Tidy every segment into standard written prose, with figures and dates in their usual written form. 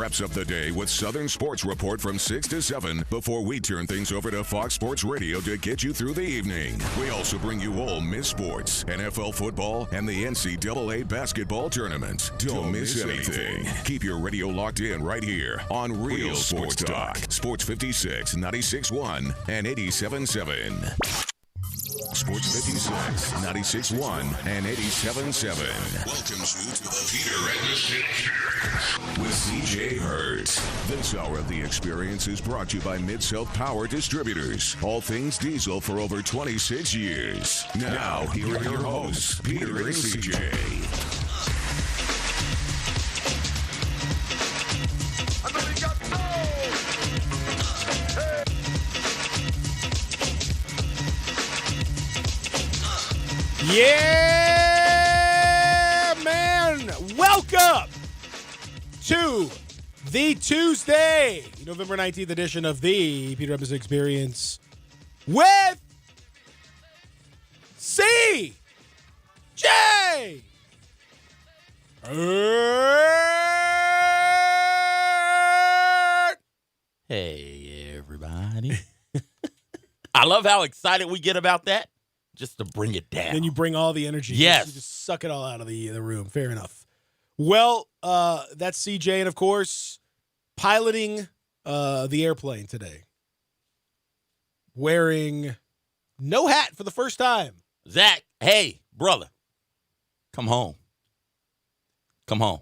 Wraps up the day with Southern Sports Report from 6 to 7 before we turn things over to Fox Sports Radio to get you through the evening. We also bring you Ole Miss sports, NFL football, and the NCAA basketball tournament. Don't miss anything. Keep your radio locked in right here on Real Sports Talk. Sports 56, 96.1, and 87.7. Sports 56, 96.1, and 87.7. Welcomes you to the Peter Edmiston Experience with CJ Hurt. This hour of The Experience is brought to you by Mid-South Power Distributors. All things diesel for over 26 years. Now, here are your hosts, Peter and CJ. Yeah, man. Welcome to the Tuesday, November 19th edition of the Peter Edmiston Experience with CJ Hurt. Hey, everybody. I love how excited we get about that. Just to bring it down. Then you bring all the energy. Yes. You just suck it all out of the room. Fair enough. Well, that's CJ, and of course, piloting the airplane today. Wearing no hat for the first time. Zach, hey, brother. Come home. Come home.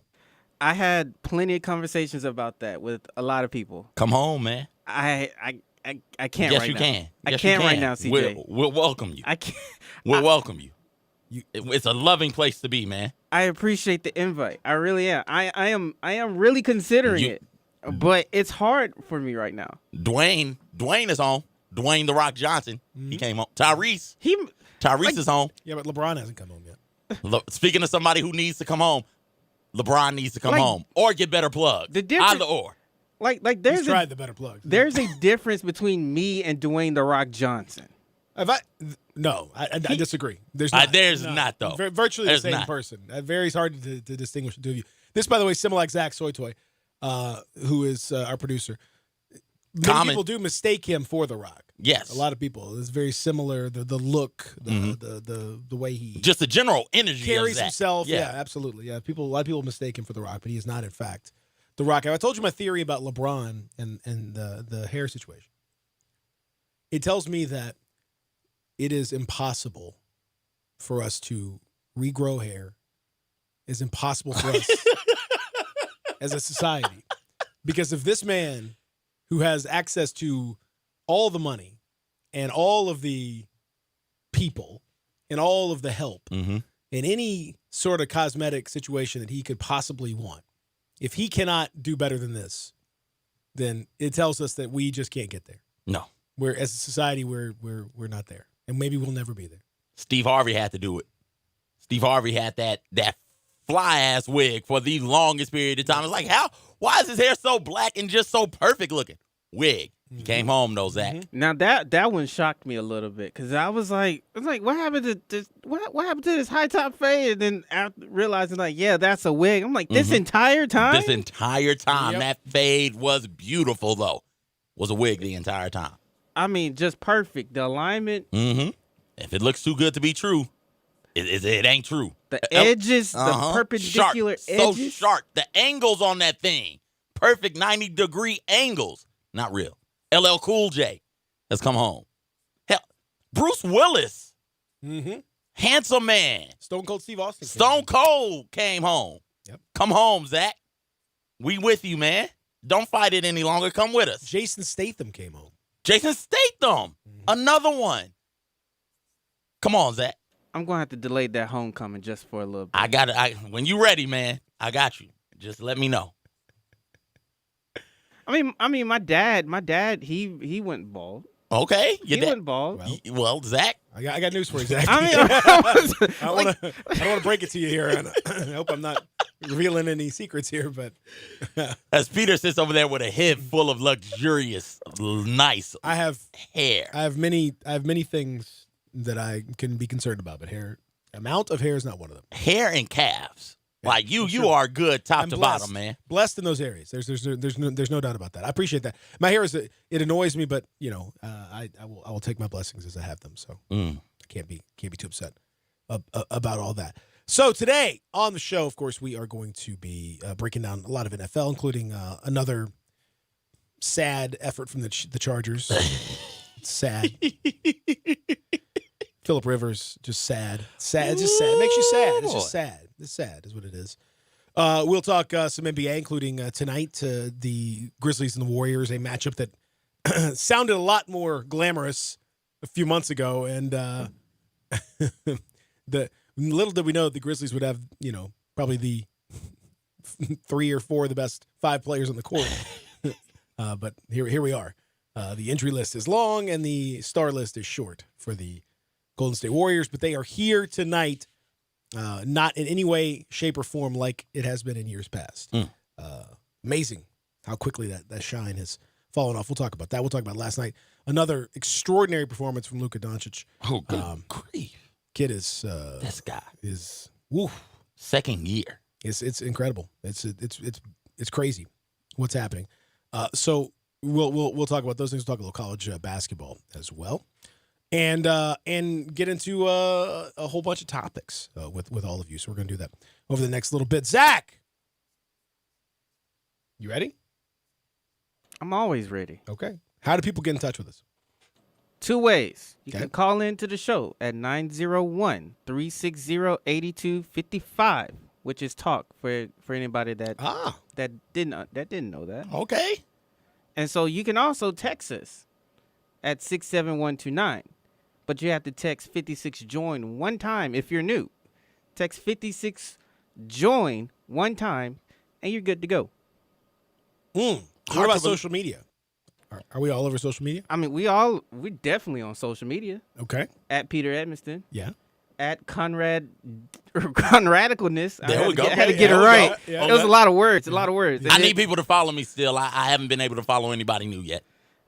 I had plenty of conversations about that with a lot of people. Come home, man. I can't yes, right you now. can. I Yes, can't you right can. now, CJ. We'll welcome you. I can't. We'll welcome you. It's a loving place to be, man. I appreciate the invite. I really am. I am really considering it, but it's hard for me right now. Dwayne is home. Dwayne "The Rock" Johnson. He came home. Tyrese is home. Yeah, but LeBron hasn't come home yet. Speaking of somebody who needs to come home, LeBron needs to come home or get better plugs. The difference, either or. Like He's there's tried the better plug. There's a difference between me and Dwayne "The Rock" Johnson. No, I disagree. There's not. There's not, though. Virtually There's the same not. person. Very hard to distinguish the two of you. This, by the way, similar like Zach Soytoy, who is our producer. Many people do mistake him for The Rock. Yes. A lot of people. It's very similar. The look, the way he just the general energy carries of Zach. himself. Yeah, absolutely. Yeah, a lot of people mistake him for The Rock, but he is not, in fact, The Rock. I told you my theory about LeBron and the hair situation. It tells me that it is impossible for us to regrow hair. It's impossible for us as a society. Because if this man who has access to all the money and all of the people and all of the help in any sort of cosmetic situation that he could possibly want, if he cannot do better than this, then it tells us that we just can't get there. No. We're, as a society, we're not there. And maybe we'll never be there. Steve Harvey had to do it. Steve Harvey had that fly-ass wig for the longest period of time. It's like, why is his hair so black and just so perfect looking? Wig. He came home, though, Zach. Now that one shocked me a little bit because I was like, what happened to this? What happened to this high top fade? And then after realizing, like, yeah, that's a wig. I'm like, this entire time. This entire time, Yep. that fade was beautiful, though. Was a wig the entire time. I mean, just perfect. The alignment, If it looks too good to be true, it ain't true. the edges, the perpendicular sharp, edges. so sharp. The angles on that thing, perfect 90-degree angles. Not real. LL Cool J has come home. Hell, Bruce Willis, handsome man. Stone Cold Steve Austin. Stone Cold came home. Yep. Come home, Zach. We with you, man. Don't fight it any longer. Come with us. Jason Statham came home. Jason Statham, another one. Come on, Zach. I'm gonna have to delay that homecoming just for a little bit. I got it. When you ready, man, I got you. Just let me know. I mean, my dad, he went bald. Okay, He went bald. Well, Zach, I got news for you, Zach. I mean, I don't want to break it to you here. And I hope I'm not revealing any secrets here, but as Peter sits over there with a head full of luxurious, nice I have hair. many things that I can be concerned about, but amount of hair is not one of them. Hair and calves. Like you sure. are good top I'm to blessed. bottom, man. Blessed in those areas. There's no doubt about that. I appreciate that. My hair it annoys me, but I will take my blessings as I have them. So I can't be too upset about all that. So today on the show, of course, we are going to be breaking down a lot of NFL, including another sad effort from the Chargers. It's sad. Phillip Rivers, just sad. Sad. It's just sad. It makes you sad. It's just sad. It's sad is what it is. We'll talk some NBA, including tonight, the Grizzlies and the Warriors, a matchup that sounded a lot more glamorous a few months ago. And the little did we know the Grizzlies would have, probably the 3 or 4 of the best 5 players on the court. But here we are. The injury list is long and the star list is short for the Golden State Warriors, but they are here tonight, not in any way, shape, or form like it has been in years past. Amazing how quickly that shine has fallen off. We'll talk about that. We'll talk about last night. Another extraordinary performance from Luka Doncic. Oh, good grief. Kid is this guy is woo. Second year. It's incredible. It's crazy what's happening. So we'll talk about those things. We'll talk a little college basketball as well, and get into a whole bunch of topics with all of you. So we're gonna do that over the next little bit. Zach, you ready? I'm always ready. Okay. How do people get in touch with us? 2 ways. You Okay. can call in to the show at 901-360-8255, which is talk for anybody that didn't know that. Okay. And so you can also text us at 67129, but you have to text 56 join one time if you're new. Text 56 join one time and you're good to go. What about social media? Are we all over social media? I mean, we definitely on social media. Okay. At Peter Edmiston. Yeah. At Conradicalness. There we go. I had to Okay, get it there we right. go. Yeah. It was a lot of words. I need people to follow me still. I haven't been able to follow anybody new yet.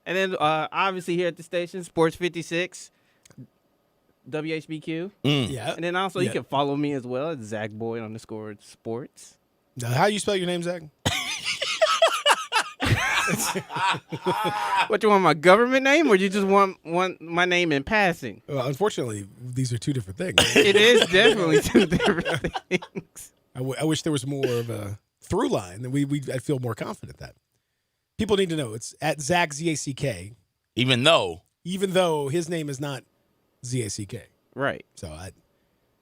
And then obviously here at the station, Sports 56, WHBQ. Yeah. And then also you can follow me as well at ZachBoyd_sports. Now, how do you spell your name, Zach? What, you want my government name or you just want my name in passing? Well, unfortunately, these are two different things. It is definitely 2 different things. I wish there was more of a through line. I'd feel more confident that. People need to know it's at Zach, Z-A-C-K. Even though his name is not Z-A-C-K. Right. So,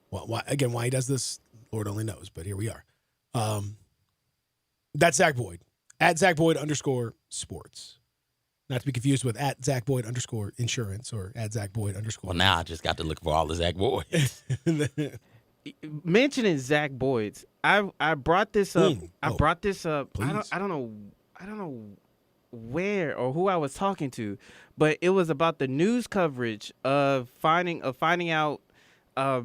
why he does this, Lord only knows. But here we are. That's Zach Boyd. At ZachBoyd_sports. Not to be confused with at ZachBoyd_insurance or at ZachBoyd_. well, now I just got to look for all the Zach boys. Mentioning Zach Boyd's, I brought this up. I brought this up. Please. I don't know where or who I was talking to, but it was about the news coverage of finding out. I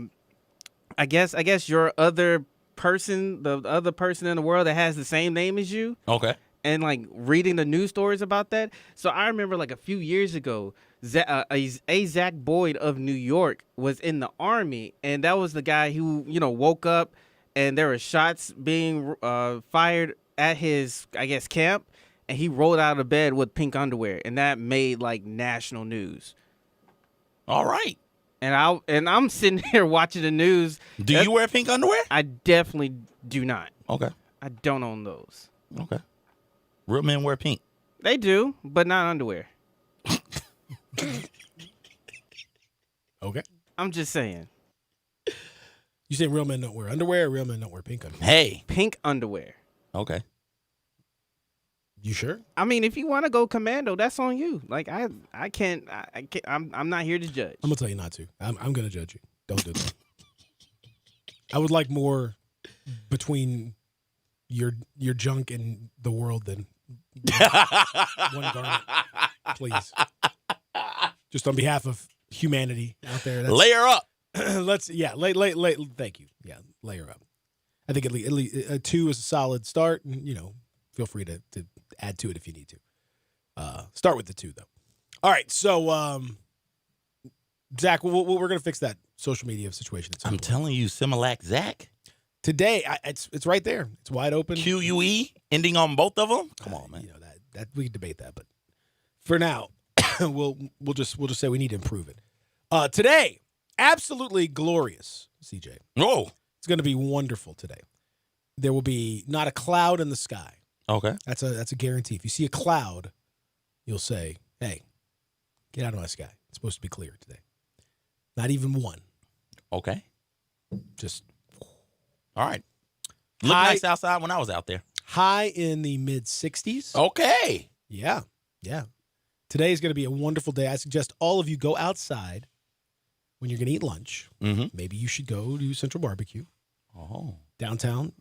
guess your other person, the other person in the world that has the same name as you. Okay. And like reading the news stories about that. So I remember like a few years ago, a Zach Boyd of New York was in the Army, and that was the guy who woke up and there were shots being fired at his, I guess, camp, and he rolled out of bed with pink underwear, and that made like national news. All right. And I'm sitting here watching the news. Do you wear pink underwear? I definitely do not. Okay. I don't own those. Okay. Real men wear pink. They do, but not underwear. Okay. I'm just saying. You say real men don't wear underwear or real men don't wear pink underwear? Hey. Pink underwear. Okay. You sure? I mean, if you want to go commando, that's on you. Like I can't. I'm not here to judge. I'm gonna tell you not to. I'm gonna judge you. Don't do that. I would like more between your junk and the world than one garment, please. Just on behalf of humanity out there. Layer up. Thank you. Yeah, layer up. I think at least a 2 is a solid start, and feel free to add to it if you need to. Start with the 2 though. All right, so Zach, we're gonna fix that social media situation. I'm telling you, Similac Zach. Today, it's right there. It's wide open. QUE ending on both of them. Come on, man. You know that we can debate that, but for now, we'll just say we need to improve it. Today, absolutely glorious, CJ. Whoa. It's going to be wonderful today. There will be not a cloud in the sky. Okay. That's a guarantee. If you see a cloud, you'll say, "Hey, get out of my sky. It's supposed to be clear today." Not even one. Okay. Just all right. Looked nice outside when I was out there. High in the mid-60s. Okay. Yeah. Today is going to be a wonderful day. I suggest all of you go outside when you're going to eat lunch. Mm-hmm. Maybe you should go to Central Barbecue. Oh. Downtown,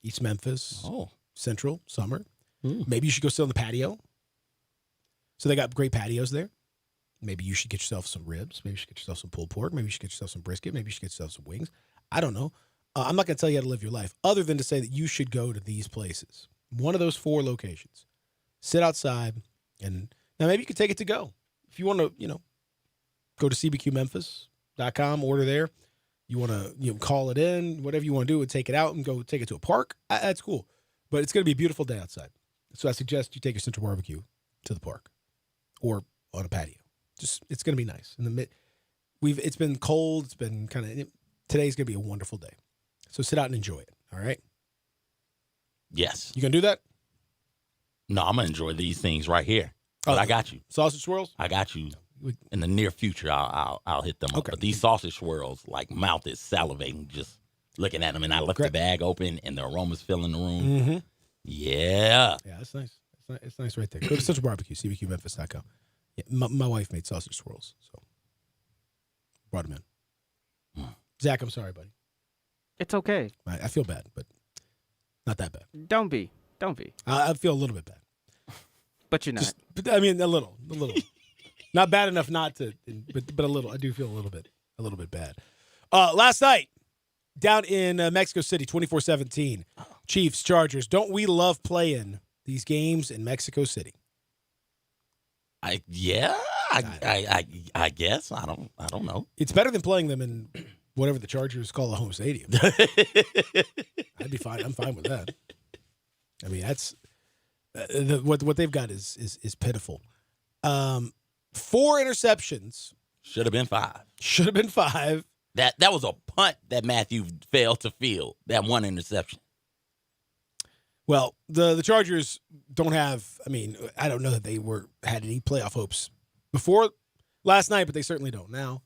East Memphis. Oh. Central, Summer. Maybe you should go sit on the patio. So they got great patios there. Maybe you should get yourself some ribs. Maybe you should get yourself some pulled pork. Maybe you should get yourself some brisket. Maybe you should get yourself some wings. I don't know. I'm not going to tell you how to live your life other than to say that you should go to these places. One of those 4 locations. Sit outside, and now maybe you could take it to go. If you want to, go to cbqmemphis.com, order there. You want to call it in, whatever you want to do, and take it out and go take it to a park. That's cool. But it's going to be a beautiful day outside. So I suggest you take your Central Barbecue to the park or on a patio. It's going to be nice. It's been cold. It's been today's going to be a wonderful day. So sit out and enjoy it. All right. Yes. You going to do that? No, I'm going to enjoy these things right here. But I got you. Sausage swirls? I got you. In the near future, I'll hit them up. Okay. But these sausage swirls, mouth is salivating just looking at them. And I left the bag open, and the aroma's filling the room. Mm-hmm. Yeah. Yeah, that's nice. It's nice right there. Go to Central Barbecue, cbqmemphis.com. Yeah, my wife made sausage swirls, so brought them in. Zach, I'm sorry, buddy. It's okay. I feel bad, but not that bad. Don't be. I feel a little bit bad. But you're not. A little. Not bad enough not to, but a little. I do feel a little bit bad. Last night, down in Mexico City, 24-17, Chiefs, Chargers. Don't we love playing these games in Mexico City? I guess. I don't know. It's better than playing them in whatever the Chargers call a home stadium. I'd be fine. I'm fine with that. I mean, that's what they've got is pitiful. 4 interceptions. Should have been 5. Should have been 5. That was a punt that Matthew failed to field. That one interception. Well, the Chargers don't have. I mean, I don't know that they had any playoff hopes before last night, but they certainly don't now.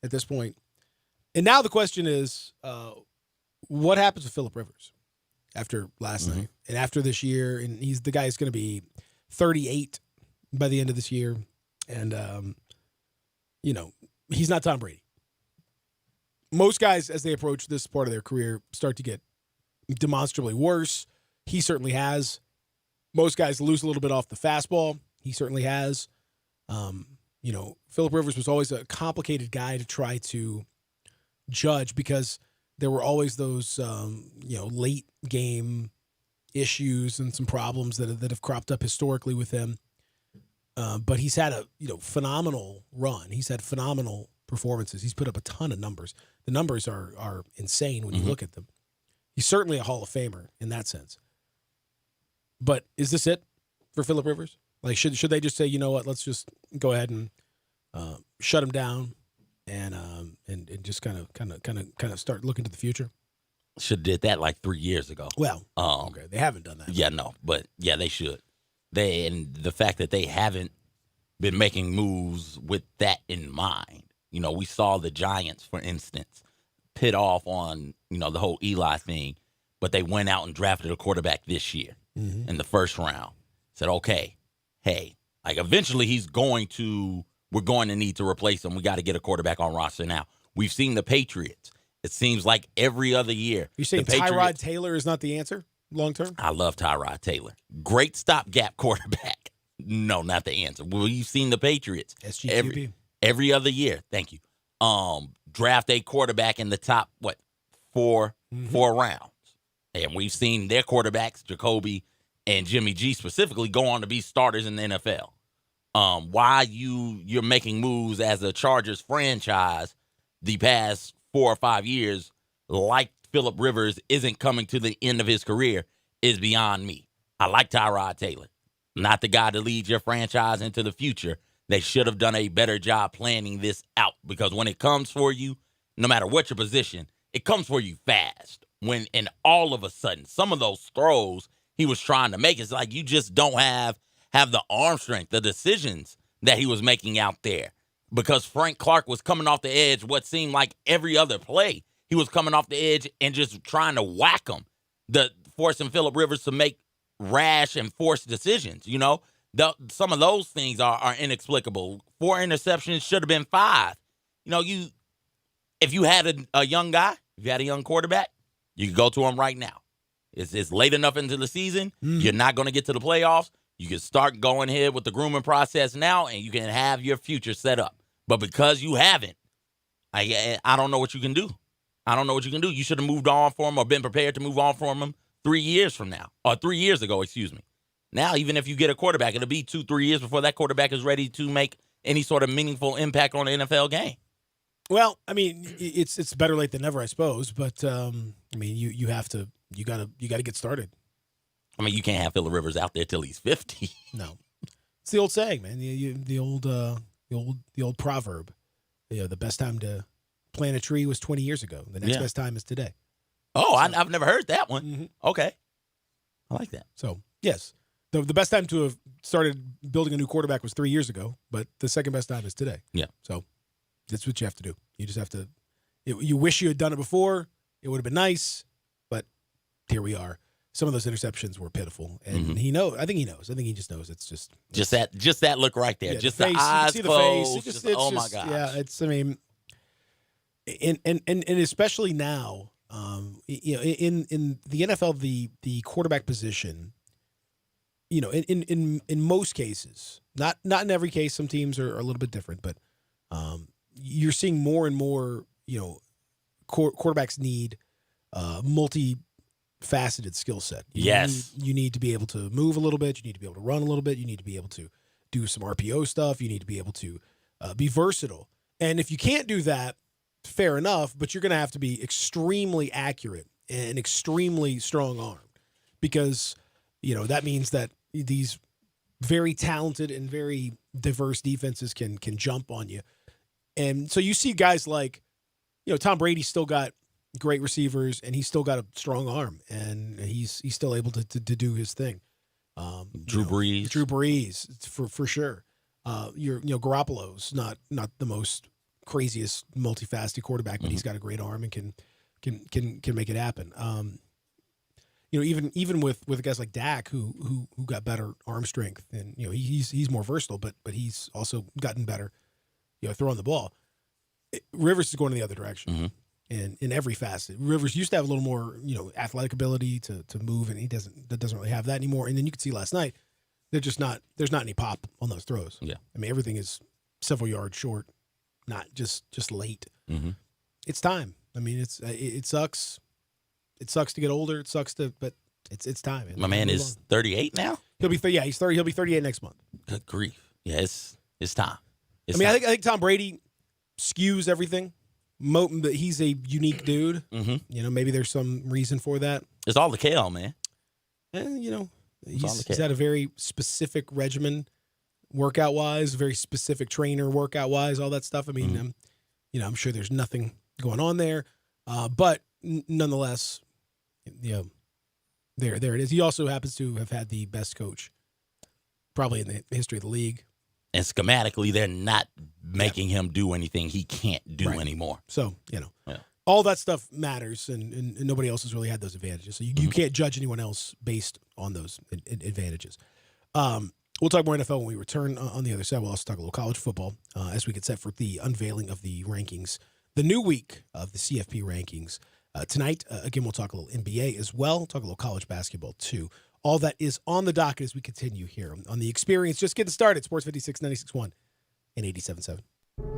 At this point, and now the question is, what happens with Phillip Rivers after last night and after this year? And the guy's going to be 38 by the end of this year, and he's not Tom Brady. Most guys, as they approach this part of their career, start to get demonstrably worse. He certainly has. Most guys lose a little bit off the fastball. He certainly has. Phillip Rivers was always a complicated guy to try to judge because there were always those, late game issues and some problems that have cropped up historically with him. But he's had a phenomenal run. He's had phenomenal performances. He's put up a ton of numbers. The numbers are insane when you look at them. He's certainly a Hall of Famer in that sense. But is this it for Phillip Rivers? Like, should they just say, you know what, let's just go ahead and shut him down and just kind of start looking to the future? Should have did that like 3 years ago. Well, okay, they haven't done that. Yeah, no, but yeah, they should. And the fact that they haven't been making moves with that in mind. We saw the Giants, for instance, pit off on the whole Eli thing, but they went out and drafted a quarterback this year in the first round. Said, okay, hey, eventually we're going to need to replace him. We got to get a quarterback on roster now. We've seen the Patriots. It seems like every other year. You're saying Tyrod Taylor is not the answer long term? I love Tyrod Taylor. Great stopgap quarterback. No, not the answer. Well, you've seen the Patriots. SGQB. Every other year. Thank you. Draft a quarterback in the top, four rounds. And we've seen their quarterbacks, Jacoby and Jimmy G specifically, go on to be starters in the NFL. Why you're making moves as a Chargers franchise the past 4 or 5 years, like Phillip Rivers isn't coming to the end of his career is beyond me. I like Tyrod Taylor. Not the guy to lead your franchise into the future. They should have done a better job planning this out, because when it comes for you, no matter what your position, it comes for you fast. And all of a sudden, some of those throws he was trying to make, it's like you just don't have the arm strength, the decisions that he was making out there. Because Frank Clark was coming off the edge what seemed like every other play. He was coming off the edge and just trying to whack him, forcing Phillip Rivers to make rash and forced decisions. You know, some of those things are inexplicable. 4 interceptions should have been 5. You know, if you had a young guy, if you had a young quarterback, you could go to him right now. It's late enough into the season. You're not going to get to the playoffs. You can start going ahead with the grooming process now, and you can have your future set up. But because you haven't, I don't know what you can do. I don't know what you can do. You should have moved on for him or been prepared to move on for him 3 years from now, or 3 years ago, excuse me. Now, even if you get a quarterback, it'll be 2-3 years before that quarterback is ready to make any sort of meaningful impact on the NFL game. Well, I mean, it's better late than never, I suppose. But I mean, you gotta get started. I mean, you can't have Phillip Rivers out there till he's 50. No, it's the old saying, man. The old proverb. You know, the best time to plant a tree was 20 years ago. The next best time is today. Oh, so, I've never heard that one. Mm-hmm. Okay, I like that. So yes, the best time to have started building a new quarterback was 3 years ago, but the second best time is today. Yeah. So that's what you have to do. You just have to. You wish you had done it before. It would have been nice, but here we are. Some of those interceptions were pitiful, and he knows. I think he knows. I think he just knows. It's just that look right there. Yeah, just the the face, eyes you see closed. the face. Oh my gosh. Yeah, it's. I mean, and especially now, you know, in the NFL, the quarterback position, you know, in most cases, not in every case. Some teams are a little bit different, but you're seeing more and more. You know, quarterbacks need multi-faceted skill set. You need to be able to move a little bit. You need to be able to run a little bit. You need to be able to do some RPO stuff. You need to be able to be versatile. And if you can't do that, fair enough, but you're going to have to be extremely accurate and extremely strong arm, because, you know, that means that these very talented and very diverse defenses can jump on you. And so you see guys like, you know, Tom Brady's still got great receivers, and he's still got a strong arm, and he's still able to do his thing. Drew Brees, for sure. Garoppolo's not the most craziest multifaceted quarterback, but he's got a great arm and can make it happen. You know, even with guys like Dak who got better arm strength, and you know he's more versatile, but he's also gotten better, you know, throwing the ball. Rivers is going in the other direction. And in every facet, Rivers used to have a little more, you know, athletic ability to move, and he doesn't really have that anymore. And then you could see last night, there's not any pop on those throws. Yeah, I mean, everything is several yards short, not just late. It's time. I mean, it sucks. It sucks to get older. It sucks but it's time. My man is 38 now. He'll be he's 30. He'll be 38 next month. Good grief! Yeah, it's time. I think Tom Brady skews everything. He's a unique dude. You know, maybe there's some reason for that. It's all the kale, man. And, you know, he's had a very specific regimen workout-wise, very specific trainer workout-wise, all that stuff. I mean, you know, I'm sure there's nothing going on there. But nonetheless, you know, there it is. He also happens to have had the best coach probably in the history of the league. And schematically, they're not making him do anything he can't do anymore. So, you know, all that stuff matters, and nobody else has really had those advantages. So you can't judge anyone else based on those advantages. We'll talk more NFL when we return on the other side. We'll also talk a little college football as we get set for the unveiling of the rankings, the new week of the CFP rankings. Tonight, again, we'll talk a little NBA as well. We'll talk a little college basketball, too. All that is on the docket as we continue here on The Experience. Just getting started. Sports 56, 96.1 and 87.7.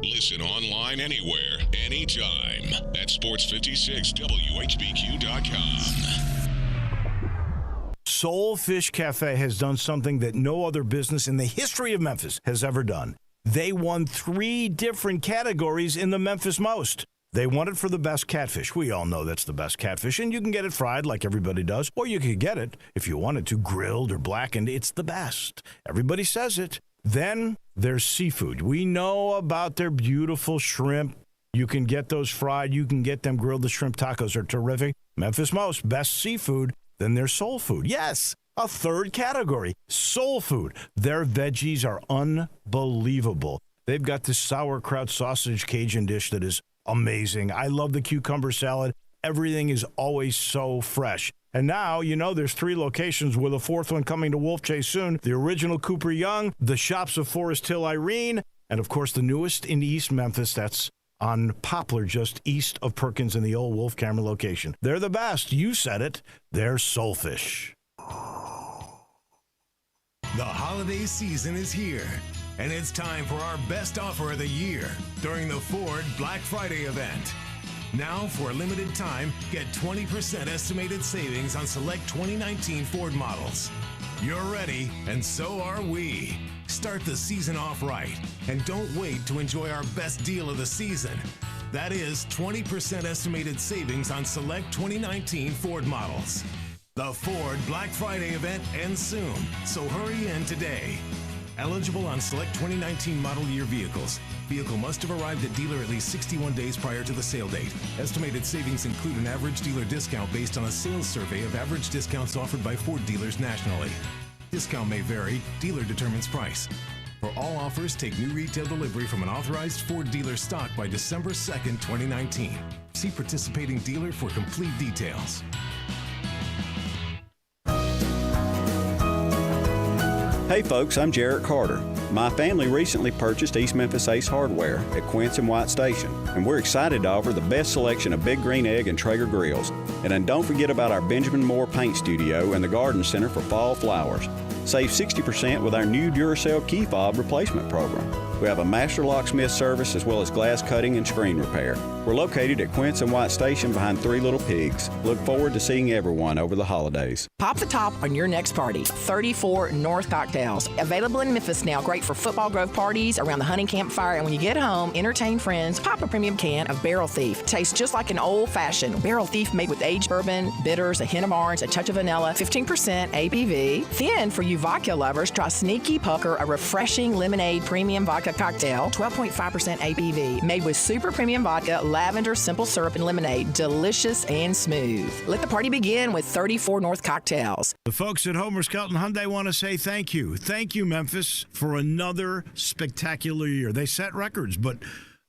Listen online anywhere, anytime at sports56whbq.com. Soul Fish Cafe has done something that no other business in the history of Memphis has ever done. They won 3 different categories in the Memphis Most. They want it for the best catfish. We all know that's the best catfish, and you can get it fried like everybody does, or you can get it, if you wanted to, grilled or blackened. It's the best. Everybody says it. Then there's seafood. We know about their beautiful shrimp. You can get those fried. You can get them grilled. The shrimp tacos are terrific. Memphis Most, best seafood. Then there's soul food. Yes, a third category, soul food. Their veggies are unbelievable. They've got this sauerkraut sausage Cajun dish that is amazing. I love the cucumber salad. Everything is always so fresh. And now, there's 3 locations with a 4th one coming to Wolf Chase soon. The original Cooper Young, the shops of Forest Hill Irene, and of course the newest in East Memphis. That's on Poplar, just east of Perkins in the old Wolf Camera location. They're the best. You said it. They're Soulfish. The holiday season is here, and it's time for our best offer of the year during the Ford Black Friday event. Now, for a limited time, get 20% estimated savings on select 2019 Ford models. You're ready, and so are we. Start the season off right, and don't wait to enjoy our best deal of the season. That is 20% estimated savings on select 2019 Ford models. The Ford Black Friday event ends soon, so hurry in today. Eligible on select 2019 model year vehicles. Vehicle must have arrived at dealer at least 61 days prior to the sale date. Estimated savings include an average dealer discount based on a sales survey of average discounts offered by Ford dealers nationally. Discount may vary. Dealer determines price. For all offers, take new retail delivery from an authorized Ford dealer stock by December 2nd, 2019. See participating dealer for complete details. Hey folks, I'm Jarrett Carter. My family recently purchased East Memphis Ace Hardware at Quince and White Station, and we're excited to offer the best selection of Big Green Egg and Traeger grills. And then don't forget about our Benjamin Moore Paint Studio and the Garden Center for fall flowers. Save 60% with our new Duracell key fob replacement program. We have a master locksmith service as well as glass cutting and screen repair. We're located at Quince and White Station behind Three Little Pigs. Look forward to seeing everyone over the holidays. Pop the top on your next party. 34 North Cocktails. Available in Memphis now. Great for football grove parties, around the hunting campfire, and when you get home, entertain friends. Pop a premium can of Barrel Thief. Tastes just like an old-fashioned Barrel Thief made with aged bourbon, bitters, a hint of orange, a touch of vanilla, 15% ABV. Then, for you vodka lovers, try Sneaky Pucker, a refreshing lemonade premium vodka cocktail, 12.5% ABV. Made with super premium vodka, lavender, simple syrup, and lemonade. Delicious and smooth. Let the party begin with 34 North Cocktails. The folks at Homer Skelton Hyundai want to say thank you. Thank you, Memphis, for another spectacular year. They set records, but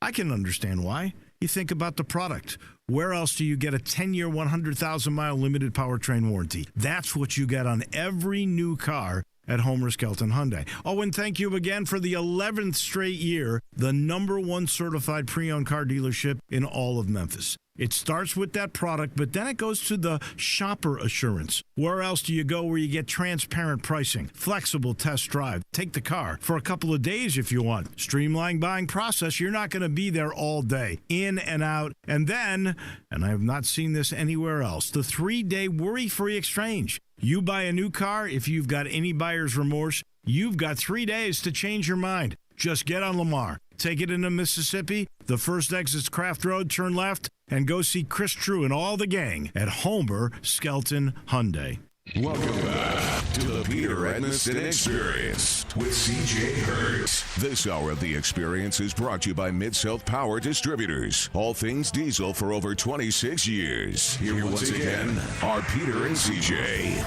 I can understand why. You think about the product. Where else do you get a 10-year, 100,000-mile limited powertrain warranty? That's what you get on every new car at Homer Skelton Hyundai. Oh, and thank you again for the 11th straight year, the #1 certified pre-owned car dealership in all of Memphis. It starts with that product, but then it goes to the shopper assurance. Where else do you go where you get transparent pricing, flexible test drive, take the car for a couple of days if you want, streamlined buying process? You're not going to be there all day, in and out. And then, and I have not seen this anywhere else, the 3-day worry-free exchange. You buy a new car, if you've got any buyer's remorse, you've got 3 days to change your mind. Just get on Lamar, take it into Mississippi, the first exit's Craft Road, turn left, and go see Chris True and all the gang at Homer Skelton Hyundai. Welcome back to the Peter Edmiston Experience with CJ Hurt. This hour of the Experience is brought to you by Mid-South Power Distributors. All things diesel for over 26 years. Here once again are Peter and CJ.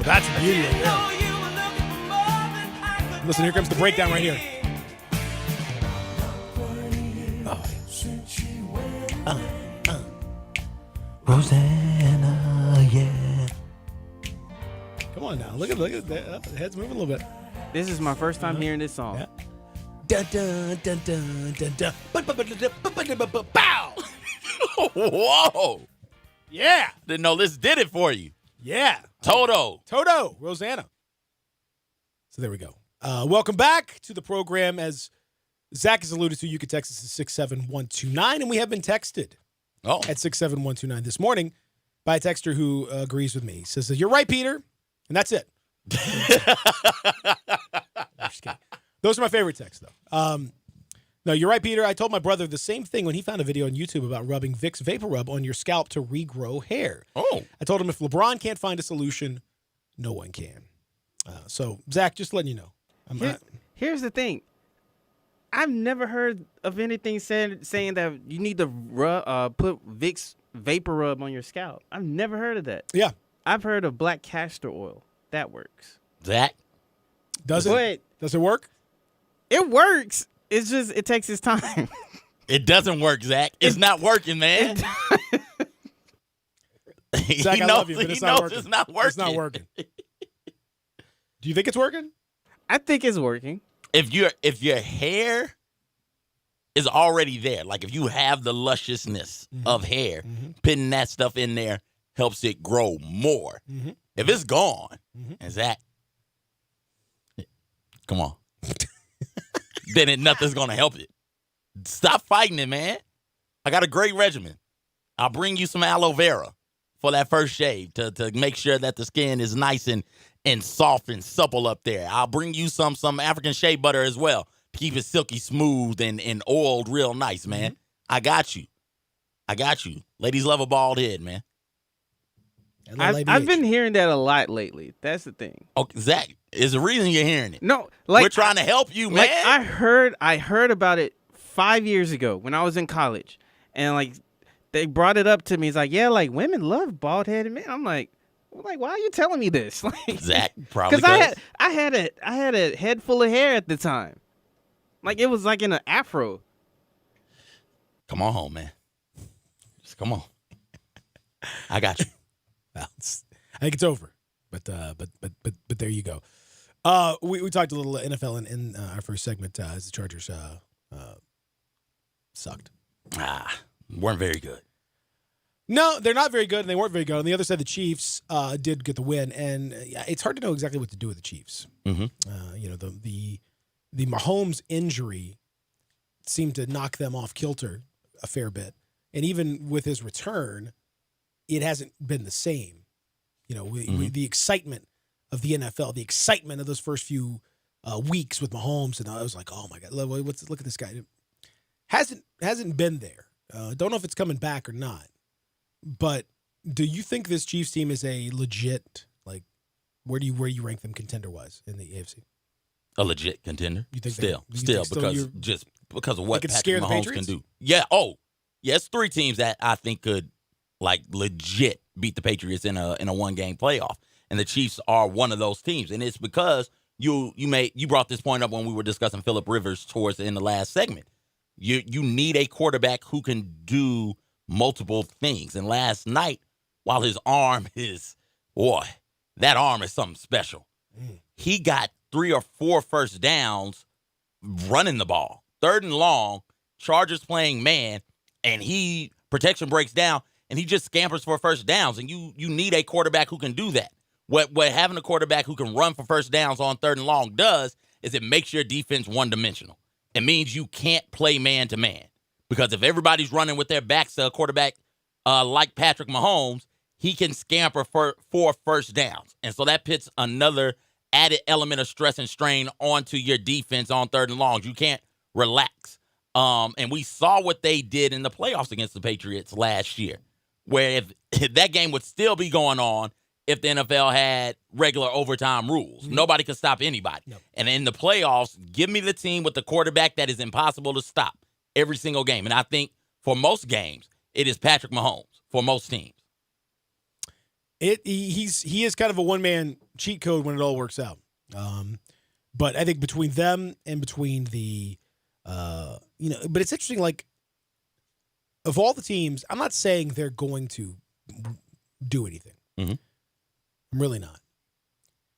That's the beauty right there. Listen, here comes the breakdown right here. Rosanna, yeah. Come on now. Look at that. The head's moving a little bit. This is my first time hearing this song. Yeah. Dun, dun, dun, dun, dun, dun. Bow! Whoa. Yeah. Didn't know this did it for you. Yeah. Toto, Rosanna. So there we go. Welcome back to the program. As Zach has alluded to, you can text us at 67129, and we have been texted. Oh. at 67129 this morning by a texter who agrees with me. He says, "You're right, Peter," and that's it. I'm just kidding. Those are my favorite texts, though. No, you're right, Peter. I told my brother the same thing when he found a video on YouTube about rubbing Vicks Vapor Rub on your scalp to regrow hair. Oh. I told him if LeBron can't find a solution, no one can. So, Zach, just letting you know. Here's the thing. I've never heard of anything saying that you need to put Vicks Vapor Rub on your scalp. I've never heard of that. Yeah. I've heard of black castor oil. That works. Zach? Does it work? It works. It's just, it takes its time. It doesn't work, Zach. It's not working, man. Zach, I love you, but it's not working. It's not working. It's not working. Do you think it's working? I think it's working. If your hair is already there, like if you have the lusciousness of hair, putting that stuff in there helps it grow more. If it's gone, and Zach, come on, then nothing's gonna help it. Stop fighting it, man. I got a great regimen. I'll bring you some aloe vera for that first shave to make sure that the skin is nice and soft and supple up there. I'll bring you some African shea butter as well to keep it silky smooth and oiled real nice, man. I got you. Ladies love a bald head, man. I've been hearing that a lot lately. That's the thing. Okay, Zach, is the reason you're hearing it. No, like we're trying to help you, man. Like I heard about it 5 years ago when I was in college, and like they brought it up to me. It's like, yeah, like women love bald headed men. I'm like, why are you telling me this? Like, Zach, probably because I had a head full of hair at the time, like it was like in an afro. Come on home, man. Just come on. I got you. Well, I think it's over, but there you go. We talked a little NFL in our first segment as the Chargers sucked. Weren't very good. No, they're not very good, and they weren't very good. On the other side, the Chiefs did get the win, and it's hard to know exactly what to do with the Chiefs. The Mahomes injury seemed to knock them off kilter a fair bit, and even with his return, it hasn't been the same. The excitement of the NFL, the excitement of those first few weeks with Mahomes, and I was like, oh my God, look at this guy. Hasn't been there. Don't know if it's coming back or not. But do you think this Chiefs team is a legit, like, where do you rank them contender wise in the AFC? A legit contender? You think still because of what could Patrick scare the Mahomes Patriots? can do. Yeah. Oh, yes. 3 teams that I think could like legit beat the Patriots in a 1-game playoff, and the Chiefs are one of those teams. And it's because you brought this point up when we were discussing Phillip Rivers towards the end of the last segment. You need a quarterback who can do multiple things. And last night, while his arm is, that arm is something special. He got 3 or 4 first downs running the ball. 3rd and long, Chargers playing man, and protection breaks down, and he just scampers for first downs. And you need a quarterback who can do that. What having a quarterback who can run for first downs on 3rd and long does is it makes your defense one-dimensional. It means you can't play man-to-man. Because if everybody's running with their backs to a quarterback like Patrick Mahomes, he can scamper for 4 first downs. And so that puts another added element of stress and strain onto your defense on 3rd and longs. You can't relax. And we saw what they did in the playoffs against the Patriots last year, where if that game would still be going on if the NFL had regular overtime rules. Nobody could stop anybody. Nope. And in the playoffs, give me the team with the quarterback that is impossible to stop every single game. And I think for most games, it is Patrick Mahomes for most teams. He is kind of a one-man cheat code when it all works out. But I think between them and between the but it's interesting, like, of all the teams, I'm not saying they're going to do anything. I'm really not.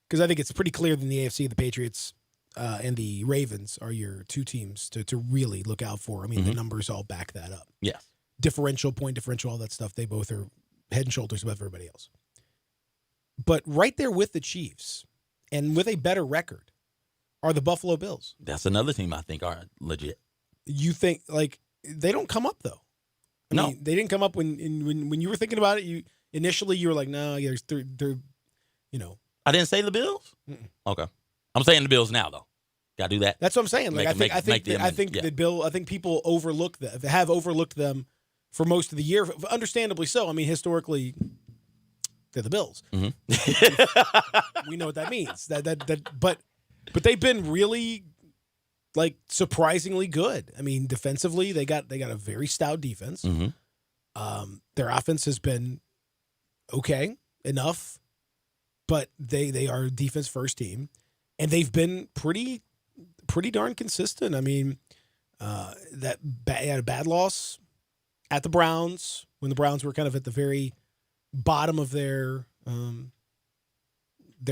Because I think it's pretty clear that in the AFC, the Patriots and the Ravens are your 2 teams to really look out for. I mean, the numbers all back that up. Yes. Point differential, all that stuff, they both are head and shoulders above everybody else. But right there with the Chiefs and with a better record are the Buffalo Bills. That's another team I think are legit. You think, like, they don't come up, though. I mean, they didn't come up when you were thinking about it. You were like, no, yeah, they're. I didn't say the Bills. Okay, I'm saying the Bills now though. Got to do that. That's what I'm saying. Like I think people have overlooked them for most of the year, understandably so. I mean, historically, they're the Bills. Mm-hmm. We know what that means. But they've been really like surprisingly good. I mean, defensively, they got a very stout defense. Mm-hmm. Their offense has been okay enough, but they are a defense first team, and they've been pretty darn consistent. I mean, had a bad loss at the Browns when the Browns were kind of at the very bottom of their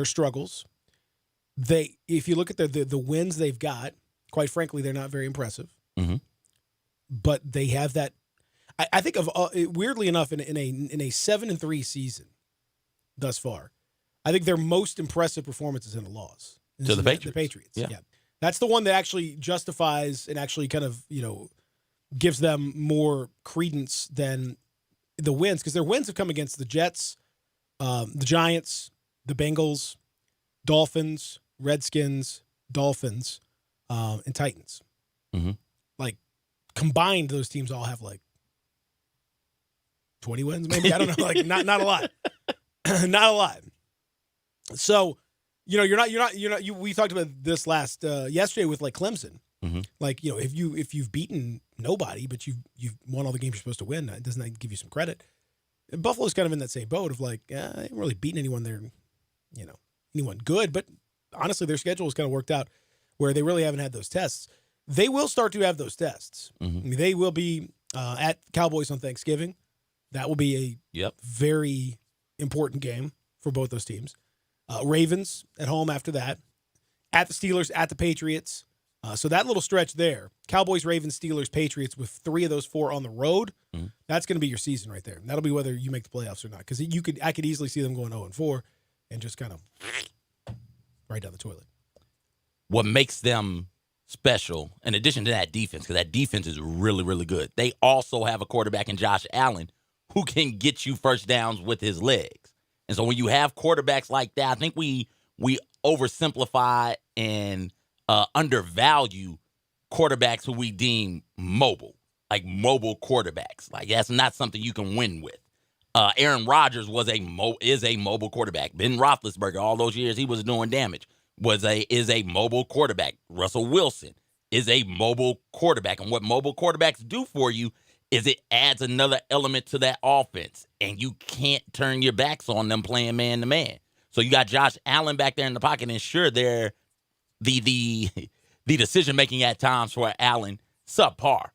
struggles. If you look at the wins they've got, quite frankly, they're not very impressive. Mm-hmm. But they have that. I think of weirdly enough in a 7-3 season thus far, I think their most impressive performance is in a loss to the Patriots. The Patriots, yeah. That's the one that actually justifies and actually kind of gives them more credence than the wins, because their wins have come against the Jets, the Giants, the Bengals, Dolphins, Redskins, Dolphins, and Titans. Mm-hmm. Like combined, those teams all have like 20 wins, maybe. I don't know, like not a lot, not a lot. So, we talked about this yesterday with like Clemson. Mm-hmm. Like, if you've beaten nobody, but you've won all the games you're supposed to win, doesn't that give you some credit? And Buffalo's kind of in that same boat of like, they haven't really beaten anyone there, anyone good. But honestly, their schedule has kind of worked out where they really haven't had those tests. They will start to have those tests. Mm-hmm. I mean, they will be at Cowboys on Thanksgiving. That will be a very important game for both those teams. Ravens at home after that. At the Steelers, at the Patriots. So that little stretch there, Cowboys, Ravens, Steelers, Patriots, with 3 of those 4 on the road, that's going to be your season right there. That'll be whether you make the playoffs or not. Because I could easily see them going 0-4 and just kind of right down the toilet. What makes them special, in addition to that defense, because that defense is really, really good, they also have a quarterback in Josh Allen who can get you first downs with his legs. And so when you have quarterbacks like that, I think we oversimplify and undervalue quarterbacks who we deem mobile, like mobile quarterbacks. Like that's not something you can win with. Aaron Rodgers is a mobile quarterback. Ben Roethlisberger, all those years he was doing damage, is a mobile quarterback. Russell Wilson is a mobile quarterback, and what mobile quarterbacks do for you is it adds another element to that offense, and you can't turn your backs on them playing man to man. So you got Josh Allen back there in the pocket, and sure, they're the decision making at times for Allen subpar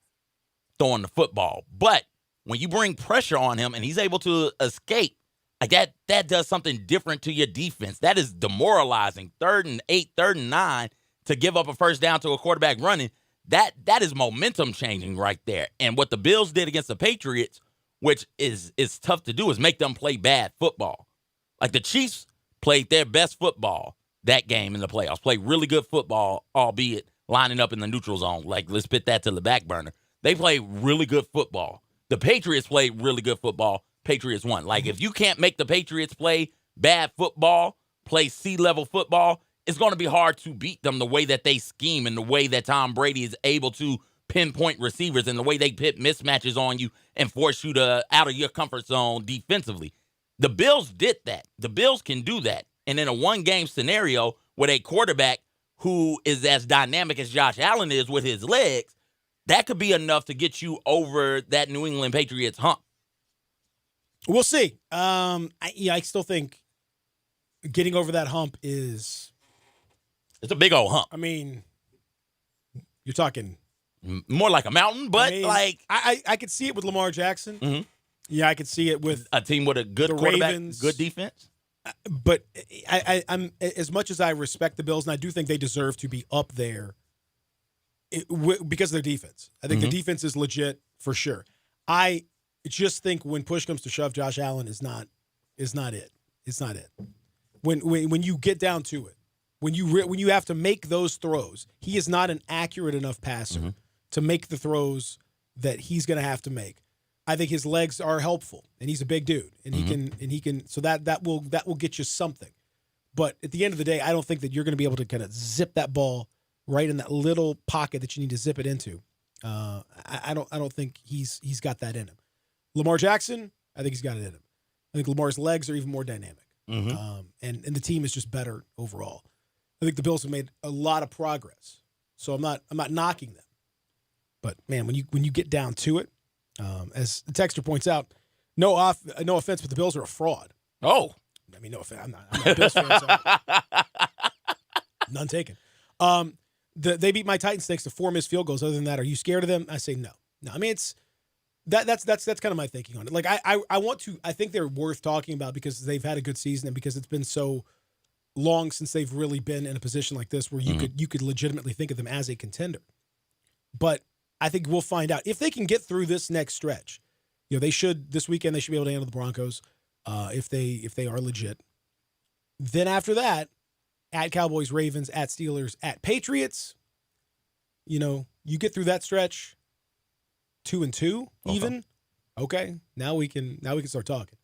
throwing the football, but when you bring pressure on him and he's able to escape, like that does something different to your defense. That is demoralizing. 3rd and 8, 3rd and 9 to give up a first down to a quarterback running. That is momentum changing right there. And what the Bills did against the Patriots, which is tough to do, is make them play bad football. Like the Chiefs played their best football that game in the playoffs. Played really good football, albeit lining up in the neutral zone. Like, let's put that to the back burner. They played really good football. The Patriots played really good football. Patriots won. Like, if you can't make the Patriots play bad football, play C-level football, it's going to be hard to beat them the way that they scheme and the way that Tom Brady is able to pinpoint receivers and the way they put mismatches on you and force you to out of your comfort zone defensively. The Bills did that. The Bills can do that. And in a one-game scenario with a quarterback who is as dynamic as Josh Allen is with his legs, that could be enough to get you over that New England Patriots hump. We'll see. I still think getting over that hump is... It's a big old hump. I mean, you're talking... More like a mountain, but I could see it with Lamar Jackson. Mm-hmm. Yeah, I could see it with a team with a good quarterback, Ravens, good defense. But I'm as much as I respect the Bills, and I do think they deserve to be up there because of their defense. I think the defense is legit for sure. I just think when push comes to shove, Josh Allen is not it. It's not it. When you get down to it, when you have to make those throws, he is not an accurate enough passer to make the throws that he's going to have to make. I think his legs are helpful, and he's a big dude, and he can. So that will get you something. But at the end of the day, I don't think that you're going to be able to kind of zip that ball right in that little pocket that you need to zip it into. I don't think he's got that in him. Lamar Jackson, I think he's got it in him. I think Lamar's legs are even more dynamic, and the team is just better overall. I think the Bills have made a lot of progress, so I'm not knocking them. But man, when you get down to it, as the texter points out, no offense, but the Bills are a fraud. Oh, I mean, no offense. I'm not a Bills fan, so none taken. They beat my Titans thanks to 4 missed field goals. Other than that, are you scared of them? I say no. I mean, it's that's kind of my thinking on it. Like I think they're worth talking about because they've had a good season and because it's been so long since they've really been in a position like this where you could legitimately think of them as a contender. But I think we'll find out if they can get through this next stretch. You know, they should this weekend. They should be able to handle the Broncos if they are legit. Then after that, at Cowboys, Ravens, at Steelers, at Patriots. You know, you get through that stretch, 2-2 even. Okay, now we can start talking.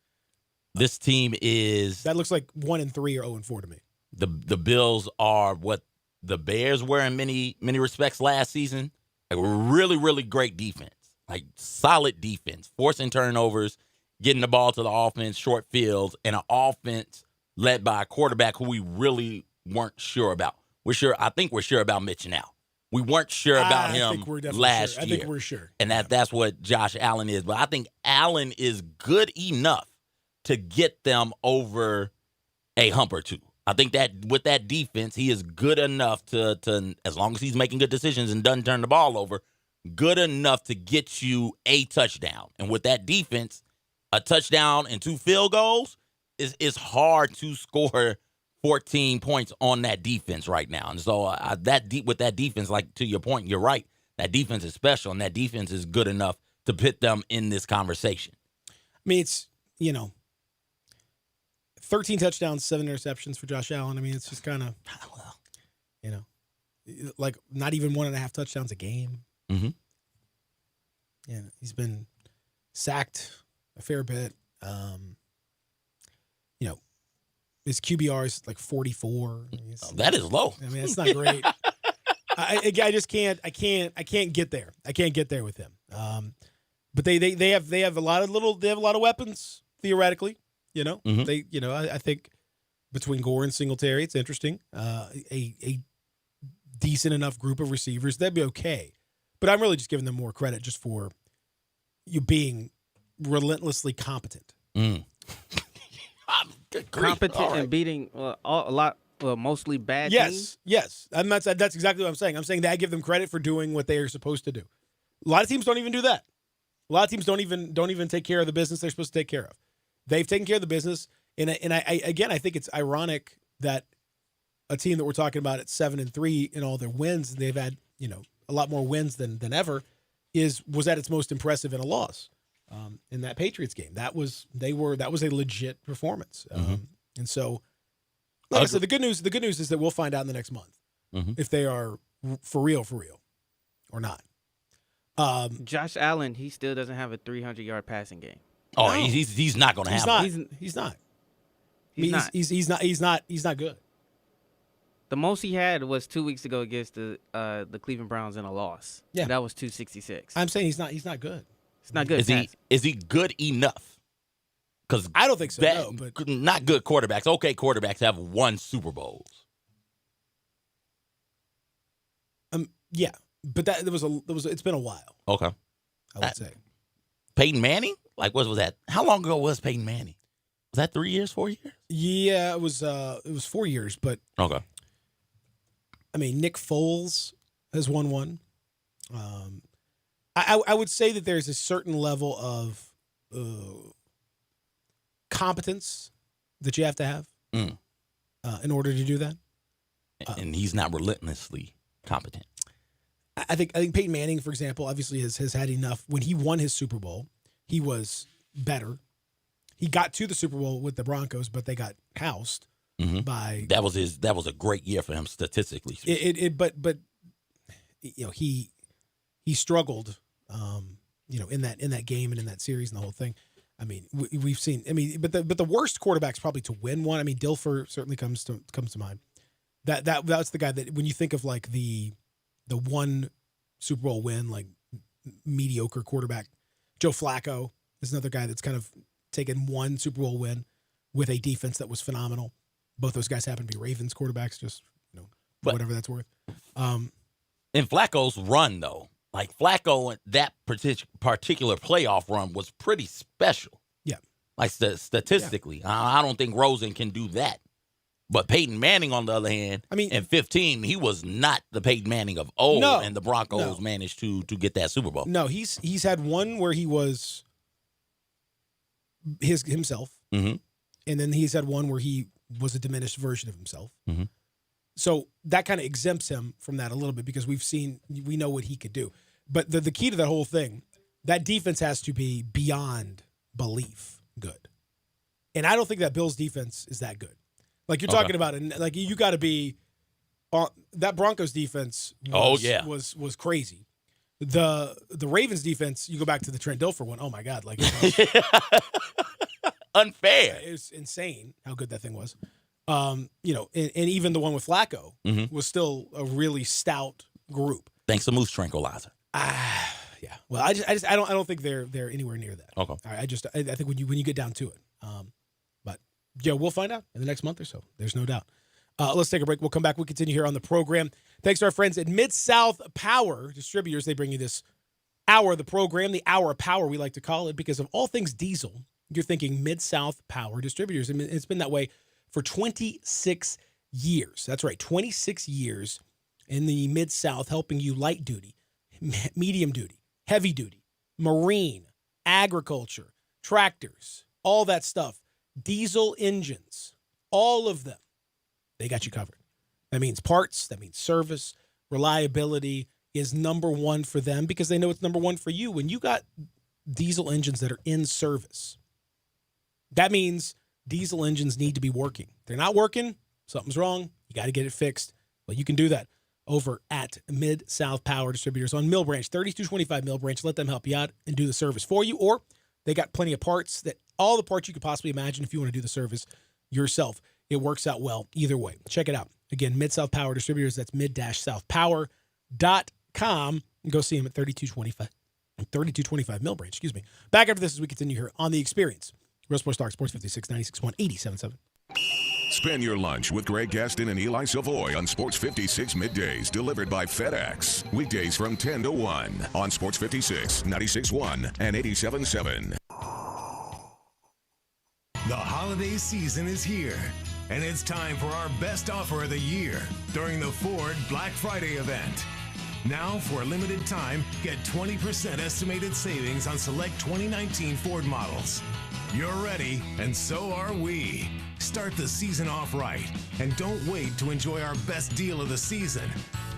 This team is that looks like 1-3 or 0-4 to me. The Bills are what the Bears were in many respects last season. Like really, really great defense, like solid defense, forcing turnovers, getting the ball to the offense, short fields, and an offense led by a quarterback who we really weren't sure about. I think we're sure about Mitch now. We weren't sure about him last year. I think we're sure. And that's what Josh Allen is. But I think Allen is good enough to get them over a hump or two. I think that with that defense, he is good enough to as long as he's making good decisions and doesn't turn the ball over, good enough to get you a touchdown. And with that defense, a touchdown and 2 field goals is hard to score 14 points on that defense right now. And so with that defense, like to your point, you're right. That defense is special, and that defense is good enough to put them in this conversation. I mean, it's, 13 touchdowns, 7 interceptions for Josh Allen. I mean, it's just kind of, like not even 1.5 touchdowns a game. Mm-hmm. Yeah, he's been sacked a fair bit. His QBR is like 44. That is low. I mean, it's not great. I just can't. I can't get there. I can't get there with him. But they have a lot of weapons theoretically. Mm-hmm. I think between Gore and Singletary, it's interesting. A decent enough group of receivers, that'd be okay. But I'm really just giving them more credit just for you being relentlessly competent. Competent and beating mostly bad teams? Yes. That's exactly what I'm saying. I'm saying that I give them credit for doing what they are supposed to do. A lot of teams don't even do that. A lot of teams don't even take care of the business they're supposed to take care of. They've taken care of the business, and I think it's ironic that a team that we're talking about at 7-3 in all their wins, they've had a lot more wins than ever, was at its most impressive in a loss. In that Patriots game, that was a legit performance, and so, like I said, the good news is that we'll find out in the next month if they are for real or not. Josh Allen, he still doesn't have a 300-yard passing game. Oh, no. He's not going to have it. He's not. He's not good. The most he had was 2 weeks ago against the Cleveland Browns in a loss. Yeah, that was 266. I'm saying he's not good. It's not good. Is he good enough? Because I don't think so. No, but not good quarterbacks. Okay, quarterbacks have won Super Bowls. Yeah, but it's been a while. Okay, I would say. Peyton Manning? Like, what was that? How long ago was Peyton Manning? Was that 3 years, 4 years? Yeah, it was 4 years, but okay. I mean, Nick Foles has won one. I would say that there's a certain level of competence that you have to have in order to do that. And he's not relentlessly competent. I think Peyton Manning, for example, obviously has had enough. When he won his Super Bowl, he was better. He got to the Super Bowl with the Broncos, but they got housed by. That was a great year for him statistically. But he struggled in that game and in that series and the whole thing. I mean, we've seen. I mean, but the worst quarterback's probably to win one. I mean, Dilfer certainly comes to mind. That's the guy that when you think of like the one Super Bowl win, like mediocre quarterback, Joe Flacco is another guy that's kind of taken one Super Bowl win with a defense that was phenomenal. Both those guys happen to be Ravens quarterbacks, just whatever that's worth. In Flacco's run, though, like Flacco, that particular playoff run was pretty special. Yeah. Like statistically. Yeah. I don't think Rosen can do that. But Peyton Manning, on the other hand, I mean, in 15, he was not the Peyton Manning of old, and the Broncos managed to get that Super Bowl. No, he's had one where he was himself, and then he's had one where he was a diminished version of himself. Mm-hmm. So that kind of exempts him from that a little bit because we know what he could do. But the key to that whole thing, that defense has to be beyond belief good. And I don't think that Bills defense is that good. Like you're talking about, like you got to be that Broncos defense. Was crazy. The Ravens defense. You go back to the Trent Dilfer one. Oh my God! Like unfair. It was insane how good that thing was. And even the one with Flacco was still a really stout group. Thanks to Moose Tranquilizer. Yeah. Well, I don't think they're anywhere near that. Okay. All right, I think when you get down to it. Yeah, we'll find out in the next month or so. There's no doubt. Let's take a break. We'll come back. We'll continue here on the program. Thanks to our friends at Mid-South Power Distributors. They bring you this hour of the program, the hour of power we like to call it, because of all things diesel. You're thinking Mid-South Power Distributors. I mean, it's been that way for 26 years. That's right, 26 years in the Mid-South, helping you light duty, medium duty, heavy duty, marine, agriculture, tractors, all that stuff. Diesel engines, all of them, they got you covered. That means parts, that means service, reliability is number one for them because they know it's number one for you. When you got diesel engines that are in service, that means diesel engines need to be working. If they're not working, something's wrong. You got to get it fixed. Well, you can do that over at Mid-South Power Distributors on Mill Branch, 3225 Mill Branch. Let them help you out and do the service for you, or they got plenty of parts, all the parts you could possibly imagine if you want to do the service yourself. It works out well either way. Check it out. Again, Mid-South Power Distributors. That's mid-southpower.com. Go see them at 3225 Mill Branch. Excuse me. Back after this as we continue here on The Experience. Real Sports Talk, Sports 56, 96.1, 87.7. Spend your lunch with Greg Gaston and Eli Savoy on Sports 56 Middays, delivered by FedEx. Weekdays from 10 to 1 on Sports 56, 96.1, and 87.7. The holiday season is here, and it's time for our best offer of the year during the Ford Black Friday event. Now, for a limited time, get 20% estimated savings on select 2019 Ford models. You're ready, and so are we. Start the season off right, and don't wait to enjoy our best deal of the season.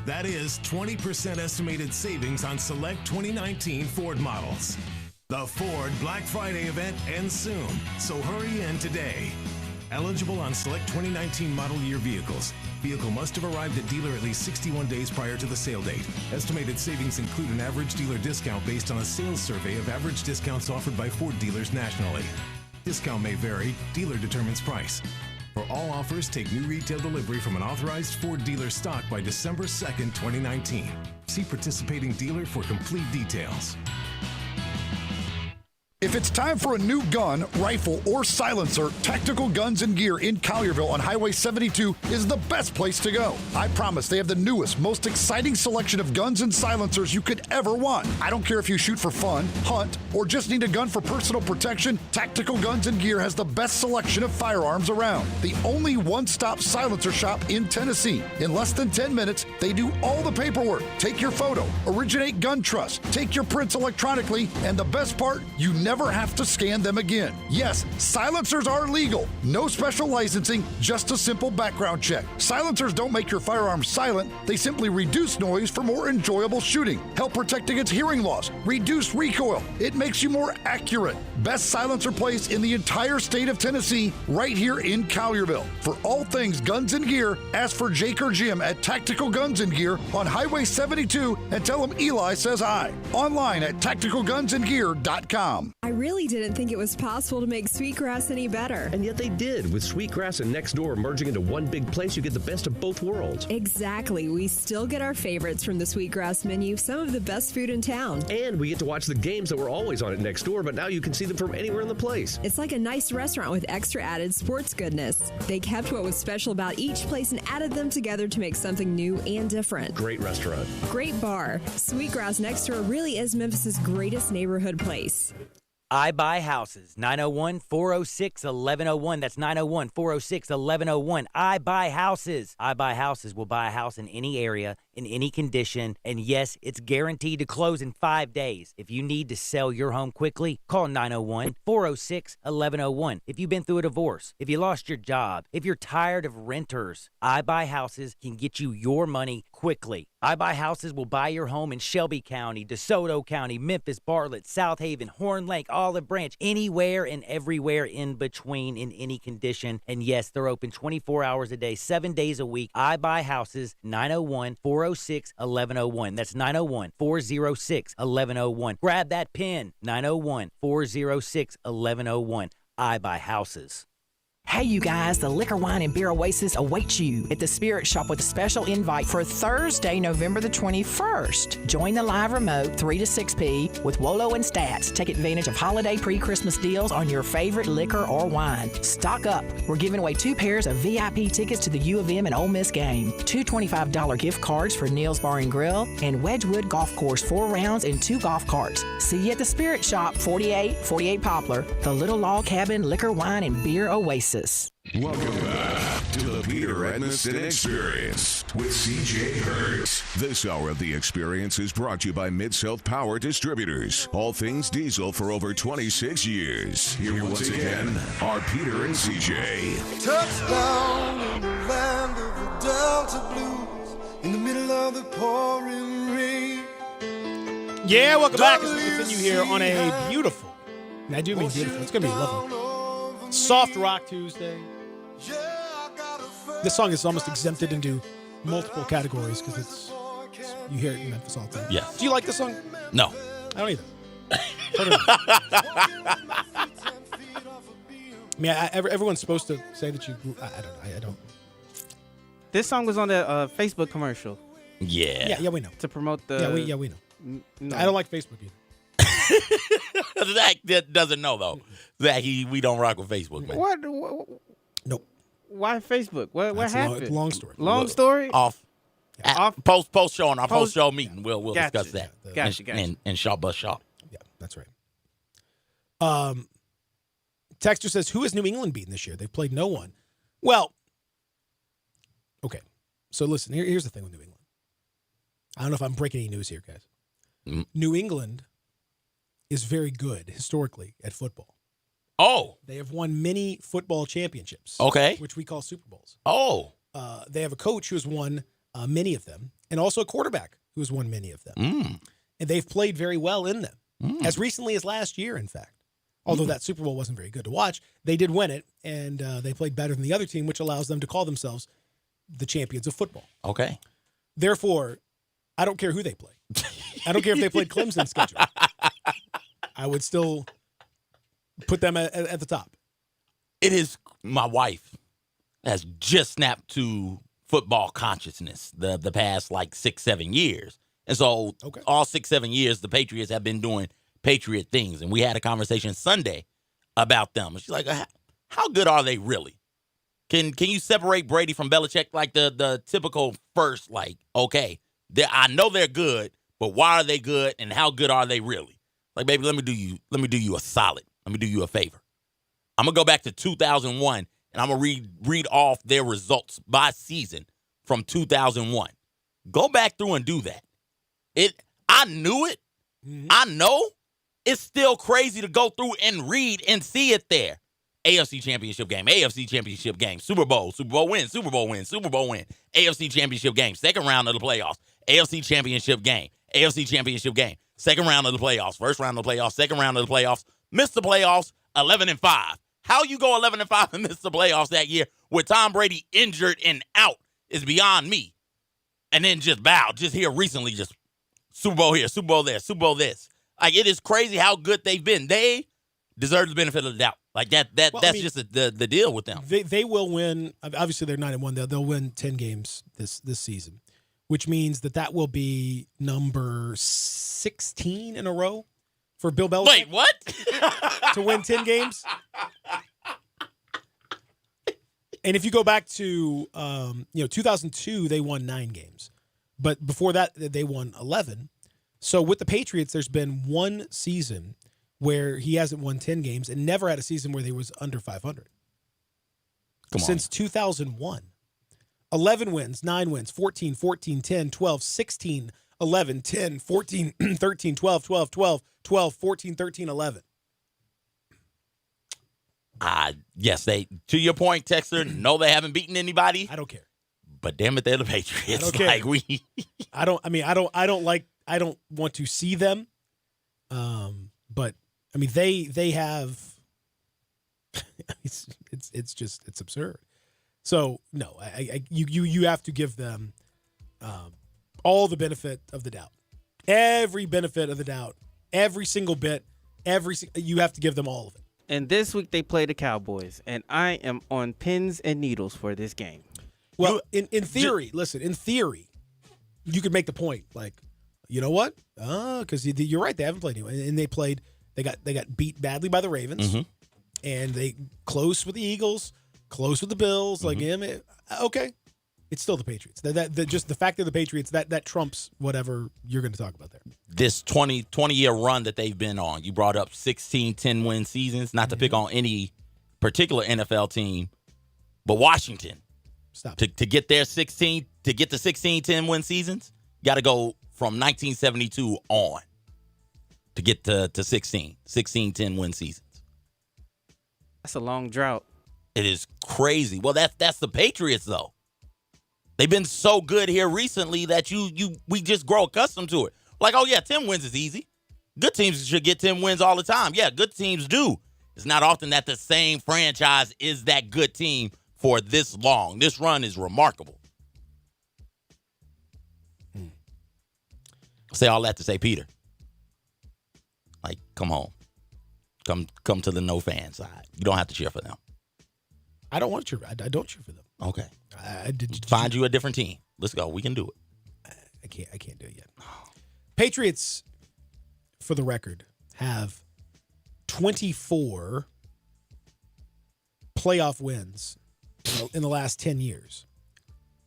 That is 20% estimated savings on select 2019 Ford models. The Ford Black Friday event ends soon, so hurry in today. Eligible on select 2019 model year vehicles. Vehicle must have arrived at dealer at least 61 days prior to the sale date. Estimated savings include an average dealer discount based on a sales survey of average discounts offered by Ford dealers nationally. Discount may vary. Dealer determines price. For all offers, take new retail delivery from an authorized Ford dealer stock by December 2nd, 2019. See participating dealer for complete details. If it's time for a new gun, rifle, or silencer, Tactical Guns and Gear in Collierville on Highway 72 is the best place to go. I promise they have the newest, most exciting selection of guns and silencers you could ever want. I don't care if you shoot for fun, hunt, or just need a gun for personal protection, Tactical Guns and Gear has the best selection of firearms around. The only one-stop silencer shop in Tennessee. In less than 10 minutes, they do all the paperwork. Take your photo, originate gun trust, take your prints electronically, and the best part, you never never have to scan them again. Yes, silencers are legal. No special licensing, just a simple background check. Silencers don't make your firearm silent. They simply reduce noise for more enjoyable shooting, help protect against hearing loss, reduce recoil. It makes you more accurate. Best silencer place in the entire state of Tennessee, right here in Collierville. For all things guns and gear, ask for Jake or Jim at Tactical Guns and Gear on Highway 72 and tell them Eli says hi. Online at tacticalgunsandgear.com. I really didn't think it was possible to make Sweetgrass any better. And yet they did. With Sweetgrass and Next Door merging into one big place, you get the best of both worlds. Exactly. We still get our favorites from the Sweetgrass menu, some of the best food in town. And we get to watch the games that were always on at Next Door, but now you can see them from anywhere in the place. It's like a nice restaurant with extra added sports goodness. They kept what was special about each place and added them together to make something new and different. Great restaurant. Great bar. Sweetgrass Next Door really is Memphis's greatest neighborhood place. I Buy Houses, 901-406-1101. That's 901-406-1101. I Buy Houses. I Buy Houses will buy a house in any area, in any condition, and yes, it's guaranteed to close in 5 days. If you need to sell your home quickly, call 901-406-1101. If you've been through a divorce, if you lost your job, if you're tired of renters, I Buy Houses can get you your money quickly. I Buy Houses will buy your home in Shelby County, DeSoto County, Memphis, Bartlett, South Haven, Horn Lake, Olive Branch, anywhere and everywhere in between in any condition. And yes, they're open 24 hours a day, 7 days a week. I Buy Houses, 901-406-1101. That's 901-406-1101. Grab that pen, 901-406-1101. I Buy Houses. Hey, you guys, the Liquor, Wine, and Beer Oasis awaits you at the Spirit Shop with a special invite for Thursday, November the 21st. Join the live remote 3 to 6 p. with Wolo and Stats. Take advantage of holiday pre-Christmas deals on your favorite liquor or wine. Stock up. We're giving away 2 pairs of VIP tickets to the U of M and Ole Miss game, 2 $25 gift cards for Neil's Bar and Grill, and Wedgwood Golf Course 4 rounds and 2 golf carts. See you at the Spirit Shop, 4848 Poplar, the Little Log Cabin Liquor, Wine, and Beer Oasis. Welcome back to the Peter Edmiston Experience with CJ Hurt. This hour of The Experience is brought to you by Mid-South Power Distributors. All things diesel for over 26 years. Here once again are Peter and CJ. Touchdown in the land of the Delta Blues in the middle of the pouring rain. Yeah, welcome back as we continue here on a beautiful, and I do mean beautiful, it's going to be lovely, Soft Rock Tuesday. This song is almost exempted into multiple categories because you hear it in Memphis all the time. Yeah. Do you like this song? No. I don't either. I mean, everyone's supposed to say that you grew. I don't. This song was on the Facebook commercial. Yeah. Yeah, we know. To promote the. Yeah, we know. No. I don't like Facebook either. Zach doesn't know, though. Zach, we don't rock with Facebook, man. What? Nope. Why Facebook? What happened? Long story. Long story? Off post show on our post show meeting. We'll Gotcha. discuss that. Gotcha. And Shaw Bus Shaw. Yeah, that's right. Texter says, who has New England beaten this year? They've played no one. Well, okay. So listen, here's the thing with New England. I don't know if I'm breaking any news here, guys. New England is very good historically at football. Oh. They have won many football championships. Okay. Which we call Super Bowls. Oh. They have a coach who has won many of them, and also a quarterback who has won many of them. And they've played very well in them. As recently as last year, in fact. Although that Super Bowl wasn't very good to watch, they did win it, and they played better than the other team, which allows them to call themselves the champions of football. Okay. Therefore, I don't care who they play. I don't care if they played Clemson's schedule. I would still put them at the top. It is my wife has just snapped to football consciousness the past 6-7 years. And so all 6-7 years, the Patriots have been doing Patriot things. And we had a conversation Sunday about them. She's like, how good are they really? Can you separate Brady from Belichick? Like the typical first, okay, I know they're good, but why are they good and how good are they really? Like, baby, let me do you a solid. Let me do you a favor. I'm going to go back to 2001, and I'm going to read off their results by season from 2001. Go back through and do that. I knew it. I know, it's still crazy to go through and read and see it there. AFC Championship game, AFC Championship game, Super Bowl win, Super Bowl win, Super Bowl win, AFC Championship game, second round of the playoffs, AFC Championship game, AFC Championship game, second round of the playoffs, first round of the playoffs, second round of the playoffs, missed the playoffs, 11-5. How you go 11-5 and miss the playoffs that year with Tom Brady injured and out is beyond me. And then just here recently, just Super Bowl here, Super Bowl there, Super Bowl this. Like, it is crazy how good they've been. They deserve the benefit of the doubt. Like, that's just the deal with them. They will win. Obviously, they're 9-1. They'll win 10 games this season, which means that will be number 16 in a row for Bill Belichick. Wait, what? To win 10 games. And if you go back to 2002, they won 9 games, but before that they won 11. So with the Patriots, there's been one season where he hasn't won 10 games and never had a season where they was under 500. Since 2001. 11 wins, 9 wins, 14, 14, 10, 12, 16, 11, 10, 14, 13, 12, 12, 12, 12, 14, 13, 11. Yes, to your point, Texter, no, they haven't beaten anybody. I don't care. But damn it, they're the Patriots. I don't care. I don't want to see them. But I mean, they have. It's absurd. So no, you have to give them all the benefit of the doubt, every benefit of the doubt, every single bit, you have to give them all of it. And this week they play the Cowboys, and I am on pins and needles for this game. Well, in theory, in theory, you could make the point, like, you know what? Because you're right, they haven't played anyone, and they got beat badly by the Ravens, and they close with the Eagles, close with the Bills. Like, okay, it's still the Patriots. Just the fact they're the Patriots that trumps whatever you're going to talk about there. This 20-year run that they've been on, you brought up 16 10-win seasons. Not to pick on any particular NFL team, but Washington. Stop. To get their 16 10-win seasons, got to go from 1972 on to get to 16 10-win seasons. That's a long drought. It is crazy. Well, that's the Patriots though. They've been so good here recently that we just grow accustomed to it. Like, oh yeah, 10 wins is easy. Good teams should get 10 wins all the time. Yeah, good teams do. It's not often that the same franchise is that good team for this long. This run is remarkable. Say all that to say, Peter, like, come home. Come to the no fan side. You don't have to cheer for them. I don't want to cheer. I don't cheer for them. Okay. Find you a different team. Let's go. We can do it. I can't do it yet. Patriots, for the record, have 24 playoff wins in the last 10 years.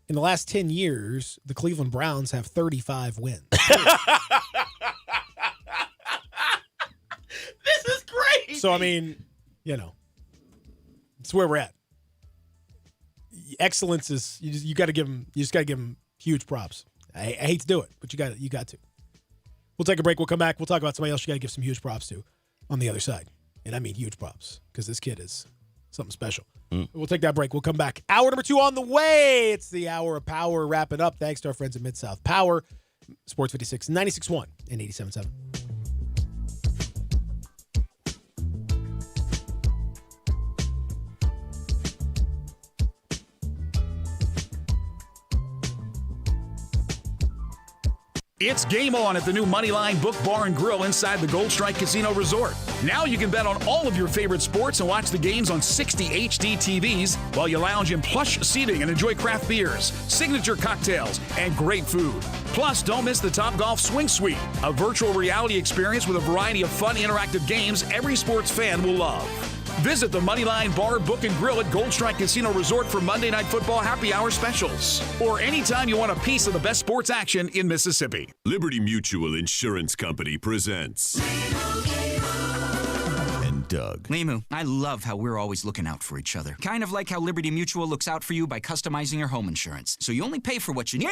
In the last 10 years, the Cleveland Browns have 35 wins. This is crazy. So, I mean, it's where we're at. Excellence is you just got to give them huge props. I hate to do it, but you got to. We'll take a break. We'll come back. We'll talk about somebody else you got to give some huge props to on the other side, and I mean huge props because this kid is something special. We'll take that break. We'll come back. Hour number 2 on the way. It's the hour of power wrapping up. Thanks to our friends at Mid-South Power, Sports 56, 96.1 and 87.7. It's game on at the new Moneyline Book Bar and Grill inside the Gold Strike Casino Resort. Now you can bet on all of your favorite sports and watch the games on 60 HD TVs while you lounge in plush seating and enjoy craft beers, signature cocktails, and great food. Plus, don't miss the Topgolf Swing Suite, a virtual reality experience with a variety of fun interactive games every sports fan will love. Visit the Moneyline Bar, Book and Grill at Gold Strike Casino Resort for Monday Night Football happy hour specials. Or anytime you want a piece of the best sports action in Mississippi. Liberty Mutual Insurance Company presents and Doug. Limu, I love how we're always looking out for each other. Kind of like how Liberty Mutual looks out for you by customizing your home insurance. So you only pay for what you need.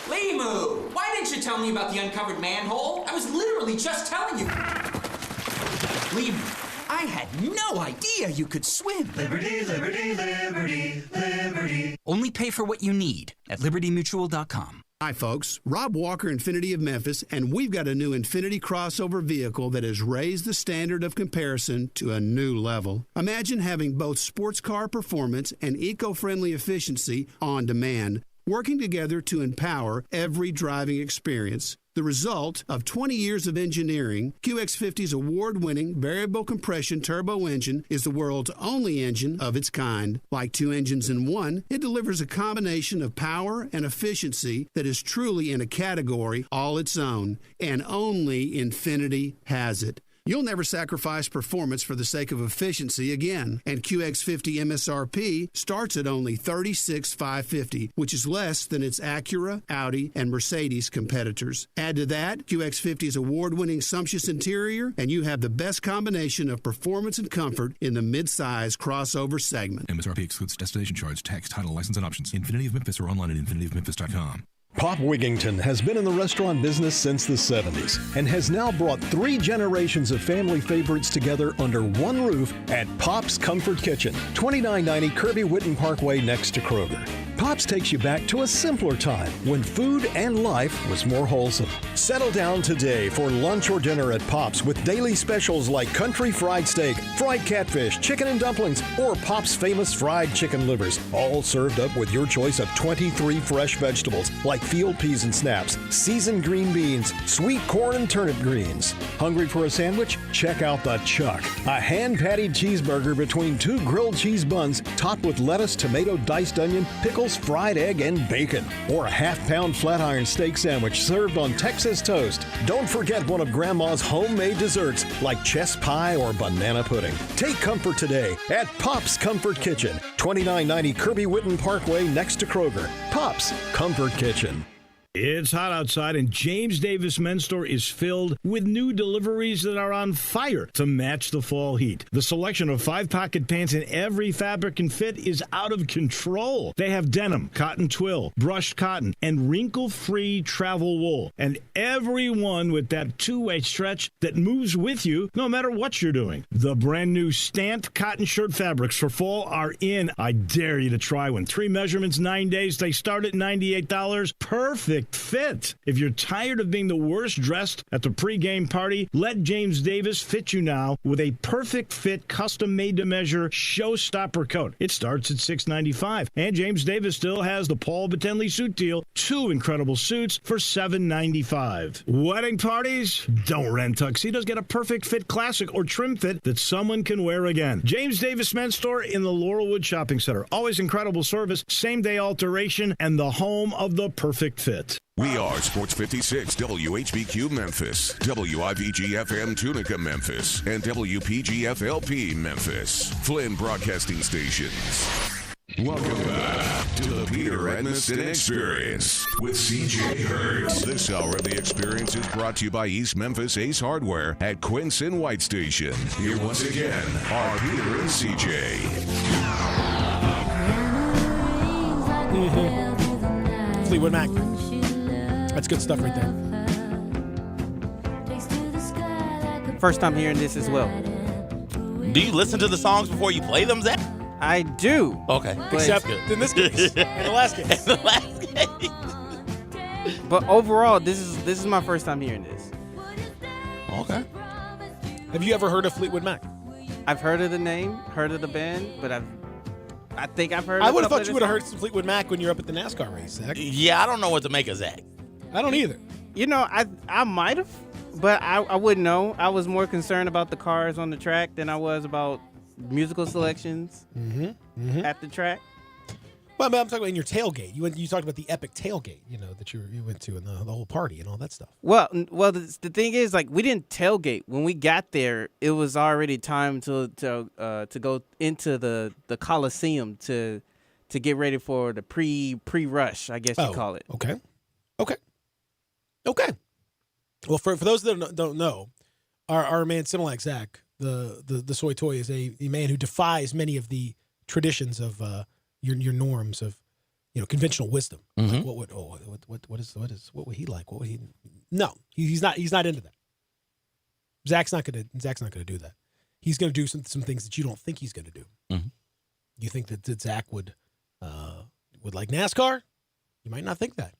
Limu, why didn't you tell me about the uncovered manhole. I was literally just telling you. Leave me. I had no idea you could swim. Liberty, liberty, liberty, liberty. Only pay for what you need at libertymutual.com. Hi, folks. Rob Walker, Infinity of Memphis, and we've got a new Infinity crossover vehicle that has raised the standard of comparison to a new level. Imagine having both sports car performance and eco-friendly efficiency on demand, working together to empower every driving experience. The result of 20 years of engineering, QX50's award-winning variable compression turbo engine is the world's only engine of its kind. Like two engines in one, it delivers a combination of power and efficiency that is truly in a category all its own, and only Infinity has it. You'll never sacrifice performance for the sake of efficiency again. And QX50 MSRP starts at only $36,550, which is less than its Acura, Audi, and Mercedes competitors. Add to that QX50's award-winning sumptuous interior, and you have the best combination of performance and comfort in the mid-size crossover segment. MSRP excludes destination charge, tax, title, license, and options. Infinity of Memphis or online at infinityofmemphis.com. Pop Wigington has been in the restaurant business since the 70s and has now brought 3 generations of family favorites together under one roof at Pop's Comfort Kitchen, 2990 Kirby Whitten Parkway next to Kroger. Pop's takes you back to a simpler time when food and life was more wholesome. Settle down today for lunch or dinner at Pop's with daily specials like country fried steak, fried catfish, chicken and dumplings, or Pop's famous fried chicken livers, all served up with your choice of 23 fresh vegetables like field peas and snaps, seasoned green beans, sweet corn and turnip greens. Hungry for a sandwich? Check out the Chuck, a hand-patted cheeseburger between 2 grilled cheese buns topped with lettuce, tomato, diced onion, pickles, fried egg, and bacon. Or a half-pound flat iron steak sandwich served on Texas toast. Don't forget one of Grandma's homemade desserts like chess pie or banana pudding. Take comfort today at Pop's Comfort Kitchen, 2990 Kirby Whitten Parkway next to Kroger. Pop's Comfort Kitchen. It's hot outside, and James Davis Men's Store is filled with new deliveries that are on fire to match the fall heat. The selection of 5-pocket pants in every fabric and fit is out of control. They have denim, cotton twill, brushed cotton, and wrinkle-free travel wool. And every one with that two-way stretch that moves with you no matter what you're doing. The brand new stamped cotton shirt fabrics for fall are in. I dare you to try one. 3 measurements, 9 days. They start at $98. Perfect fit. If you're tired of being the worst dressed at the pregame party, let James Davis fit you now with a perfect fit, custom made to measure showstopper coat. It starts at $695. And James Davis still has the Paul Batenley suit deal, 2 incredible suits for $795. Wedding parties? Don't rent tuxedos. Get a perfect fit classic or trim fit that someone can wear again. James Davis Men's Store in the Laurelwood Shopping Center. Always incredible service, same day alteration, and the home of the perfect fit. We are Sports 56 WHBQ Memphis, WIVG-FM Tunica Memphis, and WPG-FLP Memphis, Flynn Broadcasting Stations. Welcome back to the Peter Edmiston Experience with CJ Hurt. This hour of the Experience is brought to you by East Memphis Ace Hardware at Quince and White Station. Here once again are Peter and CJ. Fleetwood Mac. That's good stuff right there. First time hearing this as well. Do you listen to the songs before you play them, Zach? I do. Okay. Except in this case. And the last case. But overall, this is my first time hearing this. Okay. Have you ever heard of Fleetwood Mac? I've heard of the name, heard of the band, but I think I've heard. I would have thought you would have heard some Fleetwood Mac when you're up at the NASCAR race, Zach. Yeah, I don't know what to make of Zach. I don't either. You know, I might have, but I wouldn't know. I was more concerned about the cars on the track than I was about musical selections at the track. Well, I'm talking about in your tailgate. You talked about the epic tailgate, that you went to and the whole party and all that stuff. Well, the thing is, like, we didn't tailgate. When we got there, it was already time to go into the Coliseum to get ready for the pre-rush, I guess you call it. Okay. Well, for those that don't know, our man Similac Zach, the soy toy, is a man who defies many of the traditions of your norms of conventional wisdom. Mm-hmm. Like what would he like? What would he? No, he's not into that. Zach's not gonna do that. He's gonna do some things that you don't think he's gonna do. Mm-hmm. You think that Zach would like NASCAR? You might not think that,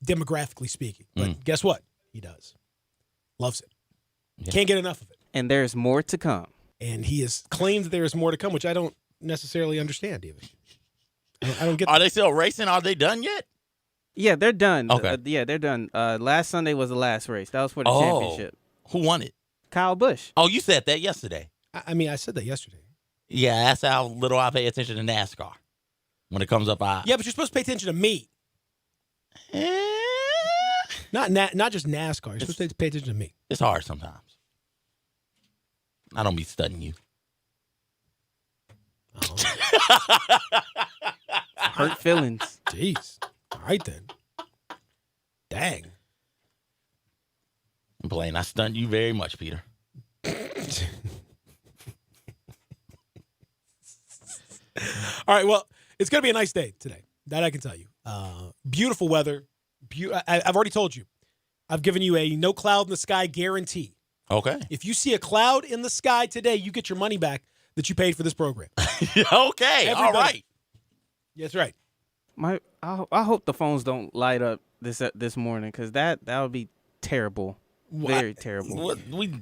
demographically speaking. But guess what? He does. Loves it. Yeah. Can't get enough of it. And there's more to come. And he has claimed that there is more to come, which I don't necessarily understand even. I don't get. Are they still racing? Are they done yet? Yeah, they're done. Okay. Yeah, they're done. Last Sunday was the last race. That was for the championship. Who won it? Kyle Busch. Oh, you said that yesterday. I said that yesterday. Yeah, that's how little I pay attention to NASCAR. When it comes up, yeah, but you're supposed to pay attention to me. Not just NASCAR. You're supposed to pay attention to me. It's hard sometimes. I don't be studying you. Hurt feelings. Jeez. All right then. Dang. I'm playing. I stunned you very much, Peter. All right. Well, it's going to be a nice day today. That I can tell you. Beautiful weather. I've already told you. I've given you a no cloud in the sky guarantee. Okay. If you see a cloud in the sky today, you get your money back that you paid for this program. Okay. Everybody. All right. That's right. I hope the phones don't light up this morning because that would be terrible. Very terrible. We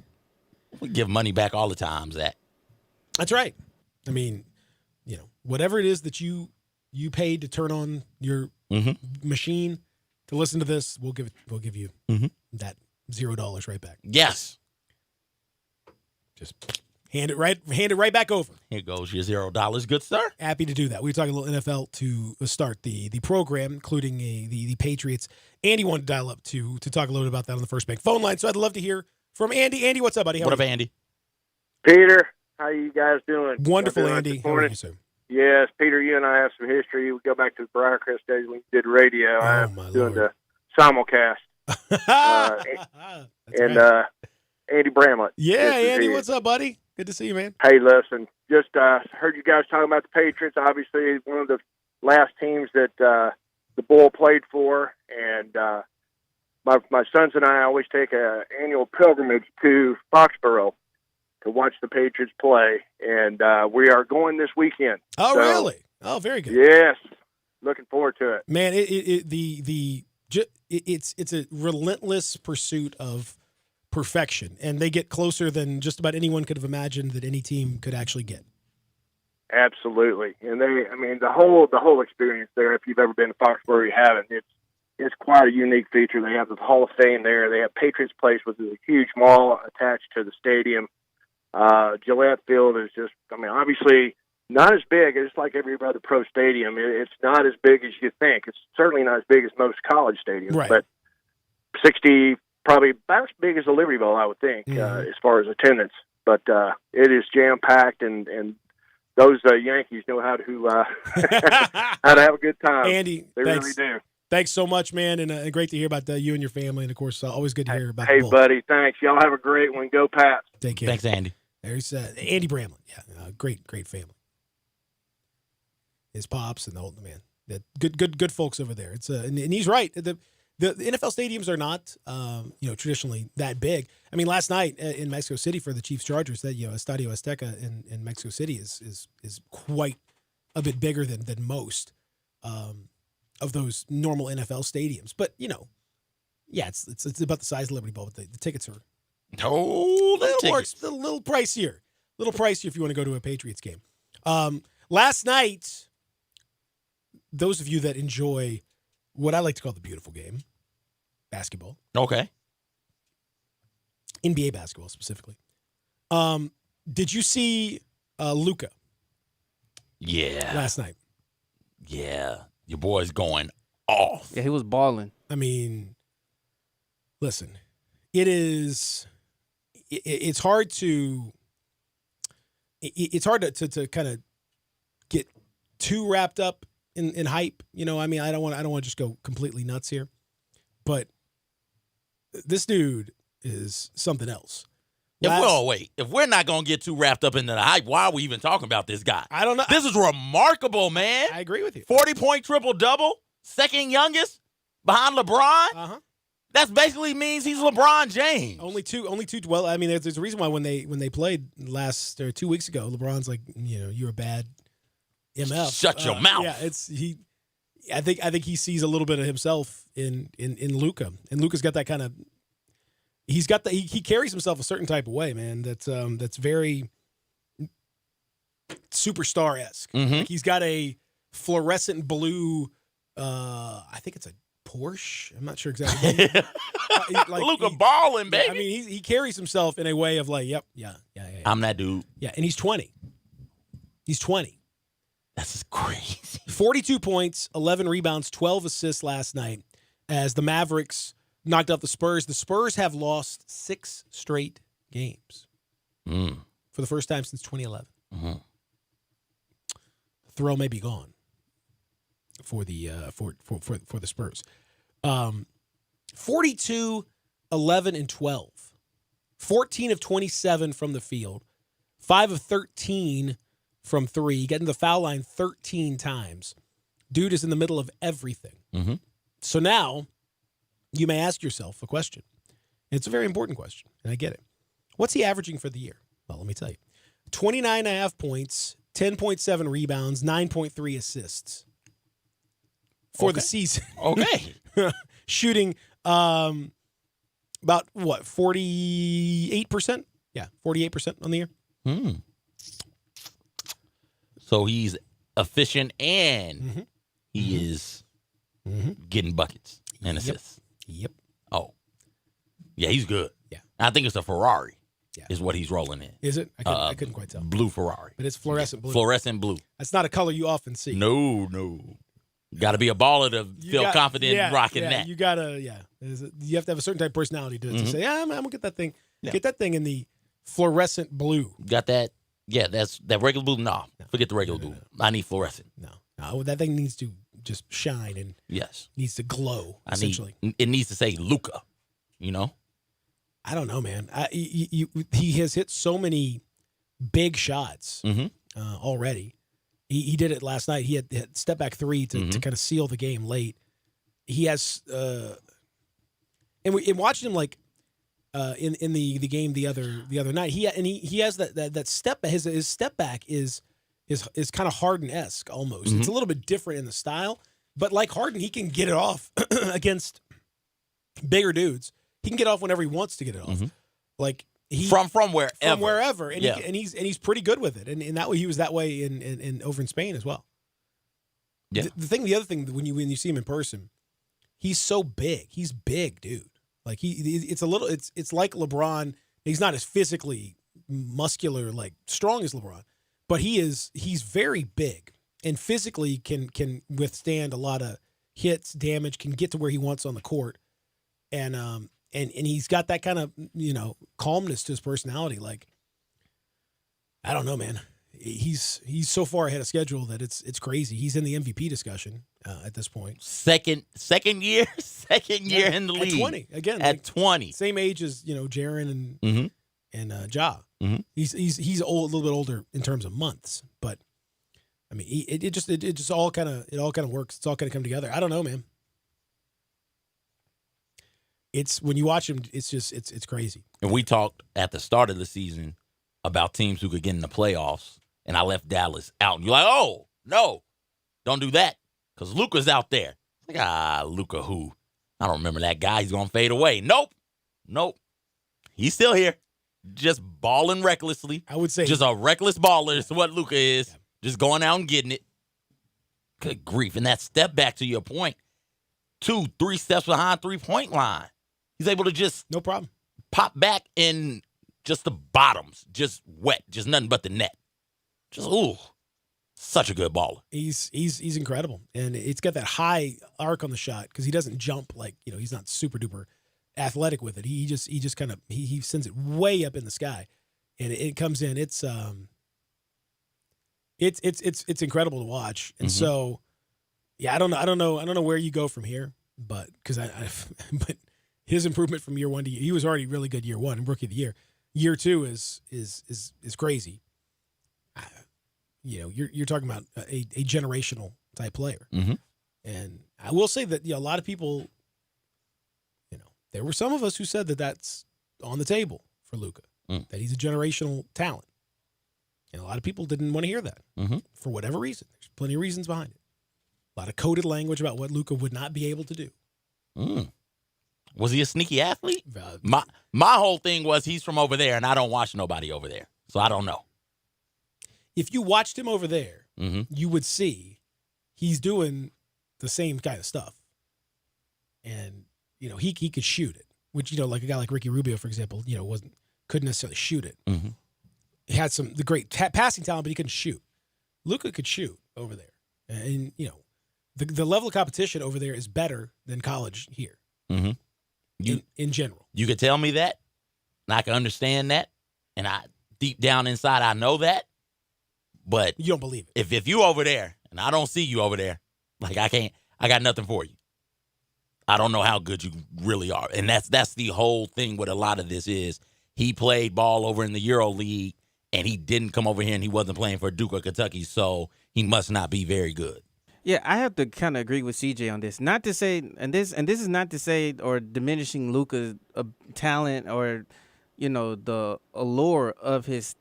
give money back all the time, Zach. That's right. I mean, whatever it is that you paid to turn on your machine to listen to this, we'll give you that $0 right back. Yes. Just hand it right back over. Here goes your $0, good sir. Happy to do that. We were talking a little NFL to start the program, including the Patriots. Andy wanted to dial up to talk a little bit about that on the First Bank phone line. So I'd love to hear from Andy. Andy, what's up, buddy? What up, Andy? Peter, how you guys doing? Wonderful, Andy. How are you, sir? Yes, Peter, you and I have some history. We go back to the Briarcrest days when you did radio. I'm doing the simulcast. Andy Bramlett. Yeah, Andy, what's up, buddy? Good to see you, man. Hey, listen, just heard you guys talking about the Patriots. Obviously, one of the last teams that the Bull played for, and my sons and I always take an annual pilgrimage to Foxborough to watch the Patriots play, and we are going this weekend. Oh, really? Oh, very good. Yes, looking forward to it. Man, it's a relentless pursuit of perfection, and they get closer than just about anyone could have imagined that any team could actually get. Absolutely, and the whole experience there. If you've ever been to Foxborough, you haven't. It's quite a unique feature. They have the Hall of Fame there. They have Patriots Place, which is a huge mall attached to the stadium. Gillette Field is just, obviously not as big. It's like every other pro stadium. It's not as big as you think. It's certainly not as big as most college stadiums, right. But 60, probably about as big as the Liberty Bowl, I would think, as far as attendance. But it is jam-packed, and those Yankees know how to how to have a good time. Andy, they thanks. really do. Thanks so much, man, and great to hear about you and your family, and of course, always good to hear about. Hey, buddy, thanks. Y'all have a great one. Go Pats. Take care. Thanks, Andy. There's Andy Bramlett. Yeah, great family. His pops and the whole man. Good folks over there. It's and he's right. The NFL stadiums are not traditionally that big. I mean, last night in Mexico City for the Chiefs Chargers, that Estadio Azteca in Mexico City is quite a bit bigger than most of those normal NFL stadiums. But it's about the size of Liberty Bowl. But the tickets are a little pricier. A little pricier if you want to go to a Patriots game. Last night, those of you that enjoy what I like to call the beautiful game, basketball. Okay. NBA basketball specifically. Did you see Luka? Yeah. Last night. Yeah. Your boy's going off. Yeah, he was balling. I mean, listen, it's hard to kind of get too wrapped up in hype. I don't want to just go completely nuts here, but this dude is something else. If we're not going to get too wrapped up into the hype, why are we even talking about this guy? I don't know. This is remarkable, man. I agree with you. 40-point triple-double, second youngest behind LeBron. Uh-huh. That basically means he's LeBron James. Only two. Well, I mean, there's a reason why when they played 2 weeks ago, LeBron's like, you're a bad MF. Shut your mouth. Yeah, I think he sees a little bit of himself in Luka, and Luka's got that kind of. He's got he carries himself a certain type of way, man. That's very superstar-esque. Mm-hmm. Like he's got a fluorescent blue. I think it's a Porsche. I'm not sure exactly. Luka balling, baby. I mean, he carries himself in a way of like, yep, yeah. I'm that dude. Yeah, and he's 20. He's 20. That's crazy. 42 points, 11 rebounds, 12 assists last night as the Mavericks knocked out the Spurs. The Spurs have lost 6 straight games for the first time since 2011. Mm-hmm. The thrill may be gone for the Spurs. 42, 11, and 12. 14 of 27 from the field. 5 of 13 from 3. Getting the foul line 13 times. Dude is in the middle of everything. Mm-hmm. So now you may ask yourself a question. It's a very important question, and I get it. What's he averaging for the year? Well, let me tell you. 29.5 points, 10.7 rebounds, 9.3 assists for the season. Okay. Shooting about, 48%? Yeah, 48% on the year. So he's efficient and he is getting buckets and assists. Yep. Oh. Yeah, he's good. Yeah. I think it's a Ferrari is what he's rolling in. Is it? I couldn't quite tell. Blue Ferrari. But it's fluorescent blue. Fluorescent blue. That's not a color you often see. No. Got to be a baller to feel confident rocking that. You got to, you have to have a certain type of personality to say, I'm going to get that thing. Yeah. Get that thing in the fluorescent blue. Got that? Yeah, that's that regular blue. No, forget the regular blue. I need fluorescent. No, that thing needs to just shine and needs to glow, essentially. It needs to say Luka, I don't know, man. He has hit so many big shots already. He did it last night. He had step back 3 to kind of seal the game late. He has, and watching him like in the game the other night. He has that step. His step back is kind of Harden-esque almost. It's a little bit different in the style, but like Harden, he can get it off against bigger dudes. He can get off whenever he wants to get it off. Like from wherever. From wherever. And he's pretty good with it. And that way he was that way in over in Spain as well. Yeah. The other thing when you see him in person, he's so big. He's big, dude. Like it's like LeBron. He's not as physically muscular, like strong as LeBron, but he's very big and physically can withstand a lot of hits, damage, can get to where he wants on the court. And he's got that kind of, calmness to his personality. Like, I don't know, man. He's so far ahead of schedule that it's crazy. He's in the MVP discussion at this point. Second year in the league. At 20 again. At 20, same age as Jaren and Ja. Mm-hmm. He's old, a little bit older in terms of months, but I mean, it just all kind of works. It's all kind of come together. I don't know, man. It's when you watch him, it's crazy. And we talked at the start of the season about teams who could get in the playoffs, and I left Dallas out. And you're like, oh no, don't do that because Luka's out there. Like, Luka who? I don't remember that guy. He's gonna fade away. Nope. He's still here, just balling recklessly. I would say just a reckless baller is what Luka is. Yeah. Just going out and getting it. Good grief! And that step back to your point, 2-3 steps behind 3-point line. He's able to just no problem pop back in just the bottoms, just wet, just nothing but the net. Just such a good baller. He's incredible, and it's got that high arc on the shot because he doesn't jump like he's not super duper athletic with it. He just kind of he sends it way up in the sky, and it comes in. It's incredible to watch, and so yeah, I don't know where you go from here, but because but his improvement from year one to he was already really good year one and rookie of the year. Year 2 is crazy. You're talking about a generational type player. Mm-hmm. And I will say that a lot of people, there were some of us who said that that's on the table for Luka, that he's a generational talent. And a lot of people didn't want to hear that for whatever reason. There's plenty of reasons behind it. A lot of coded language about what Luka would not be able to do. Was he a sneaky athlete? My whole thing was he's from over there, and I don't watch nobody over there, so I don't know. If you watched him over there, you would see he's doing the same kind of stuff. And, he could shoot it, which, like a guy like Ricky Rubio, for example, couldn't necessarily shoot it. He had the great passing talent, but he couldn't shoot. Luka could shoot over there. And, the level of competition over there is better than college here in general. You could tell me that, and I can understand that, and deep down inside I know that, but you don't believe it. If you over there and I don't see you over there, like I got nothing for you. I don't know how good you really are, and that's the whole thing with a lot of this is he played ball over in the Euro League, and he didn't come over here and he wasn't playing for Duke or Kentucky, so he must not be very good. Yeah, I have to kind of agree with CJ on this. Not to say, and this is not to say or diminishing Luka's talent or, the allure of his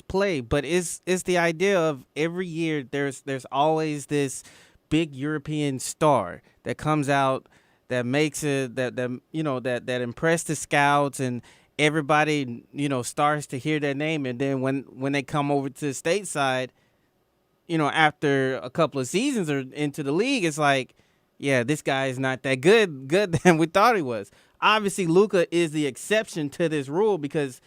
play, but it's the idea of every year there's always this big European star that comes out that makes it that impress the scouts and everybody starts to hear their name, and then when they come over to the stateside, after a couple of seasons or into the league, it's like, yeah, this guy is not that good than we thought he was. Obviously, Luka is the exception to this rule because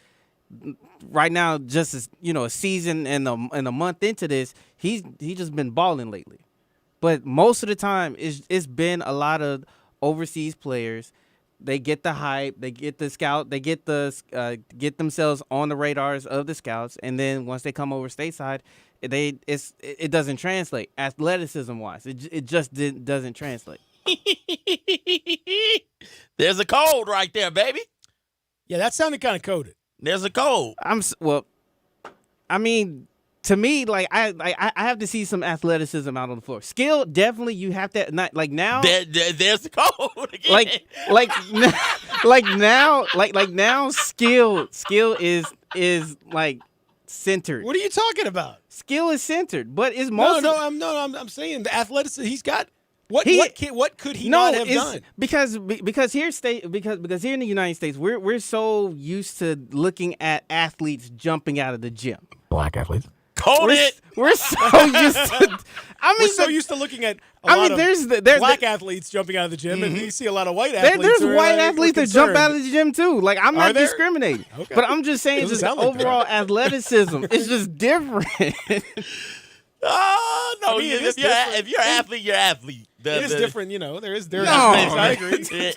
right now, just as a season and a month into this, he's just been balling lately. But most of the time, it's been a lot of overseas players. They get the hype, they get the scout, they get get themselves on the radars of the scouts, and then once they come over stateside, it doesn't translate athleticism wise. It just doesn't translate. There's a code right there, baby. Yeah, that sounded kind of coded. There's a code. To me, like I have to see some athleticism out on the floor. Skill, definitely, you have to. Not like now. There's the code again. Now, skill is like centered. What are you talking about? Skill is centered, but it's most. I'm saying the athleticism. He's got what could he not have done? Because here in the United States, we're so used to looking at athletes jumping out of the gym. Black athletes. We're so used to. We're so used to looking at. There's black athletes jumping out of the gym, and you see a lot of white athletes. There's white athletes that jump out of the gym too. Like I'm not discriminating, but I'm just saying, just overall athleticism is just different. Oh no! If you're an athlete, you're an athlete. It is different, There is I agree.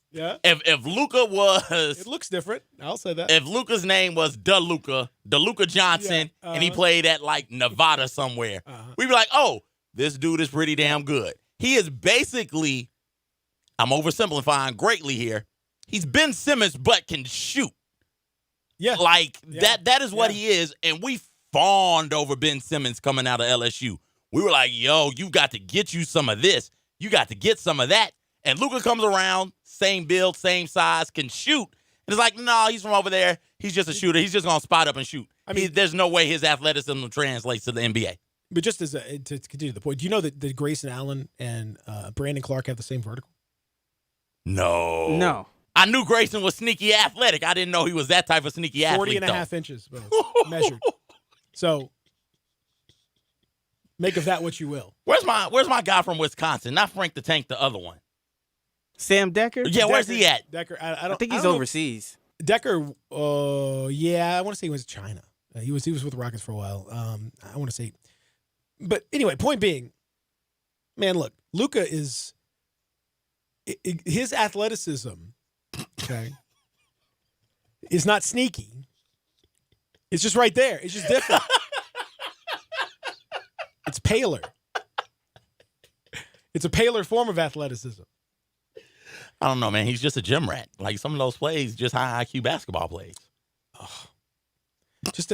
Yeah. If Luka was, it looks different. I'll say that. If Luka's name was DeLuca Johnson, and he played at like Nevada somewhere, we'd be like, oh, this dude is pretty damn good. He is basically, I'm oversimplifying greatly here. He's Ben Simmons, but can shoot. Yeah, that is what he is, and we fawned over Ben Simmons coming out of LSU. We were like, yo, you got to get you some of this. You got to get some of that. And Luka comes around, same build, same size, can shoot. And it's like, no, he's from over there. He's just a shooter. He's just going to spot up and shoot. There's no way his athleticism translates to the NBA. But just to continue the point, do you know that Grayson Allen and Brandon Clark have the same vertical? No. I knew Grayson was sneaky athletic. I didn't know he was that type of sneaky athlete, 40 and a half inches measured. So make of that what you will. Where's my guy from Wisconsin? Not Frank the Tank, the other one. Sam Decker? Yeah, where's he at? Decker, I think he's overseas. Decker, yeah, I want to say he was China. He was with the Rockets for a while. I want to say, but anyway, point being, man, look, Luka is his athleticism. Okay, is not sneaky. It's just right there. It's just different. It's paler. It's a paler form of athleticism. I don't know, man. He's just a gym rat. Like some of those plays, just high IQ basketball plays. Just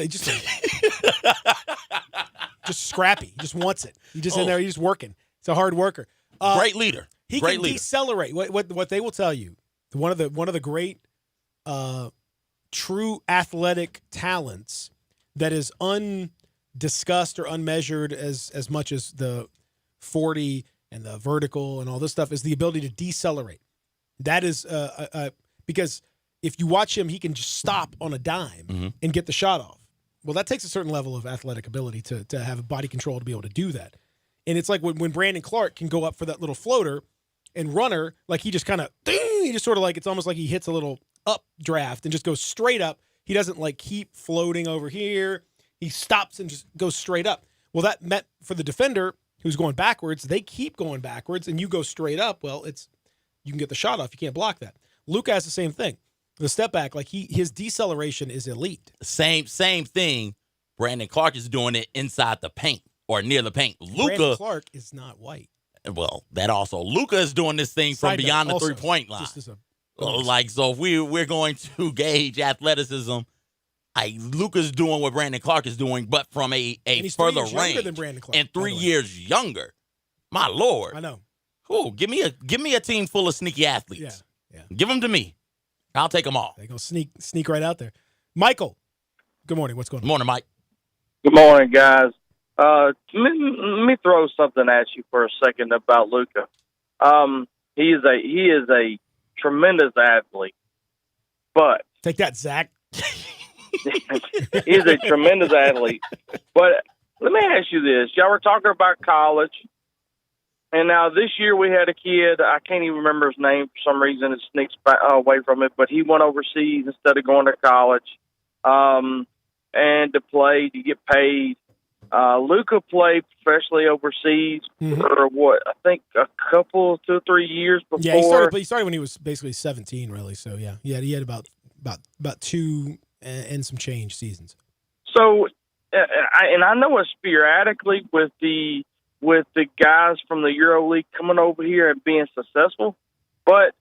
scrappy. He just wants it. He just in there. He's just working. He's a hard worker. Great leader. He Great can leader. decelerate. What they will tell you. One of the great true athletic talents that is undiscussed or unmeasured as much as the 40 and the vertical and all this stuff is the ability to decelerate. That is because if you watch him, he can just stop on a dime and get the shot off. Well, that takes a certain level of athletic ability to have body control to be able to do that. And it's like when Brandon Clark can go up for that little floater and runner, like he just kind of, he just sort of like, it's almost like he hits a little updraft and just goes straight up. He doesn't like keep floating over here. He stops and just goes straight up. Well, that meant for the defender who's going backwards, they keep going backwards and you go straight up. Well, you can get the shot off. You can't block that. Luka has the same thing. The step back, like his deceleration is elite. Same thing. Brandon Clark is doing it inside the paint or near the paint. Brandon Clark is not white. Well, that also. Luka is doing this thing from beyond the 3-point line. So if we're going to gauge athleticism, Luka's doing what Brandon Clark is doing, but from a further range. Than Brandon Clark, and 3 years younger. My Lord. I know. Cool. Give me a team full of sneaky athletes. Yeah. Give them to me. I'll take them all. They go sneak right out there. Michael, good morning. What's going on? Good morning, Mike. Good morning, guys. Let me throw something at you for a second about Luka. He is a tremendous athlete, but take that, Zach. He's a tremendous athlete. But let me ask you this: y'all were talking about college. And now this year we had a kid, I can't even remember his name for some reason. It sneaks back, away from it. But he went overseas instead of going to college and to play, to get paid. Luka played professionally overseas for what, I think a couple, 2 or 3 years before. Yeah, he started when he was basically 17, really. So, yeah, he had about 2 and some change seasons. So, I know sporadically with the guys from the EuroLeague coming over here and being successful, but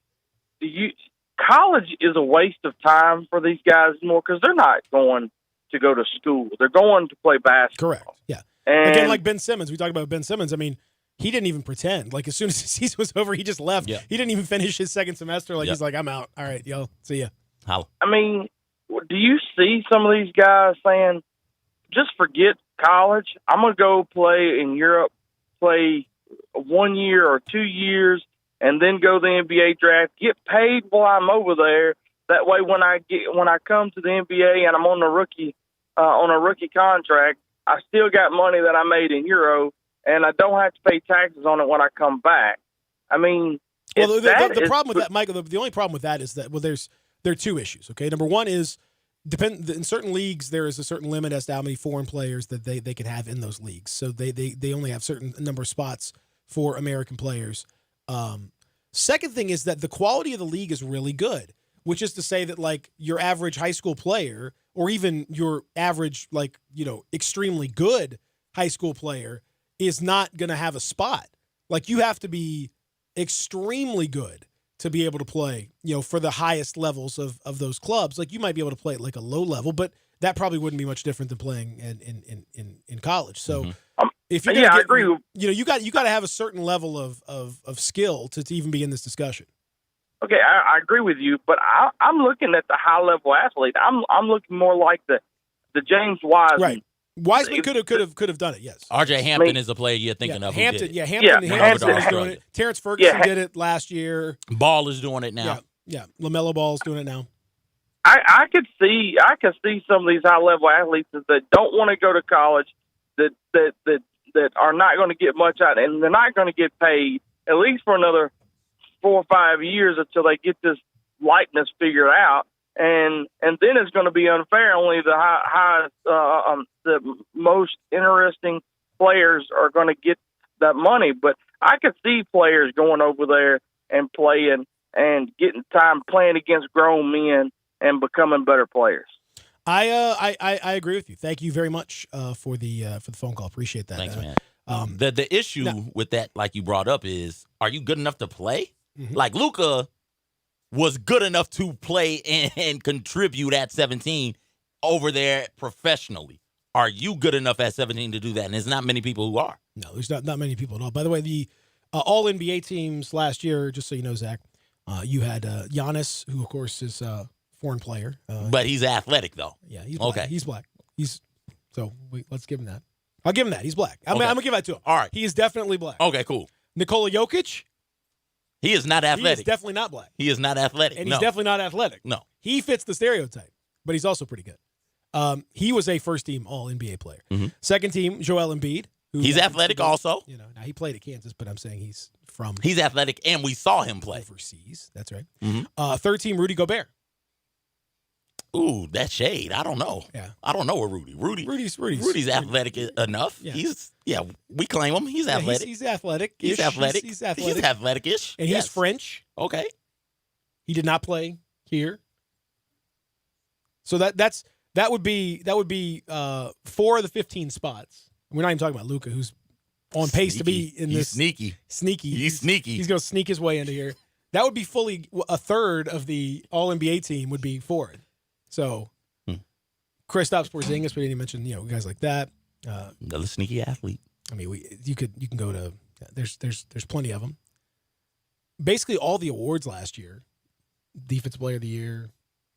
college is a waste of time for these guys more because they're not going to go to school. They're going to play basketball. Correct, yeah. And again, like Ben Simmons, we talked about Ben Simmons. I mean, he didn't even pretend. Like, as soon as the season was over, he just left. Yeah. He didn't even finish his second semester. Like, he's like, I'm out. All right, yo, see ya. How? I mean, do you see some of these guys saying, just forget college. I'm going to go play in Europe, play 1 year or 2 years, and then go to the NBA draft, get paid while I'm over there. That way, when I come to the NBA and I'm on a rookie contract, I still got money that I made in Euro, and I don't have to pay taxes on it when I come back. I mean, well, the problem with that, Michael, the only problem with that is that there are 2 issues. Okay, number one is in certain leagues there is a certain limit as to how many foreign players that they can have in those leagues. So they only have certain number of spots for American players. Second thing is that the quality of the league is really good, which is to say that like your average high school player or even your average extremely good high school player is not going to have a spot. Like you have to be extremely good to be able to play, for the highest levels of those clubs. Like you might be able to play at like a low level, but that probably wouldn't be much different than playing in college. So if you're I agree. You got to have a certain level of skill to even be in this discussion. Okay, I agree with you, but I'm looking at the high level athlete. I'm looking more like the James Wiseman. Right. Wiseman could have done it. Yes. RJ Hampton is a player you're thinking of. Hampton, who did it. Hampton is doing it. Terrence Ferguson did it last year. Ball is doing it now. Yeah. LaMelo Ball is doing it now. I could see some of these high level athletes that don't want to go to college, that are not going to get much out, and they're not going to get paid at least for another 4 or 5 years until they get this likeness figured out. And then it's going to be unfair. Only the most interesting players are going to get that money. But I could see players going over there and playing and getting time playing against grown men and becoming better players. I agree with you. Thank you very much for the phone call. Appreciate that. Thanks, man. The issue with that, like you brought up, is are you good enough to play? Mm-hmm. Like Luka was good enough to play and contribute at 17 over there professionally. Are you good enough at 17 to do that? And there's not many people who are. No, there's not many people at all. By the way, the all NBA teams last year, just so you know, Zach, you had Giannis, who of course is a foreign player, but he's athletic though. Yeah, he's black. Okay. He's black. Let's give him that. I'm gonna give that to him. All right, he is definitely black. Okay, cool. Nikola Jokic, he is not athletic. He is definitely not black. He is not athletic, and he's definitely not athletic. No, he fits the stereotype, but he's also pretty good. He was a first-team All-NBA player. Mm-hmm. Second team, Joel Embiid. He's athletic also. Now he played at Kansas, but I'm saying he's athletic, and we saw him play overseas. That's right. Mm-hmm. Third team, Rudy Gobert. Ooh, that shade. I don't know. Yeah, I don't know where Rudy's athletic enough. Yeah. We claim him. He's athletic. He's athletic. He's athletic. He's athletic. He's athletic-ish. And he's French. Okay. He did not play here. So that would be 4 of the 15 spots. We're not even talking about Luka, who's on pace to be in this. Sneaky. He's sneaky. He's going to sneak his way into here. That would be fully a third of the All-NBA team would be forward. So, Kristaps Porzingis, we didn't mention, guys like that. Another sneaky athlete. I mean, you can go to. There's plenty of them. Basically, all the awards last year: Defensive Player of the Year,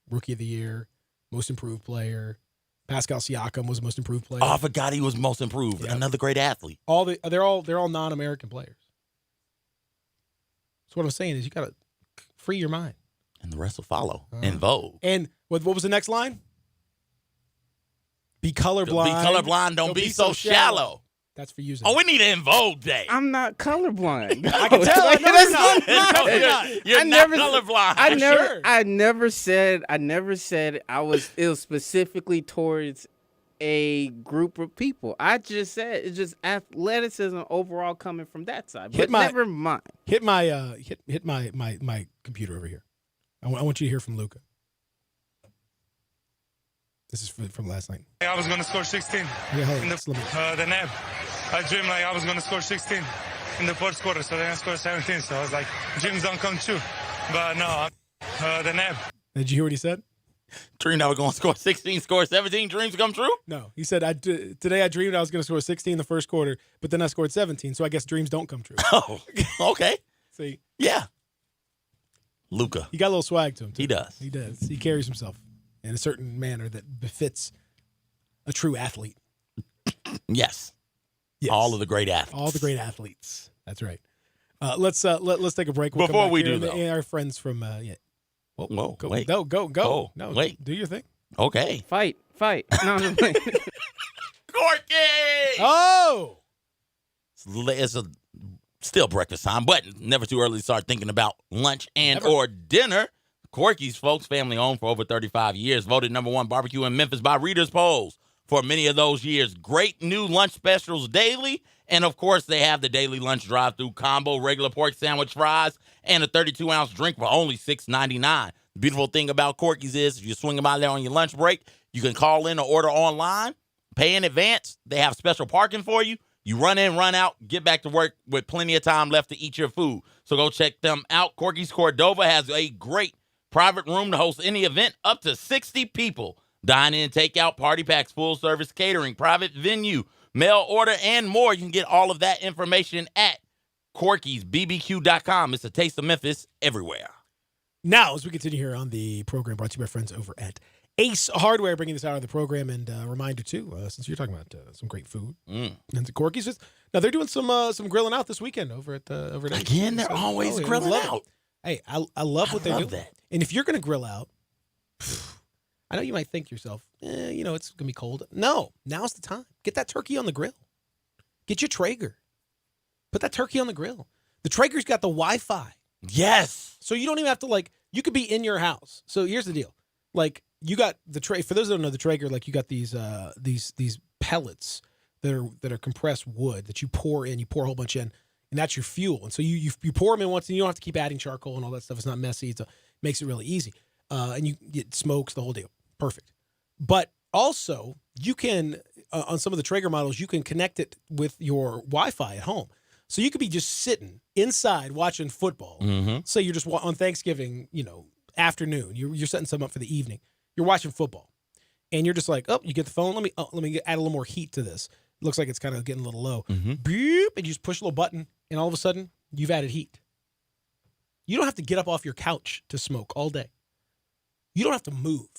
Rookie of the Year, Most Improved Player. Pascal Siakam was the Most Improved Player. Oh, I forgot he was Most Improved. Yeah. Another great athlete. They're all non-American players. So what I'm saying is, you got to free your mind, and the rest will follow in vogue. And what was the next line? Be colorblind. Be colorblind. Don't be so shallow. That's for you. Oh, we need an In Vogue day. I'm not colorblind. I can tell. You're not colorblind. I never said it was specifically towards a group of people. I just said it's just athleticism overall coming from that side. But never mind. Hit my computer over here. I want you to hear from Luka. This is from last night. I was going to score 16 in the NAB. I dreamed I was going to score 16 in the first quarter, so then I scored 17. So I was like, dreams don't come true. But no, the NAB. Did you hear what he said? Dreamed I was going to score 16, score 17, dreams come true? No, he said, today I dreamed I was going to score 16 in the first quarter, but then I scored 17, so I guess dreams don't come true. Oh, okay. See? Yeah. Luka. He got a little swag to him, too. He does. He does. He carries himself in a certain manner that befits a true athlete. Yes. All of the great athletes. All the great athletes. That's right. Let's take a break. Before we do, though. Our friends from Whoa, wait. Go. Oh, no, wait. Do your thing. Okay. Fight. No, Corky! Oh! It's still breakfast time, but never too early to start thinking about lunch or dinner. Corky's, folks, family owned for over 35 years, voted #1 barbecue in Memphis by Readers' Polls for many of those years. Great new lunch specials daily. And, of course, they have the daily lunch drive-through combo, regular pork sandwich, fries, and a 32-ounce drink for only $6.99. The beautiful thing about Corky's is if you're swinging by there on your lunch break, you can call in or order online, pay in advance. They have special parking for you. You run in, run out, get back to work with plenty of time left to eat your food. So go check them out. Corky's Cordova has a great private room to host any event, up to 60 people. Dine-in, takeout, party packs, full-service catering, private venue, mail order, and more. You can get all of that information at Corky'sBBQ.com. It's a taste of Memphis everywhere. Now, as we continue here on the program, brought to you by friends over at Ace Hardware, bringing this out of the program. And a reminder, too, since you're talking about some great food. And the Corky's. Now, they're doing some grilling out this weekend over at Ace. Again, they're always grilling out. Hey, I love what they're doing. That. And if you're going to grill out, I know you might think to yourself, it's going to be cold. No, now's the time. Get that turkey on the grill. Get your Traeger. Put that turkey on the grill. The Traeger's got the Wi-Fi. Yes. So you don't even have to, you could be in your house. So here's the deal. You got the for those that don't know the Traeger, you got these pellets that are compressed wood that you pour in. You pour a whole bunch in, and that's your fuel. And so you pour them in once, and you don't have to keep adding charcoal and all that stuff. It's not messy. It makes it really easy. And you get smokes, the whole deal. Perfect. But also, you can, on some of the Traeger models, you can connect it with your Wi-Fi at home. So you could be just sitting inside watching football. Mm-hmm. Say you're just on Thanksgiving, afternoon. You're setting something up for the evening. You're watching football. and you're just like, oh, you get the phone. Let me add a little more heat to this. It looks like it's kind of getting a little low. Beep, and you just push a little button, and all of a sudden, you've added heat. You don't have to get up off your couch to smoke all day. You don't have to move.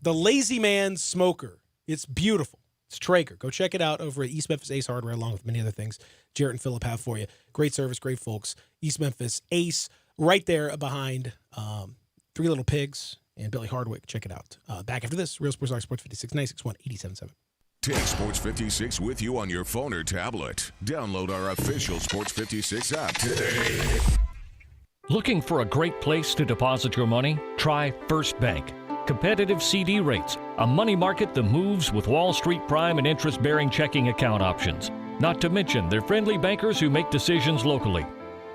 The Lazy Man Smoker. It's beautiful. It's Traeger. Go check it out over at East Memphis Ace Hardware, along with many other things Jarrett and Phillip have for you. Great service, great folks. East Memphis Ace, right there behind Three Little Pigs and Billy Hardwick. Check it out. Back after this, Real Sports Talk, Sports 56, 961 87.7. Take Sports 56 with you on your phone or tablet. Download our official Sports 56 app today. Looking for a great place to deposit your money? Try First Bank. Competitive CD rates, a money market that moves with Wall Street prime and interest-bearing checking account options. Not to mention their friendly bankers who make decisions locally.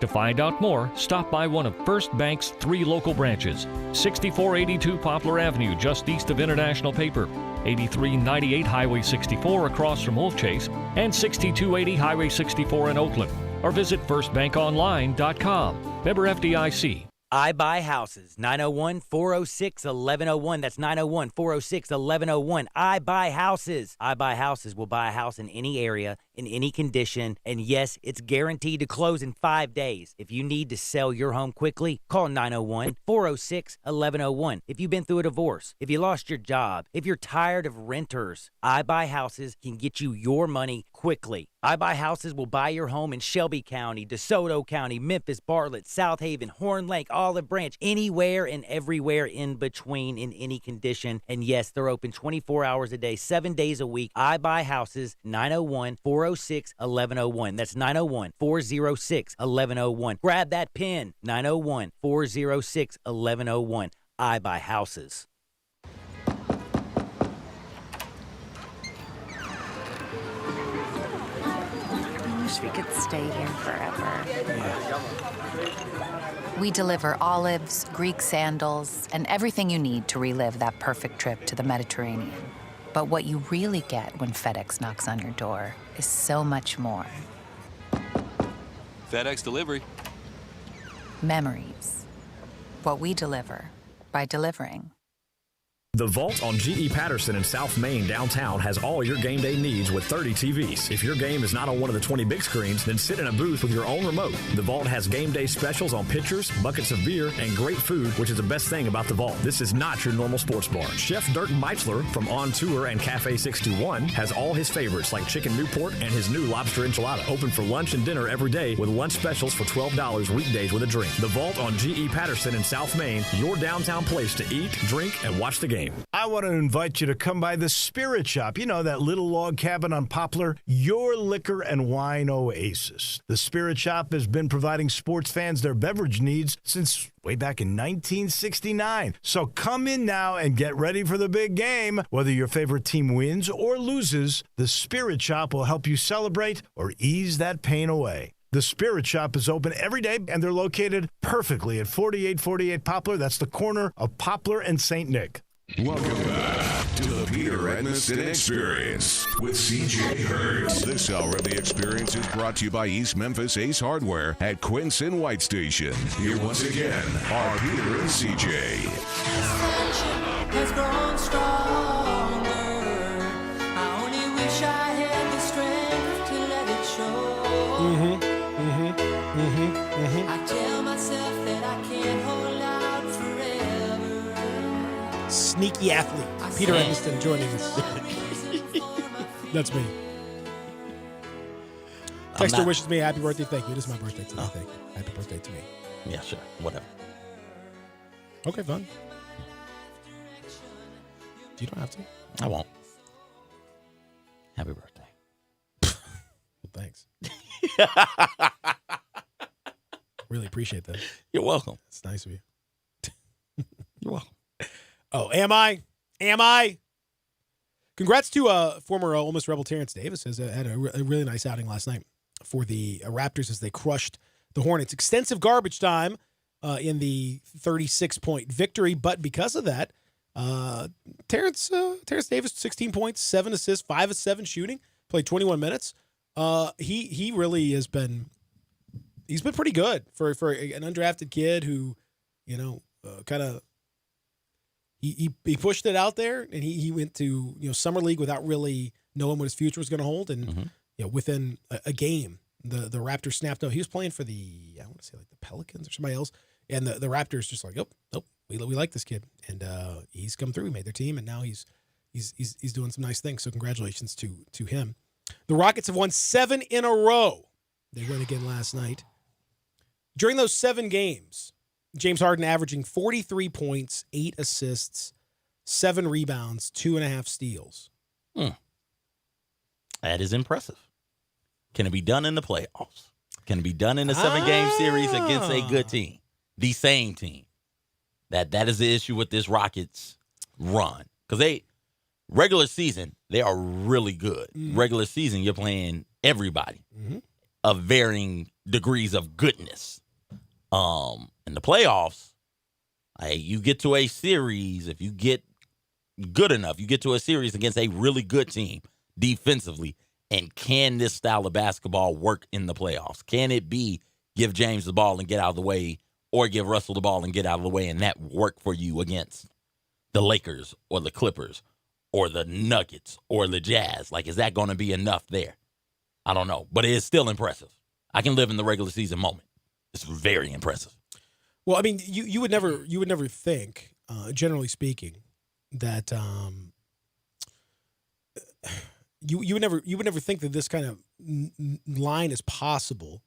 To find out more, stop by one of First Bank's 3 local branches. 6482 Poplar Avenue, just east of International Paper. 8398 Highway 64 across from Wolf Chase. And 6280 Highway 64 in Oakland. Or visit firstbankonline.com. Member FDIC. I Buy Houses, 901-406-1101. That's 901-406-1101. I Buy Houses. I Buy Houses will buy a house in any area, in any condition, and yes, it's guaranteed to close in 5 days. If you need to sell your home quickly, call 901-406-1101. If you've been through a divorce, if you lost your job, if you're tired of renters, I Buy Houses can get you your money quickly. I Buy Houses will buy your home in Shelby County, DeSoto County, Memphis, Bartlett, South Haven, Horn Lake, Olive Branch, anywhere and everywhere in between in any condition. And yes, they're open 24 hours a day, 7 days a week. I Buy Houses, 901-406-1101. That's 901-406-1101. Grab that pen, 901-406-1101. I Buy Houses. We could stay here forever. We deliver olives, Greek sandals, and everything you need to relive that perfect trip to the Mediterranean. But what you really get when FedEx knocks on your door is so much more. FedEx delivery. Memories. What we deliver by delivering. The Vault on G.E. Patterson in South Main downtown has all your game day needs with 30 TVs. If your game is not on one of the 20 big screens, then sit in a booth with your own remote. The Vault has game day specials on pitchers, buckets of beer, and great food, which is the best thing about the Vault. This is not your normal sports bar. Chef Dirk Meitzler from On Tour and Cafe 621 has all his favorites like Chicken Newport and his new lobster enchilada. Open for lunch and dinner every day with lunch specials for $12 weekdays with a drink. The Vault on G.E. Patterson in South Main, your downtown place to eat, drink, and watch the game. I want to invite you to come by the Spirit Shop. You know, that little log cabin on Poplar, your liquor and wine oasis. The Spirit Shop has been providing sports fans their beverage needs since way back in 1969. So come in now and get ready for the big game. Whether your favorite team wins or loses, the Spirit Shop will help you celebrate or ease that pain away. The Spirit Shop is open every day, and they're located perfectly at 4848 Poplar. That's the corner of Poplar and St. Nick. Welcome back to the Peter Edmiston Experience with CJ Hurt. This hour of the Experience is brought to you by East Memphis Ace Hardware at Quince and White Station. Here once again are Peter and CJ. Has grown stronger. I only wish I had the strength to let it show. I tell myself that I can't hold out forever. Sneaky athlete, Peter Edmiston joining us. That's me. Texter wishes me a happy birthday. Thank you. It is my birthday today. Thank you. Happy birthday to me. Yeah, sure. Whatever. Okay, fine. You don't have to. I won't. Happy birthday. Well, thanks. Really appreciate that. You're welcome. It's nice of you. You're welcome. Oh, am I? Congrats to former Ole Miss Rebel Terrence Davis. Had a really nice outing last night for the Raptors as they crushed the Hornets. Extensive garbage time in the 36-point victory, but because of that, Terrence Davis, 16 points, 7 assists, 5 of 7 shooting, played 21 minutes. He really has been pretty good for an undrafted kid who, kind of. he pushed it out there, and he went to summer league without really knowing what his future was going to hold, and within a game, the Raptors snapped out. He was playing for the I want to say like the Pelicans or somebody else, and the Raptors just like, nope, we like this kid, and he's come through. He made their team, and now he's doing some nice things. So congratulations to him. The Rockets have won 7 in a row. They won again last night. During those 7 games, James Harden averaging 43 points, 8 assists, 7 rebounds, 2.5 steals. That is impressive. Can it be done in the playoffs? Can it be done in a 7-game series against a good team? The same team. That is the issue with this Rockets run. Because regular season, they are really good. Regular season, you're playing everybody of varying degrees of goodness. In the playoffs, you get to a series, if you get good enough, you get to a series against a really good team defensively. And can this style of basketball work in the playoffs? Can it be give James the ball and get out of the way, or give Russell the ball and get out of the way, and that work for you against the Lakers or the Clippers or the Nuggets or the Jazz? Like, is that going to be enough there? I don't know, but it is still impressive. I can live in the regular season moment. It's very impressive. Well, I mean, you would never think, generally speaking, that you would never think that this kind of line is possible.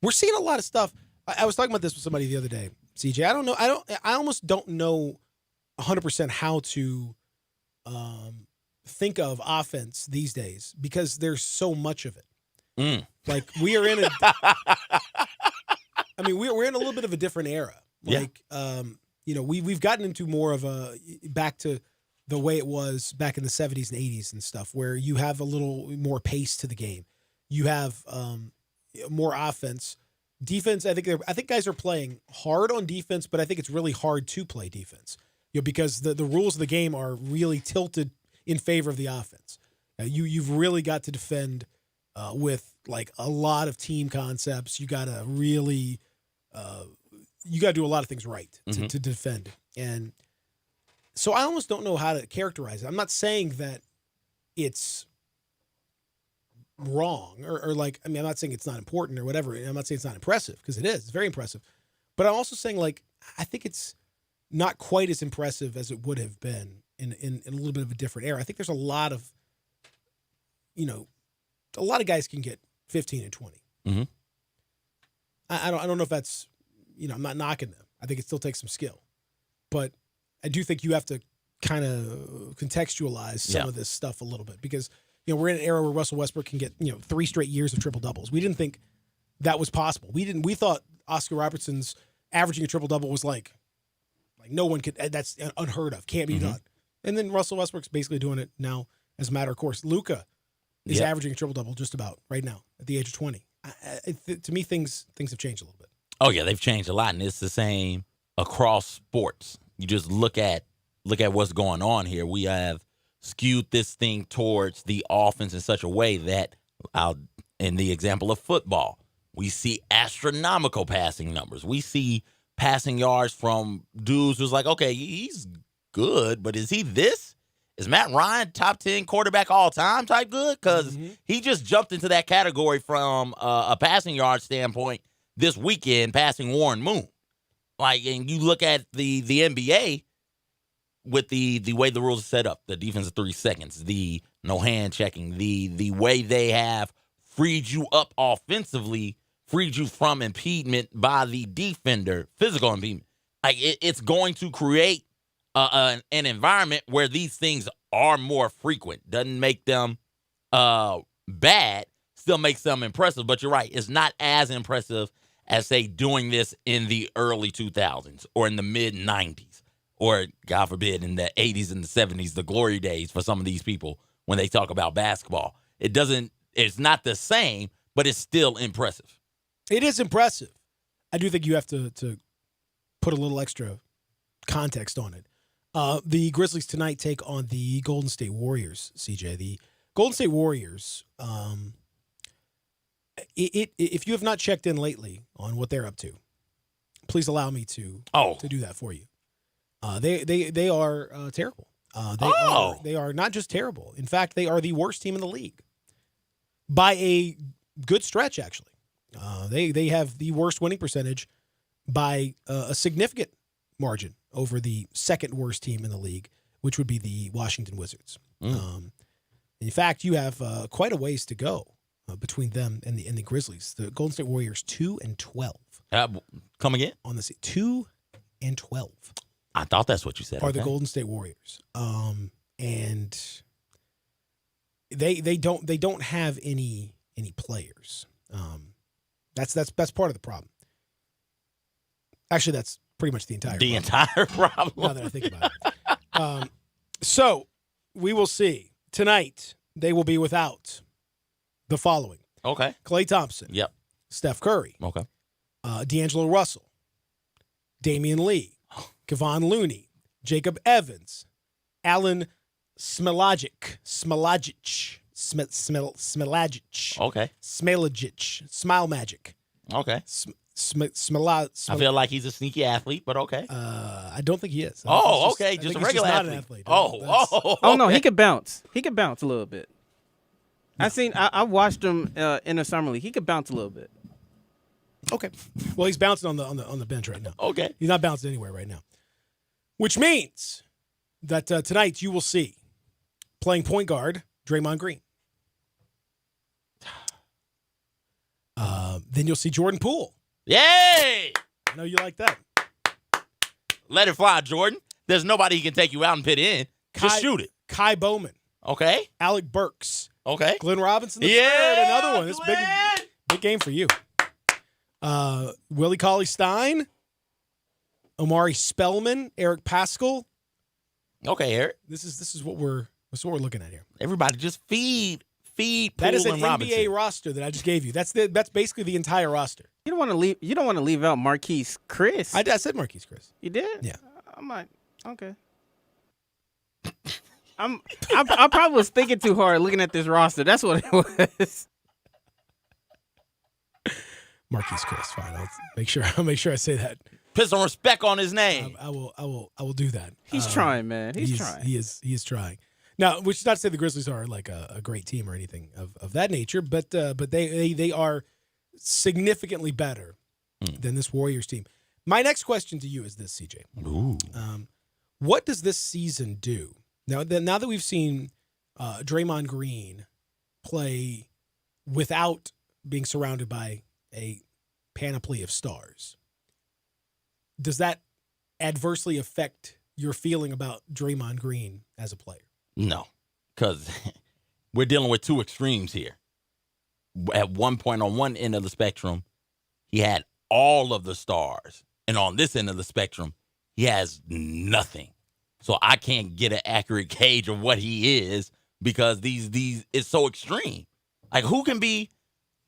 We're seeing a lot of stuff. I was talking about this with somebody the other day, CJ. I almost don't know 100% how to think of offense these days because there's so much of it. Like we are in we're in a little bit of a different era. Like, we've gotten into more of back to the way it was back in the 70s and 80s and stuff, where you have a little more pace to the game. You have more offense. Defense, I think guys are playing hard on defense, but I think it's really hard to play defense. Because the rules of the game are really tilted in favor of the offense. You've really got to defend with like a lot of team concepts. You got to really do a lot of things right to defend. And so I almost don't know how to characterize it. I'm not saying that it's wrong or like, I'm not saying it's not important or whatever. I'm not saying it's not impressive because it is. It's very impressive. But I'm also saying, like, I think it's not quite as impressive as it would have been in a little bit of a different era. I think there's a lot of guys can get 15 and 20. I don't know if that's, I'm not knocking them. I think it still takes some skill. But I do think you have to kind of contextualize some of this stuff a little bit because, we're in an era where Russell Westbrook can get, 3 straight years of triple doubles. We didn't think that was possible. We thought Oscar Robertson's averaging a triple double was like no one could, that's unheard of, can't be done. And then Russell Westbrook's basically doing it now as a matter of course. Luka is averaging a triple double just about right now at the age of 20. To me, things have changed a little bit. Oh yeah, they've changed a lot, and it's the same across sports. You just look at what's going on here. We have skewed this thing towards the offense in such a way that, in the example of football, we see astronomical passing numbers. We see passing yards from dudes who's like, okay, he's good, but is he this? Is Matt Ryan top 10 quarterback all time type good? Because he just jumped into that category from a passing yard standpoint this weekend, passing Warren Moon. Like, and you look at the NBA with the way the rules are set up, the defense of 3 seconds, the no hand checking, the way they have freed you up offensively, freed you from impediment by the defender, physical impediment. Like it's going to create an environment where these things are more frequent. Doesn't make them bad, still makes them impressive. But you're right, it's not as impressive as, say, doing this in the early 2000s or in the mid-90s or, God forbid, in the 80s and the 70s, the glory days for some of these people when they talk about basketball. It's not the same, but it's still impressive. It is impressive. I do think you have to put a little extra context on it. The Grizzlies tonight take on the Golden State Warriors, CJ. The Golden State Warriors, if you have not checked in lately on what they're up to, please allow me to do that for you. They are terrible. They are not just terrible. In fact, they are the worst team in the league by a good stretch. Actually, they have the worst winning percentage by a significant margin over the second worst team in the league, which would be the Washington Wizards. In fact, you have quite a ways to go between them and the Grizzlies. The Golden State Warriors 2-12. Come again? On the 2-12. I thought that's what you said. Are the Golden State Warriors, and they don't have any players. That's part of the problem. Actually, that's pretty much the entire problem. Now that I think about it. So we will see tonight. They will be without the following. Okay. Klay Thompson. Yep. Steph Curry. Okay. D'Angelo Russell. Damian Lee. Kevon Looney, Jacob Evans, Alan Smilagic. Okay. Smile Magic. Okay. I feel like he's a sneaky athlete, but okay. I don't think he is. Okay. Just a regular athlete. Not an athlete. Oh, no, he could bounce. He could bounce a little bit. No. I watched him in a summer league. He could bounce a little bit. Okay. Well, he's bouncing on the bench right now. Okay. He's not bouncing anywhere right now. Which means that tonight you will see playing point guard Draymond Green. Then you'll see Jordan Poole. Yay! I know you like that. Let it fly, Jordan. There's nobody who can take you out and pit in. Just shoot it. Kai Bowman. Okay. Alec Burks. Okay. Glenn Robinson the third. Another one. This big game for you. Willie Cauley-Stein. Omari Spellman, Eric Paschall. Okay, Eric. This is what we're looking at here. Everybody just feed Poole that is an and Robinson. NBA roster that I just gave you. That's basically the entire roster. You don't want to leave out Marquise Chris. I said Marquise Chris. You did? Yeah. I'm like, okay. I probably was thinking too hard looking at this roster. That's what it was. Marquise Chris. Fine. I'll make sure I say that. Put some respect on his name. I will do that. He's trying, man. He's trying. He is trying. Now, which is not to say the Grizzlies are like a great team or anything of that nature, but they are significantly better than this Warriors team. My next question to you is this, CJ. Ooh. What does this season do? Now that we've seen Draymond Green play without being surrounded by a panoply of stars, does that adversely affect your feeling about Draymond Green as a player? No, because we're dealing with two extremes here. At one point, on one end of the spectrum, he had all of the stars. And on this end of the spectrum, he has nothing. So I can't get an accurate gauge of what he is because these it's so extreme. Like, who can be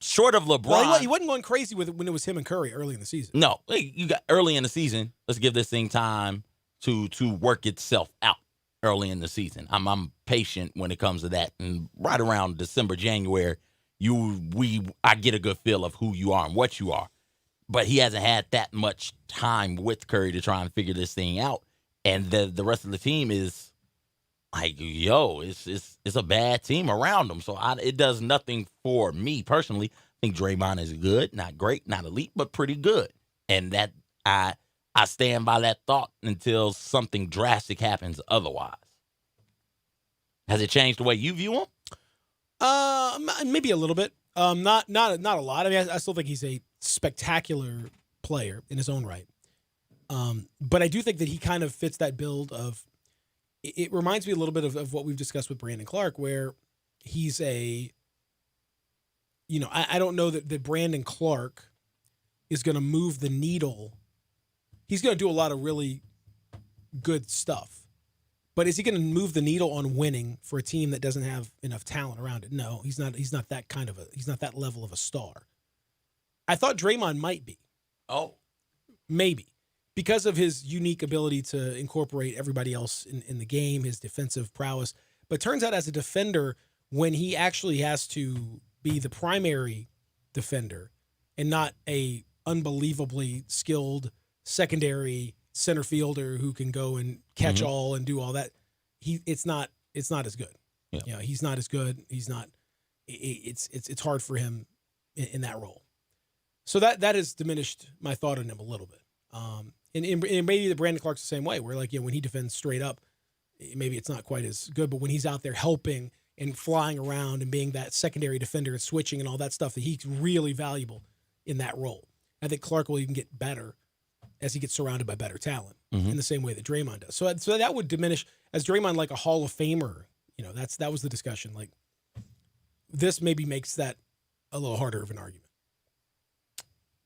short of LeBron? Well, he wasn't going crazy with it when it was him and Curry early in the season. No, you got early in the season. Let's give this thing time to work itself out early in the season. I'm patient when it comes to that. And right around December, January, I get a good feel of who you are and what you are. But he hasn't had that much time with Curry to try and figure this thing out. And the rest of the team is like, it's a bad team around him. So it does nothing for me personally. I think Draymond is good, not great, not elite, but pretty good. And that I stand by that thought until something drastic happens otherwise. Has it changed the way you view him? Maybe a little bit. Not a lot. I mean, I still think he's a spectacular player in his own right. But I do think that he kind of fits that build of. It reminds me a little bit of what we've discussed with Brandon Clark, where he's I don't know that Brandon Clark is going to move the needle. He's going to do a lot of really good stuff. But is he going to move the needle on winning for a team that doesn't have enough talent around it? No, he's not that he's not that level of a star. I thought Draymond might be. Oh. Maybe. Because of his unique ability to incorporate everybody else in the game, his defensive prowess. But turns out as a defender, when he actually has to be the primary defender and not a unbelievably skilled secondary center fielder who can go and catch all and do all that. It's not as good. Yeah. You know, he's not as good. He's not. It's hard for him in that role. So that has diminished my thought on him a little bit. And maybe the Brandon Clark's the same way, where like, you know, when he defends straight up, maybe it's not quite as good. But when he's out there helping and flying around and being that secondary defender and switching and all that stuff, that he's really valuable in that role. I think Clark will even get better as he gets surrounded by better talent in the same way that Draymond does. So that would diminish as Draymond, like a Hall of Famer. You know, that was the discussion. Like, this maybe makes that a little harder of an argument.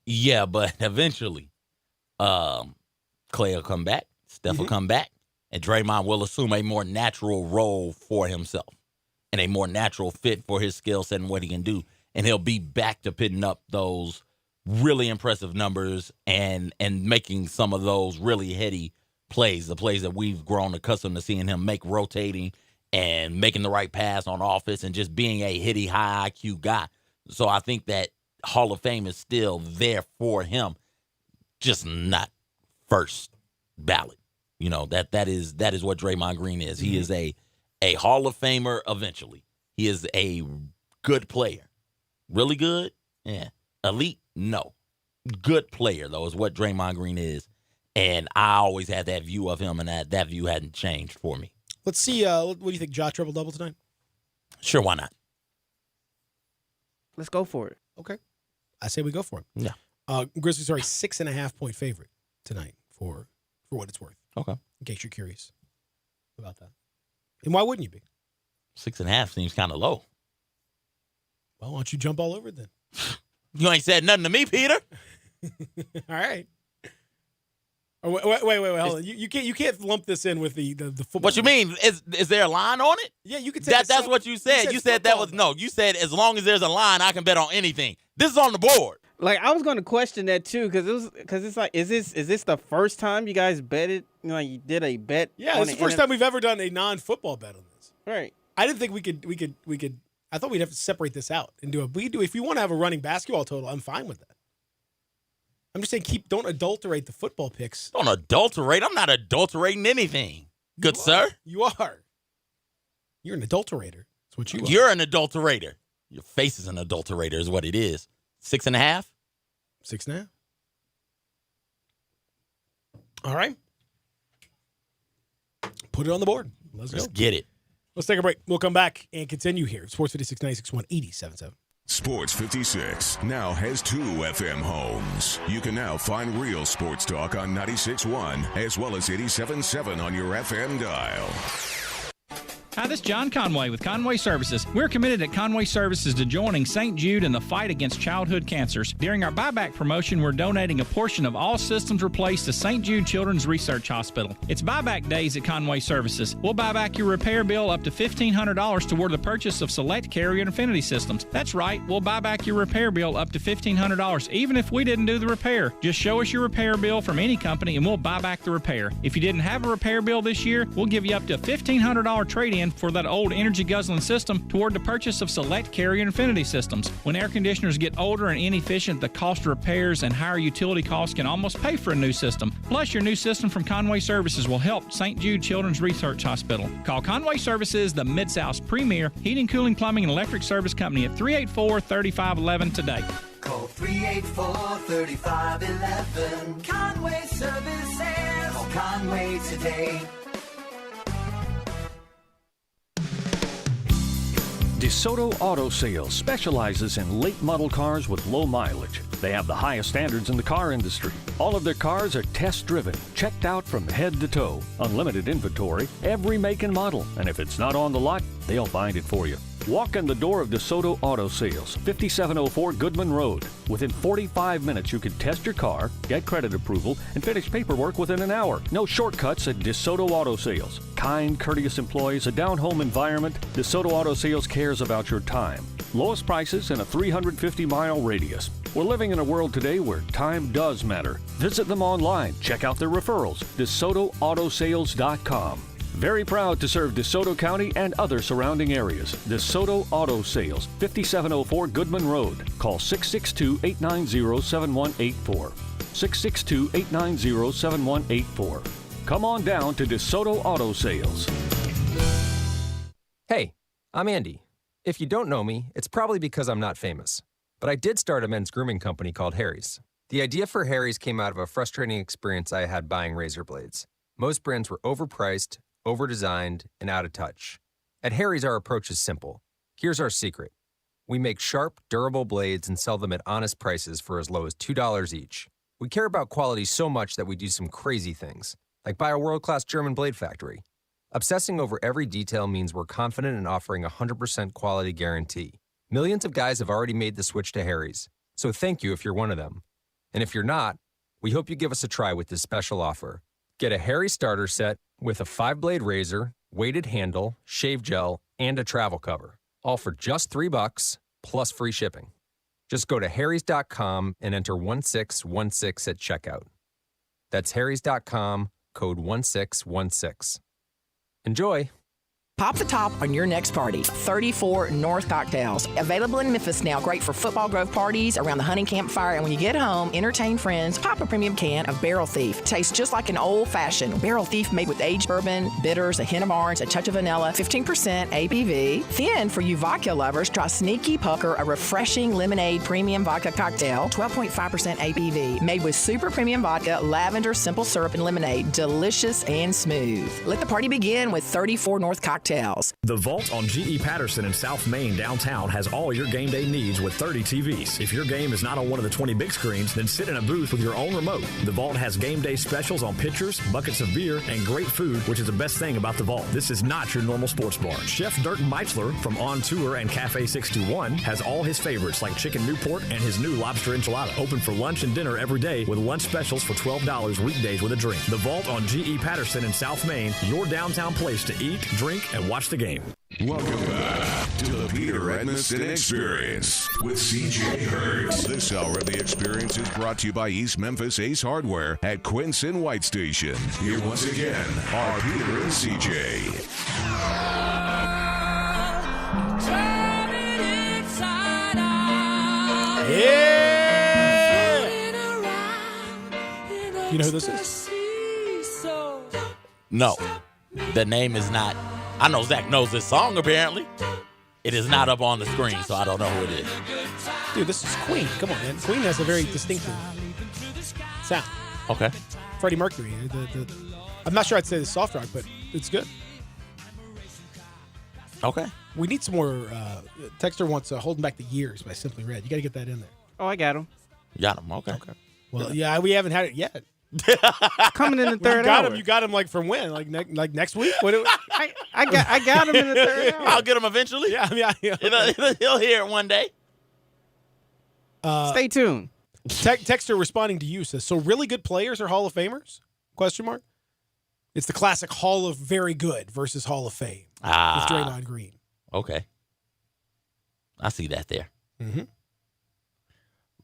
Yeah, but eventually, Clay will come back, Steph will come back, and Draymond will assume a more natural role for himself and a more natural fit for his skill set and what he can do. And he'll be back to putting up those really impressive numbers and making some of those really heady plays, the plays that we've grown accustomed to seeing him make, rotating and making the right pass on offense and just being a hitty, high IQ guy. So I think that Hall of Fame is still there for him, just not first ballot. You know, that is what Draymond Green is. He is a Hall of Famer eventually. He is a good player. Really good? Yeah. Elite? No. Good player, though, is what Draymond Green is. And I always had that view of him, and that view hadn't changed for me. Let's see. What do you think? Ja triple-double tonight? Sure, why not? Let's go for it. Okay. I say we go for it. Yeah. Grizzlies are a 6.5-point favorite tonight for what it's worth. Okay. In case you're curious about that. And why wouldn't you be? 6.5 seems kind of low. Well, why don't you jump all over it then? You ain't said nothing to me, Peter. All right. Oh, wait, hold on. You can't lump this in with the football. What you mean? Is there a line on it? Yeah, you could take that's what you said. You said that was no. You said as long as there's a line, I can bet on anything. This is on the board. Like, I was going to question that too, because it's like, is this the first time you guys betted? You know, you did a bet. Yeah, it's the first time we've ever done a non-football bet on this. Right. I didn't think we could. I thought we'd have to separate this out and do. If you want to have a running basketball total, I'm fine with that. I'm just saying, don't adulterate the football picks. Don't adulterate. I'm not adulterating anything. Good sir. You are. You're an adulterator. That's what you are. You're an adulterator. Your face is an adulterator is what it is. 6.5? 6.5. All right. Put it on the board. Let's get it. Let's take a break. We'll come back and continue here. Sports 56 96.1 87.7. Sports 56 now has 2 FM homes. You can now find real sports talk on 96.1 as well as 87.7 on your FM dial. Hi, this is John Conway with Conway Services. We're committed at Conway Services to joining St. Jude in the fight against childhood cancers. During our buyback promotion, we're donating a portion of all systems replaced to St. Jude Children's Research Hospital. It's buyback days at Conway Services. We'll buy back your repair bill up to $1,500 toward the purchase of select Carrier and Infinity systems. That's right, we'll buy back your repair bill up to $1,500, even if we didn't do the repair. Just show us your repair bill from any company and we'll buy back the repair. If you didn't have a repair bill this year, we'll give you up to a $1,500 trade-in for that old energy guzzling system toward the purchase of select Carrier and Infinity systems. When air conditioners get older and inefficient, the cost of repairs and higher utility costs can almost pay for a new system. Plus, your new system from Conway Services will help St. Jude Children's Research Hospital. Call Conway Services, the Mid-South's premier heating, cooling, plumbing, and electric service company at 384-3511 today. Call 384-3511. Conway Services. Call Conway today. DeSoto Auto Sales specializes in late model cars with low mileage. They have the highest standards in the car industry. All of their cars are test-driven, checked out from head to toe, unlimited inventory, every make and model. And if it's not on the lot, they'll find it for you. Walk in the door of DeSoto Auto Sales, 5704 Goodman Road. Within 45 minutes, you can test your car, get credit approval, and finish paperwork within an hour. No shortcuts at DeSoto Auto Sales. Kind, courteous employees, a down-home environment. DeSoto Auto Sales cares about your time. Lowest prices in a 350-mile radius. We're living in a world today where time does matter. Visit them online. Check out their referrals. DeSotoAutosales.com. Very proud to serve DeSoto County and other surrounding areas. DeSoto Auto Sales, 5704 Goodman Road. Call 662-890-7184. 662-890-7184. Come on down to DeSoto Auto Sales. Hey, I'm Andy. If you don't know me, it's probably because I'm not famous. But I did start a men's grooming company called Harry's. The idea for Harry's came out of a frustrating experience I had buying razor blades. Most brands were overpriced, overdesigned, and out of touch. At Harry's, our approach is simple. Here's our secret. We make sharp, durable blades and sell them at honest prices for as low as $2 each. We care about quality so much that we do some crazy things, like buy a world-class German blade factory. Obsessing over every detail means we're confident in offering a 100% quality guarantee. Millions of guys have already made the switch to Harry's, so thank you if you're one of them. And if you're not, we hope you give us a try with this special offer. Get a Harry starter set with a 5-blade razor, weighted handle, shave gel, and a travel cover, all for just $3 plus free shipping. Just go to harrys.com and enter 1616 at checkout. That's harrys.com, code 1616. Enjoy. Pop the top on your next party. 34 North Cocktails. Available in Memphis now. Great for football grove parties, around the hunting campfire, and when you get home, entertain friends. Pop a premium can of Barrel Thief. Tastes just like an old-fashioned Barrel Thief made with aged bourbon, bitters, a hint of orange, a touch of vanilla, 15% ABV. Then, for you vodka lovers, try Sneaky Pucker, a refreshing lemonade premium vodka cocktail, 12.5% ABV. Made with super premium vodka, lavender, simple syrup, and lemonade. Delicious and smooth. Let the party begin with 34 North Cocktails. The Vault on G.E. Patterson in South Main downtown has all your game day needs with 30 TVs. If your game is not on one of the 20 big screens, then sit in a booth with your own remote. The Vault has game day specials on pitchers, buckets of beer, and great food, which is the best thing about the Vault. This is not your normal sports bar. Chef Dirk Meitzler from On Tour and Cafe 621 has all his favorites like Chicken Newport and his new lobster enchilada. Open for lunch and dinner every day with lunch specials for $12 weekdays with a drink. The Vault on G.E. Patterson in South Main, your downtown place to eat, drink, and watch the game. Welcome back to the Peter Edmiston Experience with CJ Hurt. This hour of the Experience is brought to you by East Memphis Ace Hardware at Quince and White Station. Here once again are Peter and CJ. Yeah! You know who this is? No. The name is not. I know Zach knows this song, apparently. It is not up on the screen, so I don't know who it is. Dude, this is Queen. Come on, man. Queen has a very distinctive sound. Okay. Freddie Mercury. I'm not sure I'd say the soft rock, but it's good. Okay. We need some more. Texter wants Holding Back the Years by Simply Red. You got to get that in there. Oh, I got him. Got him. Okay. Well, yeah, we haven't had it yet. Coming in the third hour. You got him like from when? Like next week? What I got him in the third hour. I'll get him eventually. Yeah, He'll hear it one day. Stay tuned. Texter responding to you says, so really good players are Hall of Famers? Question mark. It's the classic Hall of Very Good versus Hall of Fame with Draymond Green. Okay. I see that there. Mm-hmm.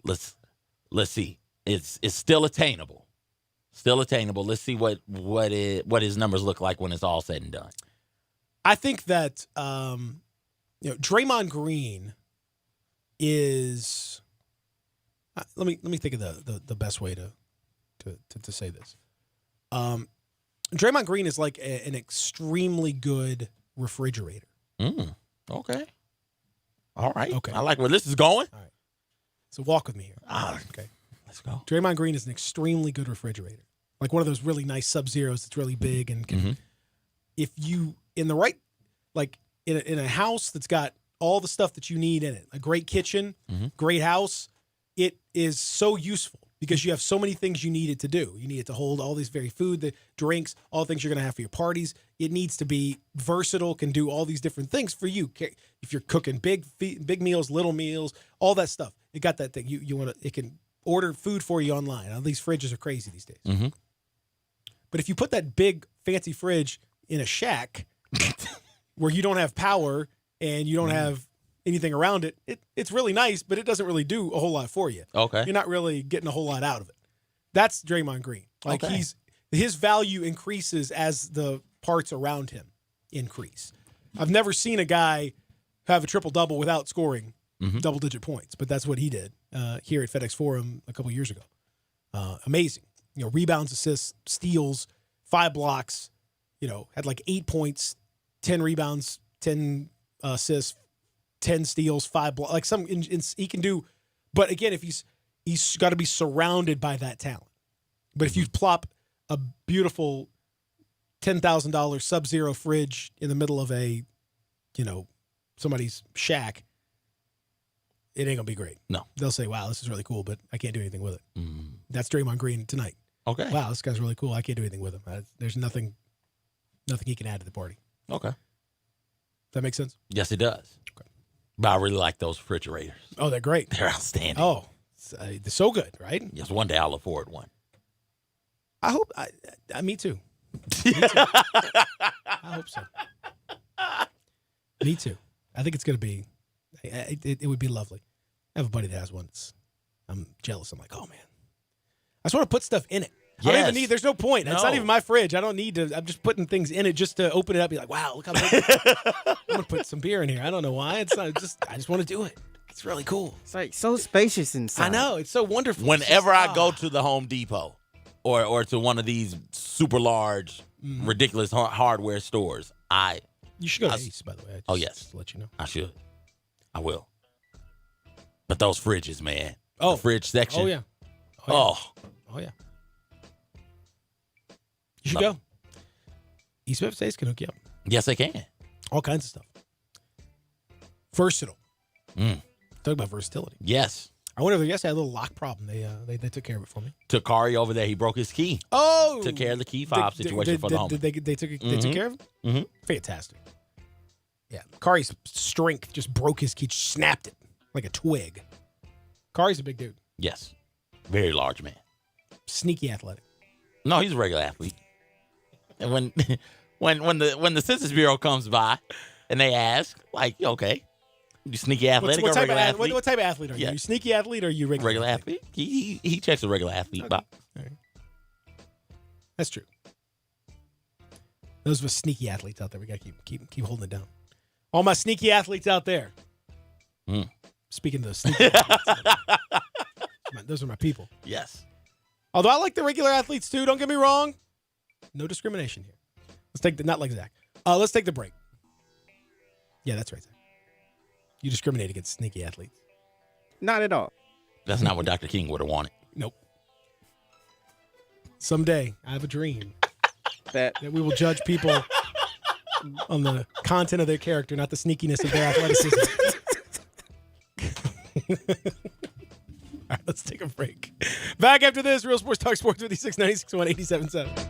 Let's see. It's still attainable. Still attainable. Let's see what his numbers look like when it's all said and done. I think that Draymond Green is. Let me think of the best way to say this. Draymond Green is like an extremely good refrigerator. Okay. All right. Okay. I like where this is going. All right. So walk with me here. Okay. Let's go. Draymond Green is an extremely good refrigerator. Like one of those really nice Sub-Zeros that's really big and can, if you in the right, like in a house that's got all the stuff that you need in it, a great kitchen, great house, it is so useful because you have so many things you need it to do. You need it to hold all these very food, the drinks, all the things you're going to have for your parties. It needs to be versatile, can do all these different things for you. If you're cooking big meals, little meals, all that stuff, it got that thing. You want to, it can order food for you online. All these fridges are crazy these days. But if you put that big fancy fridge in a shack where you don't have power and you don't have anything around it, it's really nice, but it doesn't really do a whole lot for you. Okay. You're not really getting a whole lot out of it. That's Draymond Green. Like his value increases as the parts around him increase. I've never seen a guy have a triple-double without scoring double-digit points, but that's what he did here at FedEx Forum a couple years ago. Amazing. Rebounds, assists, steals, 5 blocks, had like 8 points, 10 rebounds, 10 assists, 10 steals, 5 blocks. Like he can do, but again, if he's got to be surrounded by that talent. But if you plop a beautiful $10,000 Sub-Zero fridge in the middle of a, somebody's shack, it ain't gonna be great. No, they'll say, "Wow, this is really cool," but I can't do anything with it. That's Draymond Green tonight. Okay. Wow, this guy's really cool. I can't do anything with him. There's nothing he can add to the party. Okay. Does that make sense? Yes, it does. Okay. But I really like those refrigerators. Oh, they're great. They're outstanding. Oh, they're so good, right? Yes, one day I'll afford one. I hope. Me too. Me too. I hope so. Me too. I think it's going to be. It would be lovely. I have a buddy that has one. I'm jealous. I'm like, oh man, I just want to put stuff in it. Yes. I don't even need. There's no point. No. It's not even my fridge. I don't need to. I'm just putting things in it just to open it up. And be like, wow, look how big. I'm gonna put some beer in here. I don't know why. It's not just. I just want to do it. It's really cool. It's like so spacious inside. I know. It's so wonderful. Whenever I go to the Home Depot or to one of these super large, ridiculous hardware stores, you should go to Ace, by the way. Yes. Just to let you know. I should. I will. But those fridges, man. Oh. The fridge section. Oh, yeah. Oh, yeah. You should go. East Memphis Ace can hook you up. Yes, they can. All kinds of stuff. Versatile. Talk about versatility. Yes. I went over there yesterday. I had a little lock problem. They took care of it for me. Took Kari over there. He broke his key. Oh. Took care of the key fob situation for the home. They took care of him? Mm-hmm. Fantastic. Yeah. Kari's strength just broke his key, snapped it like a twig. Kari's a big dude. Yes. Very large man. Sneaky athletic. No, he's a regular athlete. And when the Census Bureau comes by and they ask, like, okay, you sneaky athletic or regular athlete? What type of athlete are you? Are you sneaky athlete or are you regular athlete? He checks the regular athlete box. Right. That's true. Those of us sneaky athletes out there, we got to keep holding it down. All my sneaky athletes out there. Speaking of those sneaky athletes, those are my people. Yes. Although I like the regular athletes too. Don't get me wrong. No discrimination here. Let's take not like Zach. Let's take the break. Yeah, that's right, Zach. You discriminate against sneaky athletes. Not at all. That's not what Dr. King would have wanted. Nope. Someday, I have a dream that we will judge people on the content of their character, not the sneakiness of their athleticism. All right, let's take a break. Back after this, Real Sports Talk Sports 56 96 187.7.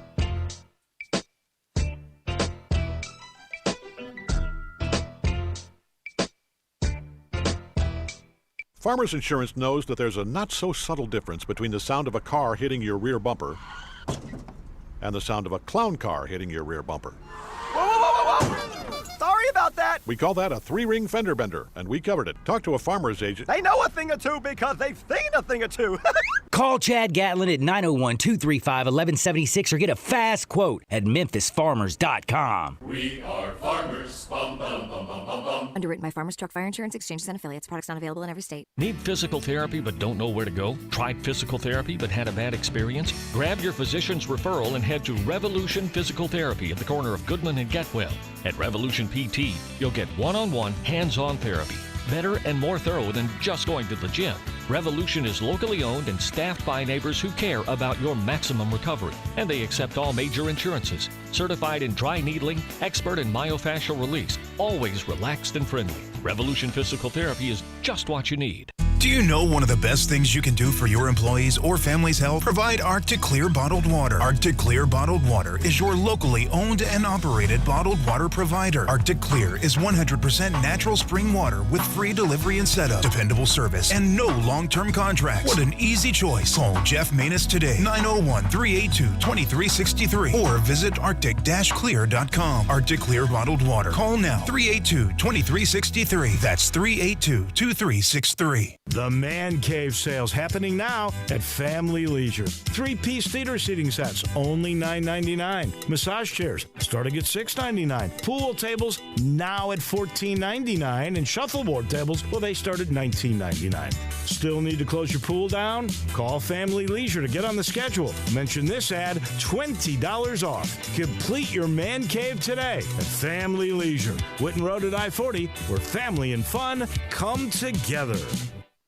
Farmers Insurance knows that there's a not-so-subtle difference between the sound of a car hitting your rear bumper and the sound of a clown car hitting your rear bumper. Whoa, whoa, whoa, whoa, whoa! Sorry about that. We call that a three-ring fender bender, and we covered it. Talk to a farmer's agent. They know a thing or two because they've seen a thing or two. Call Chad Gatlin at 901-235-1176 or get a fast quote at memphisfarmers.com. We are farmers. Bum, bum, bum, bum, bum, bum. Underwritten by Farmers Truck Fire Insurance Exchanges and Affiliates. Products not available in every state. Need physical therapy but don't know where to go? Tried physical therapy but had a bad experience? Grab your physician's referral and head to Revolution Physical Therapy at the corner of Goodman and Getwell. At Revolution PT, you'll get one-on-one, hands-on therapy. Better and more thorough than just going to the gym. Revolution is locally owned and staffed by neighbors who care about your maximum recovery. And they accept all major insurances. Certified in dry needling, expert in myofascial release. Always relaxed and friendly. Revolution Physical Therapy is just what you need. Do you know one of the best things you can do for your employees or family's health? Provide Arctic Clear bottled water. Arctic Clear bottled water is your locally owned and operated bottled water provider. Arctic Clear is 100% natural spring water with free delivery and setup, dependable service, and no long-term contracts. What an easy choice. Call Jeff Manus today, 901-382-2363, or visit arctic-clear.com. Arctic Clear bottled water. Call now, 382-2363. That's 382-2363. The Man Cave sales happening now at Family Leisure. 3-piece theater seating sets, only $9.99. Massage chairs, starting at $6.99. Pool tables, now at $14.99. And shuffleboard tables, well, they start at $19.99. Still need to close your pool down? Call Family Leisure to get on the schedule. Mention this ad, $20 off. Complete your Man Cave today at Family Leisure. Whitten Road at I-40, where family and fun come together.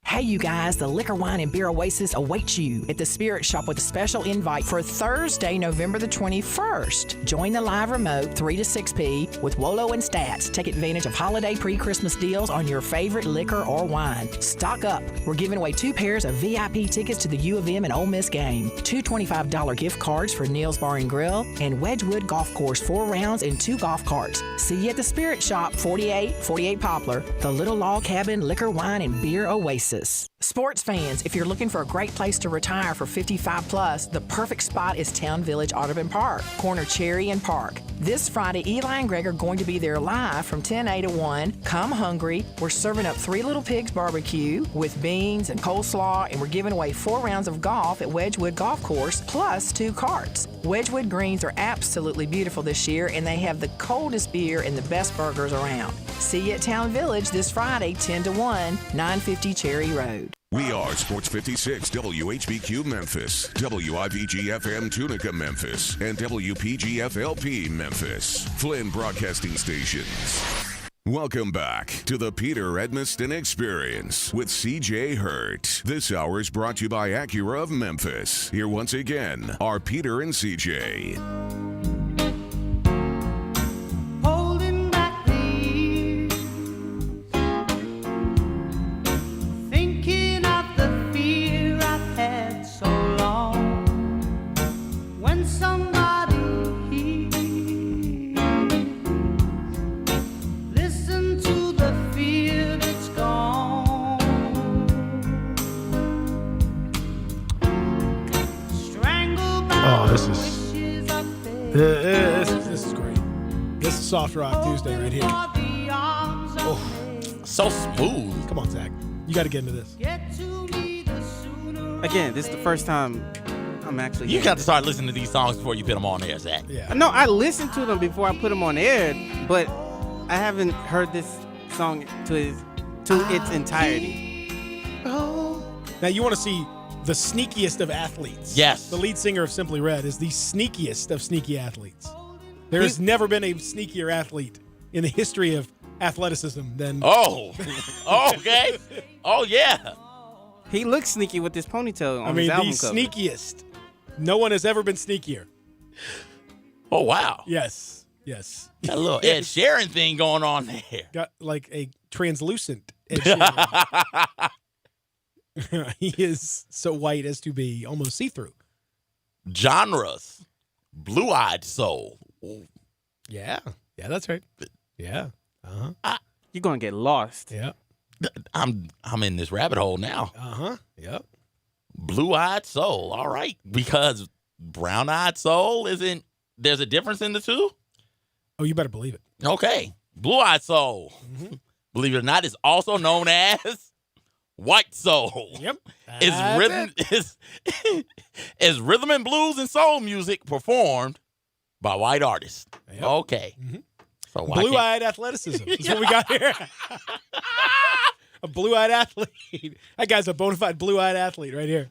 Hey, you guys, the Liquor, Wine, and Beer Oasis awaits you at the Spirit Shop with a special invite for Thursday, November the 21st. Join the live remote 3 to 6 p. with Wolo and Stats. Take advantage of holiday pre-Christmas deals on your favorite liquor or wine. Stock up. We're giving away 2 pairs of VIP tickets to the U of M and Ole Miss game, 2 $25 gift cards for Neil's Bar and Grill, and Wedgwood Golf Course 4 rounds and 2 golf carts. See you at the Spirit Shop, 4848 Poplar, the Little Log Cabin Liquor, Wine, and Beer Oasis. Sports fans, if you're looking for a great place to retire for 55 plus, the perfect spot is Town Village Audubon Park, corner Cherry and Park. This Friday, Eli and Greg are going to be there live from 10 to 1. Come hungry. We're serving up 3 Little Pigs barbecue with beans and coleslaw, and we're giving away 4 rounds of golf at Wedgwood Golf Course, plus 2 carts. Wedgwood greens are absolutely beautiful this year, and they have the coldest beer and the best burgers around. See you at Town Village this Friday, 10 to 1, 950 Cherry Road. We are Sports 56 WHBQ Memphis, WIVG-FM Tunica Memphis, and WPG-FLP Memphis, Flynn Broadcasting Stations. Welcome back to the Peter Edmiston Experience with CJ Hurt. This hour is brought to you by Acura of Memphis. Here once again are Peter and CJ. Holding back the years, thinking of the fear I've had so long. When somebody hears, listen to the fear that's gone. Strangled by This is great. This is Soft Rock Tuesday right here. Oh, so smooth. Come on, Zach. You got to get into this. Again, this is the first time I'm actually. You got to start listening to these songs before you put them on air, Zach. Yeah. No, I listened to them before I put them on air, but I haven't heard this song to its entirety. Now you want to see the sneakiest of athletes. Yes. The lead singer of Simply Red is the sneakiest of sneaky athletes. There has never been a sneakier athlete in the history of athleticism than. Oh, okay. Oh, yeah. He looks sneaky with this ponytail on I mean, his album the cover. sneakiest. No one has ever been sneakier. Oh, wow. Yes. Yes. Got a little Ed Sheeran thing going on there. Got like a translucent Ed Sheeran. He is so white as to be almost see-through. Genres. Blue-eyed soul. Yeah. Yeah, that's right. Yeah. Uh-huh. You're going to get lost. Yeah. I'm in this rabbit hole now. Uh-huh. Yep. Blue-eyed soul. All right. Because brown-eyed soul isn't, there's a difference in the two? Oh, you better believe it. Okay. Blue-eyed soul, believe it or not, is also known as white soul. Yep. Is rhythm and blues and soul music performed by white artists. Yep. Okay. So blue-eyed athleticism is what we got here. A blue-eyed athlete. That guy's a bona fide blue-eyed athlete right here.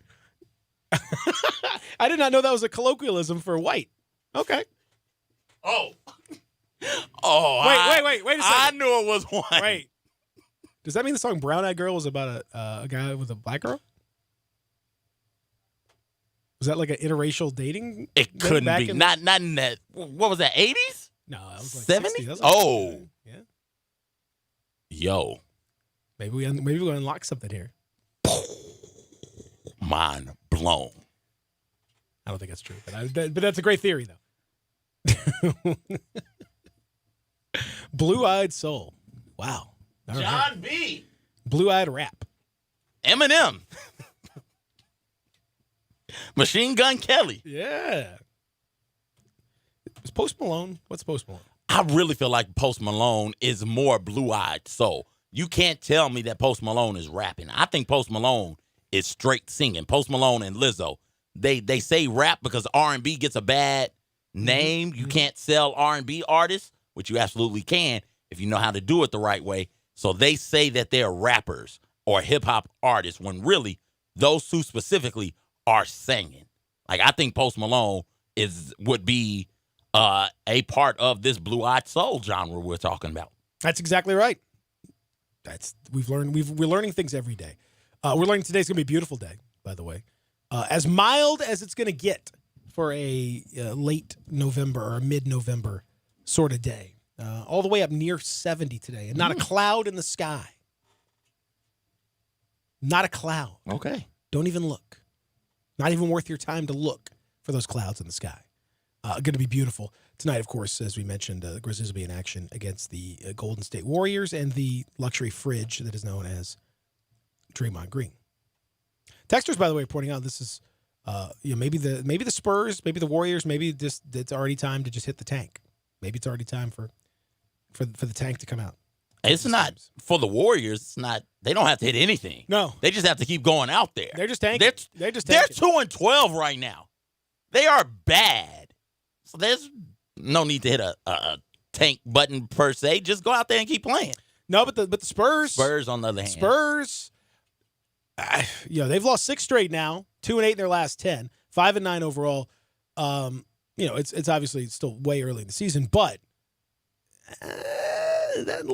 I did not know that was a colloquialism for white. Okay. Oh, wait a second. I knew it was one. Wait. Does that mean the song Brown Eyed Girl was about a guy with a black girl? Was that like an interracial dating? It couldn't be. Not in that. What was that, 80s? No, that was like 70s? 60s. Oh. Yeah. Yo. Maybe we unlock something here. Mind blown. I don't think that's true, but that's a great theory, though. Blue-eyed soul. Wow. All John right. B. Blue-eyed rap. Eminem. Machine Gun Kelly. Yeah. Is Post Malone? What's Post Malone? I really feel like Post Malone is more blue-eyed soul. you can't tell me that Post Malone is rapping. I think Post Malone is straight singing. Post Malone and Lizzo, they say rap because R&B gets a bad name. You can't sell R&B artists, which you absolutely can if you know how to do it the right way. So they say that they're rappers or hip-hop artists when really those two specifically are singing. Like, I think Post Malone would be a part of this blue-eyed soul genre we're talking about. That's exactly right. We're learning things every day. We're learning today's going to be a beautiful day, by the way. As mild as it's going to get for a late November or mid-November sort of day. All the way up near 70 today. And not a cloud in the sky. Not a cloud. Okay. Don't even look. Not even worth your time to look for those clouds in the sky. Going to be beautiful. Tonight, of course, as we mentioned, the Grizzlies will be in action against the Golden State Warriors and the luxury fridge that is known as Draymond Green. Texters, by the way, are pointing out this is maybe the Spurs, maybe the Warriors, maybe it's already time to just hit the tank. Maybe it's already time for the tank to come out. It's not for the Warriors. It's not. They don't have to hit anything. No, they just have to keep going out there. They're just tanking. They're 2-12 right now. They are bad. So there's no need to hit a tank button per se. Just go out there and keep playing. No, but the Spurs. Spurs, on the other hand. Spurs. They've lost 6 straight now. 2-8 in their last 10. 5-9 overall. It's obviously still way early in the season, but that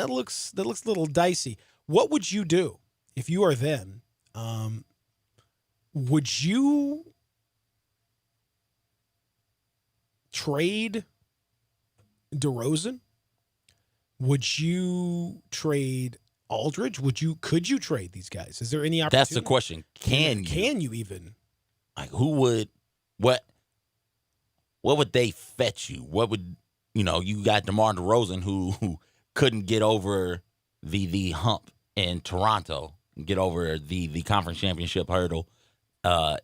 looks a little dicey. What would you do if you are them? Would you trade DeRozan? Would you trade Aldridge? Could you trade these guys? Is there any opportunity? That's the question. Can you even? Like, who would what would they fetch you? What would you got DeMar DeRozan who couldn't get over the hump in Toronto, get over the conference championship hurdle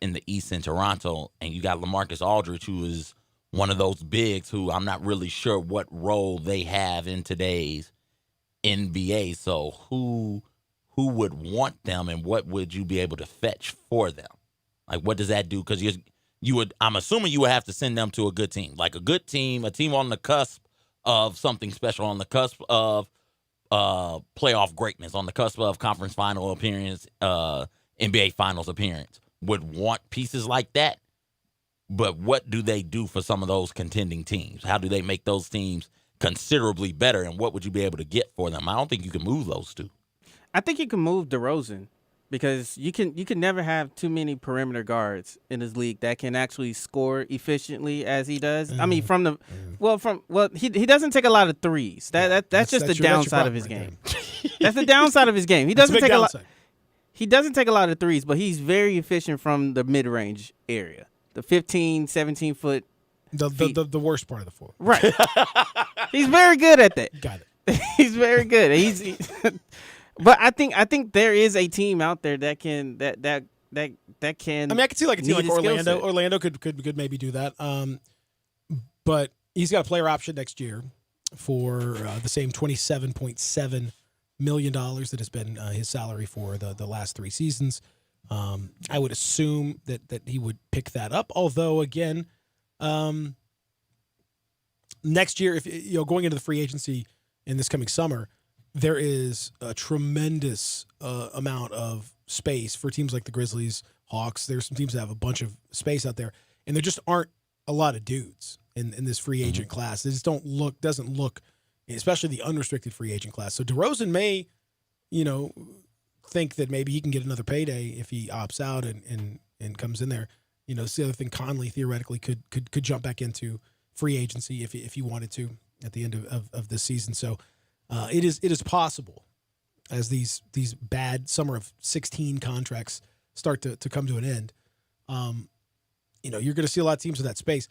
in the East in Toronto, and you got LaMarcus Aldridge, who is one of those bigs who I'm not really sure what role they have in today's NBA. So who would want them, and what would you be able to fetch for them? Like, what does that do? Because I'm assuming you would have to send them to a good team, like a good team, a team on the cusp of something special, on the cusp of playoff greatness, on the cusp of conference final appearance, NBA finals appearance, would want pieces like that. But what do they do for some of those contending teams? How do they make those teams considerably better, and what would you be able to get for them? I don't think you can move those two. I think you can move DeRozan, because you can never have too many perimeter guards in this league that can actually score efficiently as he does. I mean, he doesn't take a lot of threes. That's just the downside of his game. That's the downside of his game. He doesn't take a lot. He doesn't take a lot of threes, but he's very efficient from the mid-range area, the 15, 17 foot. The worst part of the floor. Right. He's very good at that. Got it. He's very good. But I think there is a team out there that can that can. I mean, I could see like a team like Orlando. Orlando could maybe do that. But he's got a player option next year for the same $27.7 million that has been his salary for the last 3 seasons. I would assume that he would pick that up. Although again, next year, if going into the free agency in this coming summer, there is a tremendous amount of space for teams like the Grizzlies, Hawks. There's some teams that have a bunch of space out there, and there just aren't a lot of dudes in this free agent class. They just doesn't look, especially the unrestricted free agent class. So DeRozan may, think that maybe he can get another payday if he opts out and comes in there. It's the other thing. Conley theoretically could jump back into free agency if he wanted to at the end of this season. So. It is possible, as these bad summer of 16 contracts start to come to an end. You're going to see a lot of teams with that space.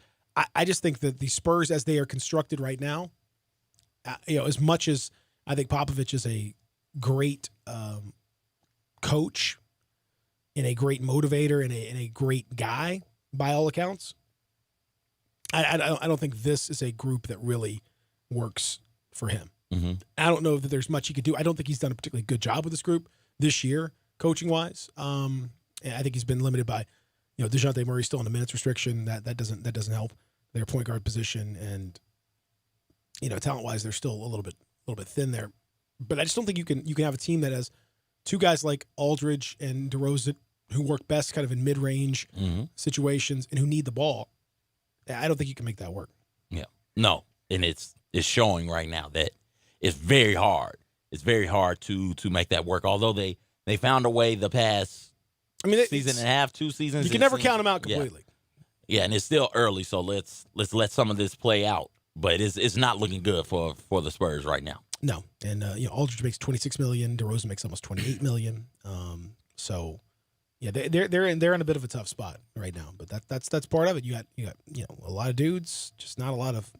I just think that the Spurs, as they are constructed right now, as much as I think Popovich is a great coach and a great motivator and a great guy by all accounts, I don't think this is a group that really works for him. Mm-hmm. I don't know that there's much he could do. I don't think he's done a particularly good job with this group this year, coaching-wise. I think he's been limited by, DeJounte Murray still on a minutes restriction. That doesn't help their point guard position, and talent-wise, they're still a little bit thin there. But I just don't think you can have a team that has two guys like Aldridge and DeRozan who work best kind of in mid-range situations and who need the ball. I don't think you can make that work. Yeah. No. And it's showing right now that it's very hard. It's very hard to make that work. Although they found a way the past season and a half, 2 seasons. You can never count them out completely. Yeah, and it's still early, so let's let some of this play out. But it's not looking good for the Spurs right now. No. And Aldridge makes $26 million, DeRozan makes almost $28 million. So yeah, they're in a bit of a tough spot right now, but that's part of it. You got a lot of dudes, just not a lot of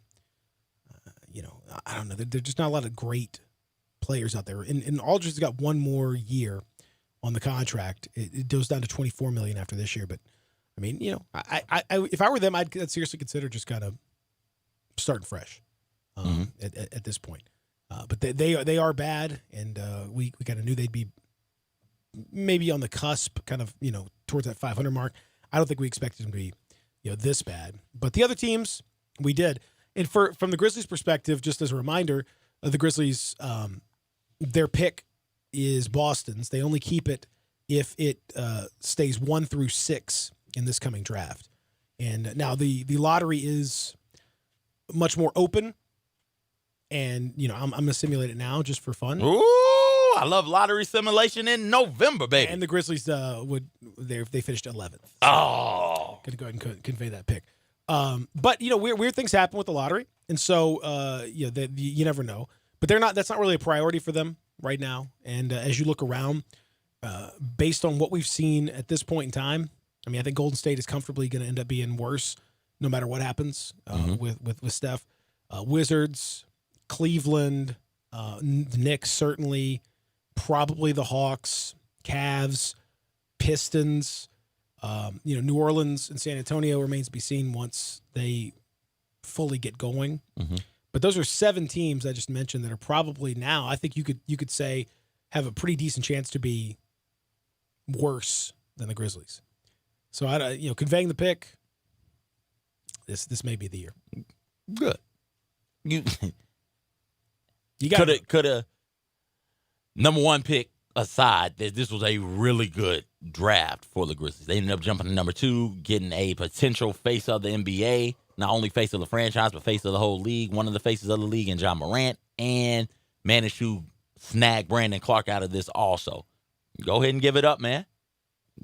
I don't know. There's just not a lot of great players out there. And Aldridge has got one more year on the contract. It goes down to $24 million after this year. But I mean, I if I were them, I'd seriously consider just kind of starting fresh at this point. But they are bad, and we kind of knew they'd be maybe on the cusp, kind of towards that 500 mark. I don't think we expected them to be this bad. But the other teams, we did. And from the Grizzlies' perspective, just as a reminder, the Grizzlies, their pick is Boston's. They only keep it if it stays 1 through 6 in this coming draft. And now the lottery is much more open. And I'm going to simulate it now just for fun. Ooh, I love lottery simulation in November, baby. And the Grizzlies they finished 11th. Oh, going to go ahead and convey that pick. But weird things happen with the lottery, and so you never know. But that's not really a priority for them right now. And as you look around, based on what we've seen at this point in time, I mean, I think Golden State is comfortably going to end up being worse, no matter what happens with Steph. Wizards, Cleveland, the Knicks certainly, probably the Hawks, Cavs, Pistons. New Orleans and San Antonio remains to be seen once they fully get going. Mm-hmm. But those are 7 teams I just mentioned that are probably now, I think you could say, have a pretty decent chance to be worse than the Grizzlies. So conveying the pick, this may be the year. Good. You got could have number 1 pick aside, that this was a really good draft for the Grizzlies. They ended up jumping to number 2, getting a potential face of the NBA, not only face of the franchise, but face of the whole league, one of the faces of the league in John Morant, and managed to snag Brandon Clark out of this also. Go ahead and give it up, man.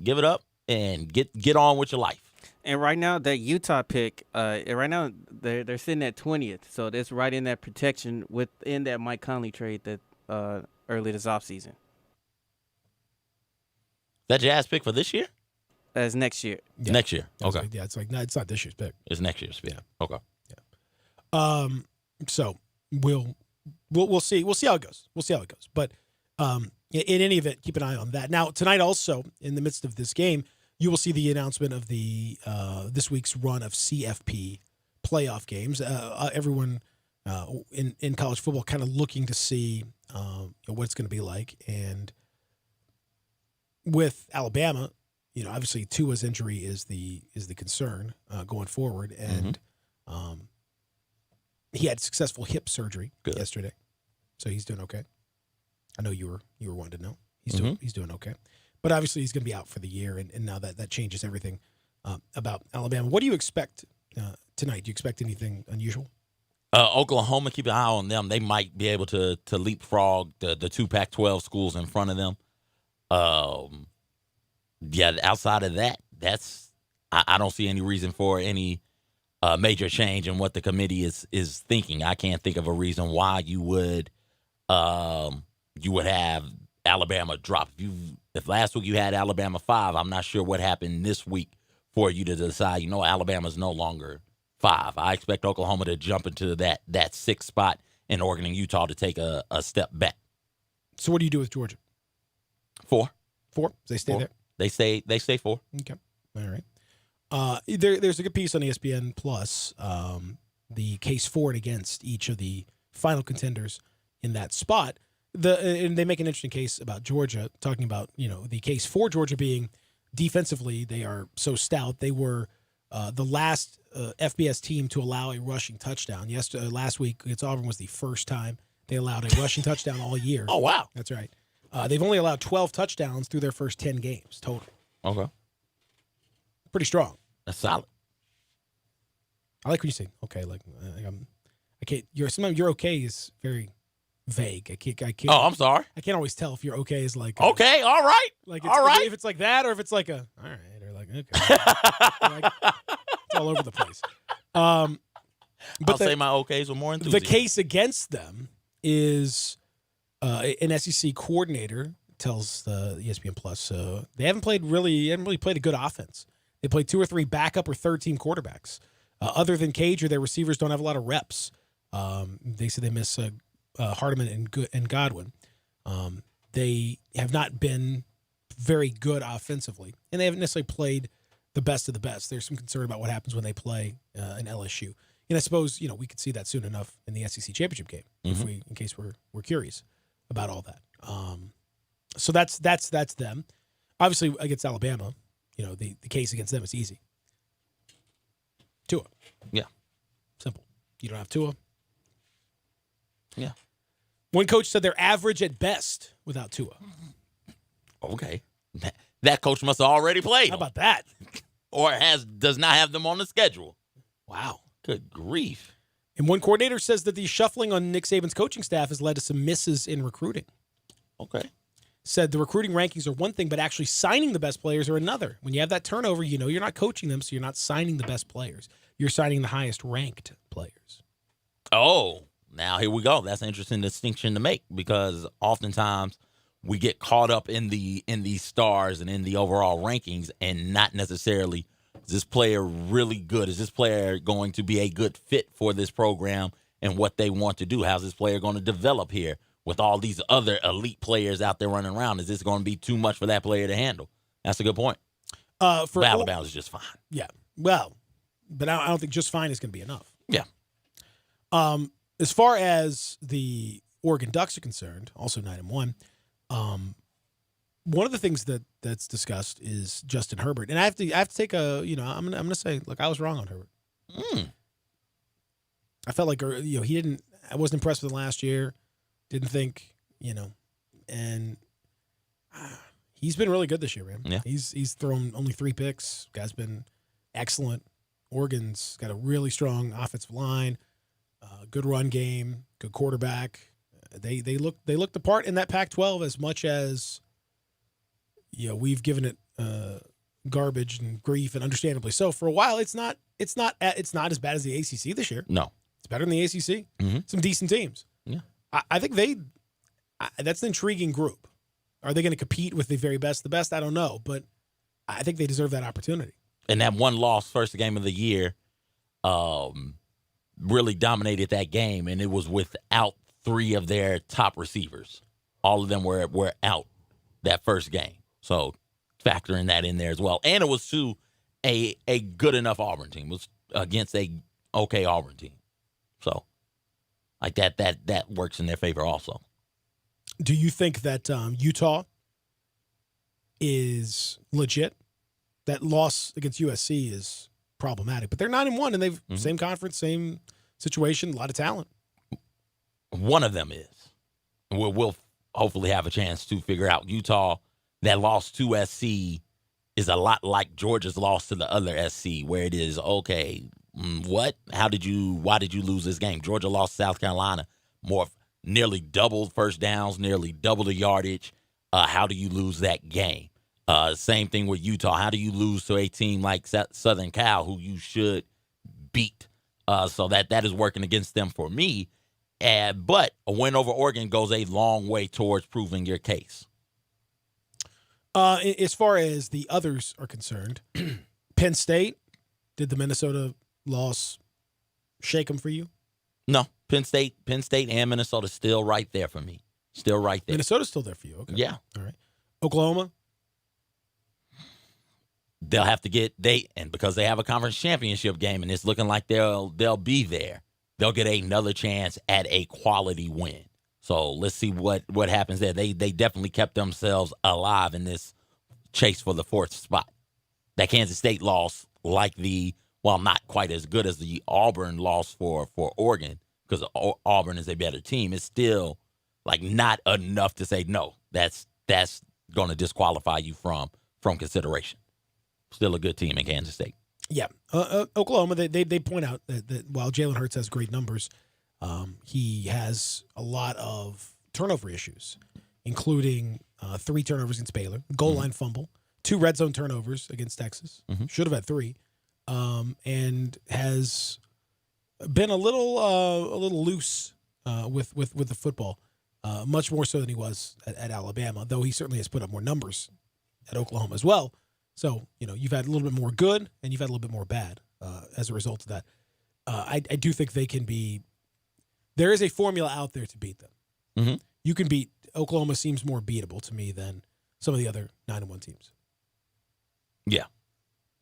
Give it up and get on with your life. And right now, that Utah pick, right now they're sitting at 20th, so that's right in that protection within that Mike Conley trade that early this offseason. That Jazz pick for this year? As next year. Yeah. Next year. Okay. It's not this year's pick. It's next year's pick. Yeah. Okay. Yeah. So we'll see. We'll see how it goes. But in any event, keep an eye on that. Now tonight, also in the midst of this game, you will see the announcement of the this week's run of CFP playoff games. Everyone in college football kind of looking to see what it's going to be like, and with Alabama, obviously Tua's injury is the concern going forward, and he had successful hip surgery yesterday, so he's doing okay. I know you were wanting to know. He's doing okay, but obviously he's going to be out for the year, and now that changes everything about Alabama. What do you expect tonight? Do you expect anything unusual? Oklahoma, keep an eye on them. They might be able to leapfrog the 2 Pac-12 schools in front of them. Outside of that, I don't see any reason for any major change in what the committee is thinking. I can't think of a reason why you would have Alabama drop. If last week you had Alabama 5, I'm not sure what happened this week for you to decide, Alabama's no longer 5. I expect Oklahoma to jump into that 6th spot, and Oregon and Utah to take a step back. So what do you do with Georgia? 4. They stay 4. there? They stay 4. Okay. All right. There's a good piece on ESPN Plus, the case for and against each of the final contenders in that spot. And they make an interesting case about Georgia, talking about, the case for Georgia being defensively, they are so stout. They were the last FBS team to allow a rushing touchdown. Last week against Auburn was the first time they allowed a rushing touchdown all year. Oh, wow. That's right. They've only allowed 12 touchdowns through their first 10 games total. Okay. Pretty strong. That's solid. I like when you say, okay, I can't, sometimes your okay is very vague. I can't. Oh, I'm sorry. I can't always tell if your okay is like okay, all right, like all right. If it's like that, or if it's like a all right, or like okay, it's all over the place. But I'll say my okays were more enthusiastic. The case against them is an SEC coordinator tells the ESPN Plus they haven't really played a good offense. They played 2 or 3 backup or third team quarterbacks. Other than Cage, their receivers don't have a lot of reps. They said they miss Hardeman and Godwin. They have not been very good offensively, and they haven't necessarily played the best of the best. There's some concern about what happens when they play in LSU, and I suppose we could see that soon enough in the SEC championship game, in case we're curious about all that. So that's them. Obviously, against Alabama, the case against them is easy. Tua, yeah, simple. You don't have Tua. Yeah. One coach said they're average at best without Tua. Okay. That coach must have already played. How about that? Or does not have them on the schedule. Wow. Good grief. And one coordinator says that the shuffling on Nick Saban's coaching staff has led to some misses in recruiting. Okay. Said the recruiting rankings are one thing, but actually signing the best players are another. When you have that turnover, you're not coaching them, so you're not signing the best players. You're signing the highest ranked players. Oh, now here we go. That's an interesting distinction to make, because oftentimes we get caught up in these stars and in the overall rankings, and not necessarily, is this player really good? Is this player going to be a good fit for this program and what they want to do? How's this player going to develop here with all these other elite players out there running around? Is this going to be too much for that player to handle? That's a good point. For Alabama's just fine. Yeah. Well, but I don't think just fine is going to be enough. Yeah. As far as the Oregon Ducks are concerned, also 9-1, one of the things that's discussed is Justin Herbert, and I have to take I'm gonna say, look, I was wrong on Herbert. I felt like I wasn't impressed with him last year. Didn't think and he's been really good this year, man. Yeah. He's thrown only 3 picks. Guy's been excellent. Oregon's got a really strong offensive line, good run game, good quarterback. They look the part in that Pac-12 as much as we've given it garbage and grief, and understandably so. For a while, it's not as bad as the ACC this year. No, it's better than the ACC. Some decent teams. Yeah, I think that's an intriguing group. Are they going to compete with the very best of the best? I don't know, but I think they deserve that opportunity. And that one loss, first game of the year, really dominated that game, and it was without 3 of their top receivers. All of them were out that first game. So factoring that in there as well. And it was to a good enough Auburn team. It was against a okay Auburn team. So like that works in their favor also. Do you think that Utah is legit? That loss against USC is problematic, but they're 9-1, and they've same conference, same situation, a lot of talent. One of them is. We'll hopefully have a chance to figure out. Utah, that loss to SC is a lot like Georgia's loss to the other SC, where it is, okay, what? Why did you lose this game? Georgia lost to South Carolina, nearly double first downs, nearly double the yardage. How do you lose that game? Same thing with Utah. How do you lose to a team like Southern Cal, who you should beat? So that is working against them for me. But a win over Oregon goes a long way towards proving your case. As far as the others are concerned, Penn State, did the Minnesota loss shake them for you? No. Penn State and Minnesota still right there for me. Still right there. Minnesota's still there for you. Okay. Yeah. All right. Oklahoma? They'll have to because they have a conference championship game, and it's looking like they'll be there. They'll get another chance at a quality win. So let's see what happens there. They definitely kept themselves alive in this chase for the 4th spot. That Kansas State loss, like not quite as good as the Auburn loss for Oregon, because Auburn is a better team. It's still like not enough to say no. That's going to disqualify you from consideration. Still a good team in Kansas State. Yeah, Oklahoma. They point out that while Jalen Hurts has great numbers, he has a lot of turnover issues, including 3 turnovers against Baylor, goal line fumble, 2 red zone turnovers against Texas. Should have had 3, and has been a little loose with the football, much more so than he was at Alabama. Though he certainly has put up more numbers at Oklahoma as well. So you've had a little bit more good and you've had a little bit more bad as a result of that. I do think they can be. There is a formula out there to beat them. You can beat Oklahoma. Seems more beatable to me than some of the other 9-1 teams. Yeah,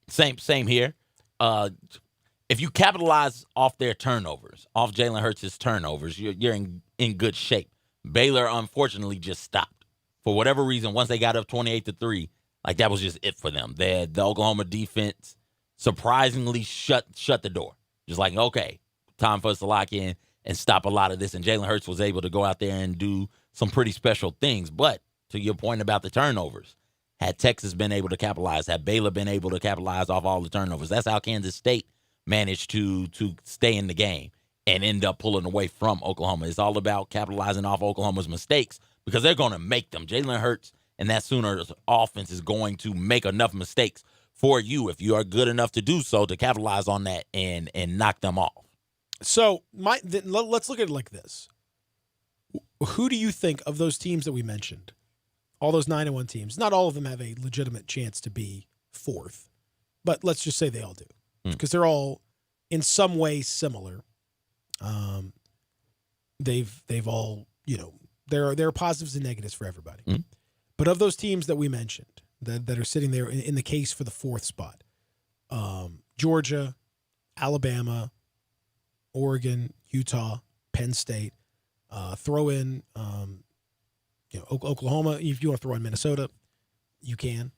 same here. If you capitalize off their turnovers, off Jalen Hurts' turnovers, you're in good shape. Baylor unfortunately just stopped for whatever reason. Once they got up 28-3, like that was just it for them. The Oklahoma defense surprisingly shut the door. Just like, okay, time for us to lock in and stop a lot of this. And Jalen Hurts was able to go out there and do some pretty special things. But to your point about the turnovers, had Texas been able to capitalize, had Baylor been able to capitalize off all the turnovers, that's how Kansas State managed to stay in the game and end up pulling away from Oklahoma. It's all about capitalizing off Oklahoma's mistakes because they're going to make them. Jalen Hurts and that Sooners offense is going to make enough mistakes for you if you are good enough to do so to capitalize on that and knock them off. So let's look at it like this. Who do you think of those teams that we mentioned, all those 9-1 teams, not all of them have a legitimate chance to be 4th, but let's just say they all do because they're all in some way similar. They've all, there are positives and negatives for everybody. But of those teams that we mentioned that are sitting there in the case for the 4th spot, Georgia, Alabama, Oregon, Utah, Penn State, throw in Oklahoma. If you want to throw in Minnesota, you can.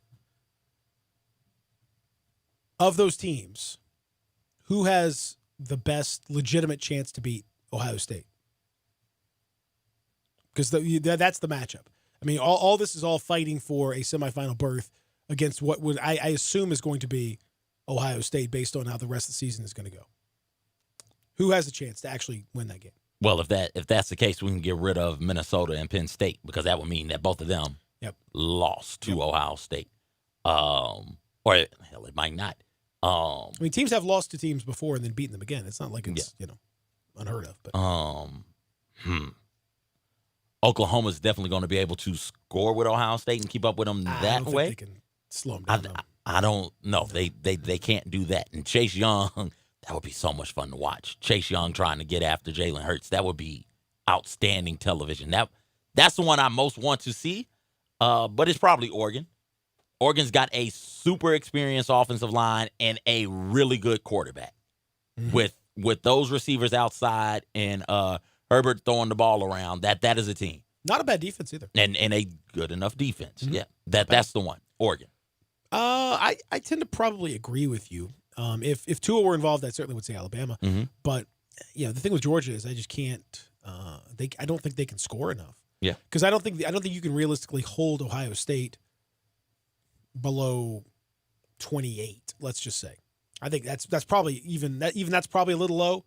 Of those teams, who has the best legitimate chance to beat Ohio State? Because that's the matchup. I mean, all this is all fighting for a semifinal berth against what would I assume is going to be Ohio State based on how the rest of the season is going to go. Who has a chance to actually win that game? Well, if that's the case, we can get rid of Minnesota and Penn State because that would mean that both of them lost to Ohio State. Or hell, it might not. I mean, teams have lost to teams before and then beaten them again. It's not like it's unheard of. But Oklahoma's definitely going to be able to score with Ohio State and keep up with them that way. They can slow them down. I don't know. They can't do that. And Chase Young, that would be so much fun to watch. Chase Young trying to get after Jalen Hurts. That would be outstanding television. That's the one I most want to see. But it's probably Oregon. Oregon's got a super experienced offensive line and a really good quarterback. With those receivers outside and Herbert throwing the ball around, that is a team. Not a bad defense either. And a good enough defense. Yeah. That's the one. Oregon. I tend to probably agree with you. If Tua were involved, I certainly would say Alabama. But the thing with Georgia is I just can't. I don't think they can score enough. Yeah, because I don't think you can realistically hold Ohio State below 28. Let's just say. I think that's probably that's probably a little low.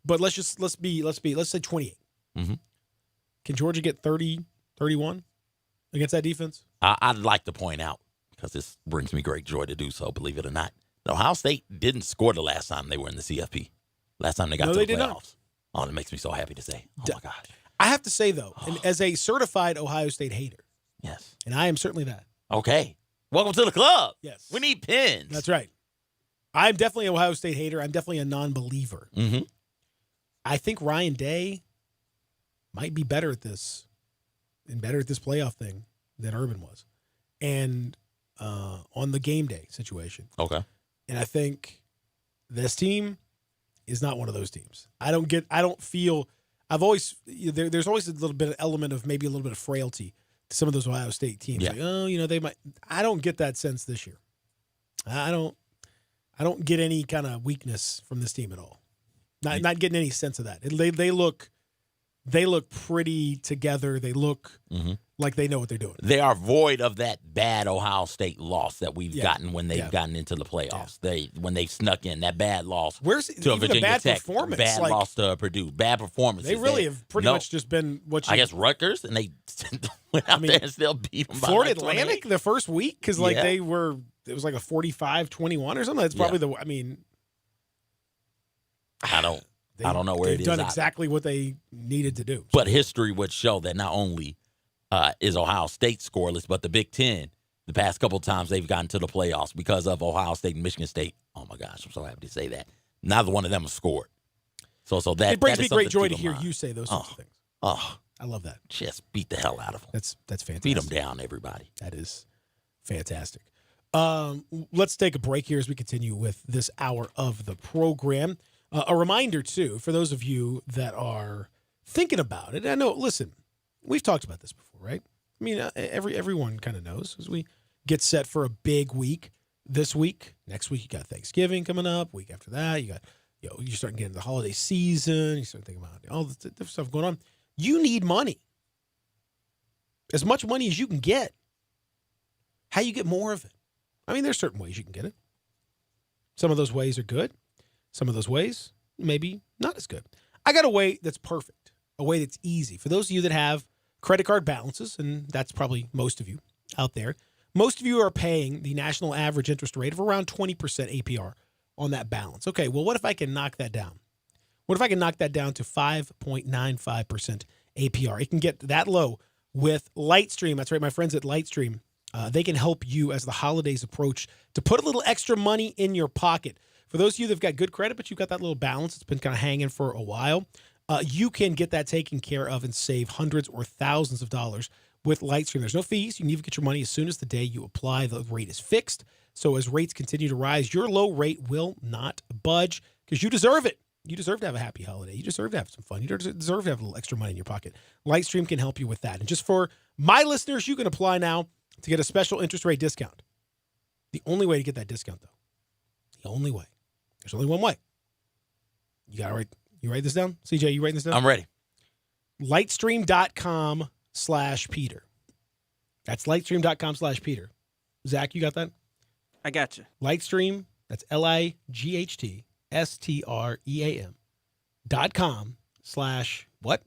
But let's say 28. Can Georgia get 30, 31 against that defense? I'd like to point out, because this brings me great joy to do so, believe it or not, Ohio State didn't score the last time they were in the CFP. Last time they got to the playoffs. Not. Oh, that makes me so happy to say. Oh, my gosh. I have to say, though, as a certified Ohio State hater. Yes. And I am certainly that. Okay. Welcome to the club. Yes. We need pins. That's right. I'm definitely an Ohio State hater. I'm definitely a non-believer. I think Ryan Day might be better at this and better at this playoff thing than Urban was. And on the game day situation. Okay. And I think this team is not one of those teams. I don't feel there's always a little bit of element of maybe a little bit of frailty to some of those Ohio State teams. Yeah. Like, they might. I don't get that sense this year. I don't get any kind of weakness from this team at all. Not getting any sense of that. They look pretty together. They look like they know what they're doing. They are void of that bad Ohio State loss that we've gotten when they've gotten into the playoffs. when they've snuck in that bad loss. Where's to even Virginia a bad Tech, performance? Bad Like, loss to Purdue. Bad performance. They really have pretty much just been what you. I guess Rutgers, and they went out there and still beat them. Florida by like Atlantic the first week because they were. It was like a 45-21 or something. That's probably the. I mean, I don't know where it is. They've done exactly what they needed to do. But history would show that not only is Ohio State scoreless, but the Big Ten, the past couple of times they've gotten to the playoffs because of Ohio State and Michigan State. Oh, my gosh, I'm so happy to say that. Neither one of them have scored. So that it brings me great joy to hear you say those sorts of things. Oh, I love that. Just beat the hell out of them. That's fantastic. Beat them down, everybody. That is fantastic. Let's take a break here as we continue with this hour of the program. A reminder, too, for those of you that are thinking about it. I know, listen, we've talked about this before, right? I mean, everyone kind of knows as we get set for a big week this week. Next week, you got Thanksgiving coming up. Week after that, you got, you're starting getting the holiday season. You start thinking about all the different stuff going on. You need money. As much money as you can get. How you get more of it? I mean, there's certain ways you can get it. Some of those ways are good. Some of those ways, maybe not as good. I got a way that's perfect, a way that's easy. For those of you that have credit card balances, and that's probably most of you out there, most of you are paying the national average interest rate of around 20% APR on that balance. Okay, well, what if I can knock that down? What if I can knock that down to 5.95% APR? It can get that low with Lightstream. That's right, my friends at Lightstream. They can help you as the holidays approach to put a little extra money in your pocket. For those of you that have got good credit, but you've got that little balance, it's been kind of hanging for a while, you can get that taken care of and save hundreds or thousands of dollars with Lightstream. There's no fees. You can even get your money as soon as the day you apply. The rate is fixed. So as rates continue to rise, your low rate will not budge because you deserve it. You deserve to have a happy holiday. You deserve to have some fun. You deserve to have a little extra money in your pocket. Lightstream can help you with that. And just for my listeners, you can apply now to get a special interest rate discount. The only way to get that discount, though, the only way. There's only one way. You write this down? CJ, you writing this down? I'm ready. Lightstream.com/Peter. That's lightstream.com/Peter. Zach, you got that? I got you. Lightstream, that's LIGHTSTREAM.com/what?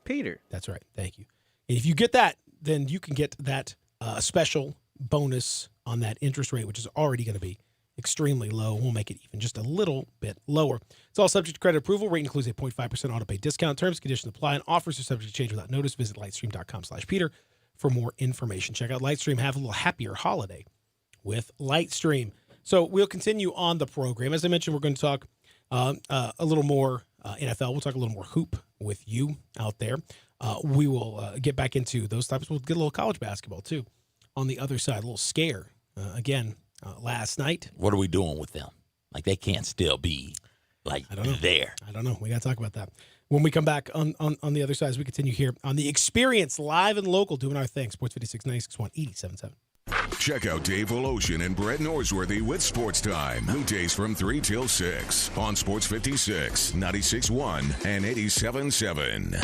Peter. That's right. Thank you. And if you get that, then you can get that special bonus on that interest rate, which is already going to be extremely low. We'll make it even just a little bit lower. It's all subject to credit approval. Rate includes a 0.5% auto pay discount. Terms and conditions apply, and offers are subject to change without notice. Visit lightstream.com/Peter for more information. Check out Lightstream. Have a little happier holiday with Lightstream. So we'll continue on the program. As I mentioned, we're going to talk a little more NFL. We'll talk a little more hoop with you out there. We will get back into those topics. We'll get a little college basketball, too, on the other side. A little scare, last night. What are we doing with them? Like, they can't still be, like, there. I don't know. We got to talk about that. When we come back on the other side, as we continue here on The Experience, live and local, doing our thing. Sports 56, 96.1, 87.7. Check out Dave Voloshin and Brett Norsworthy with Sports Time. Weekdays from 3 till 6 on Sports 56, 96.1, and 87.7.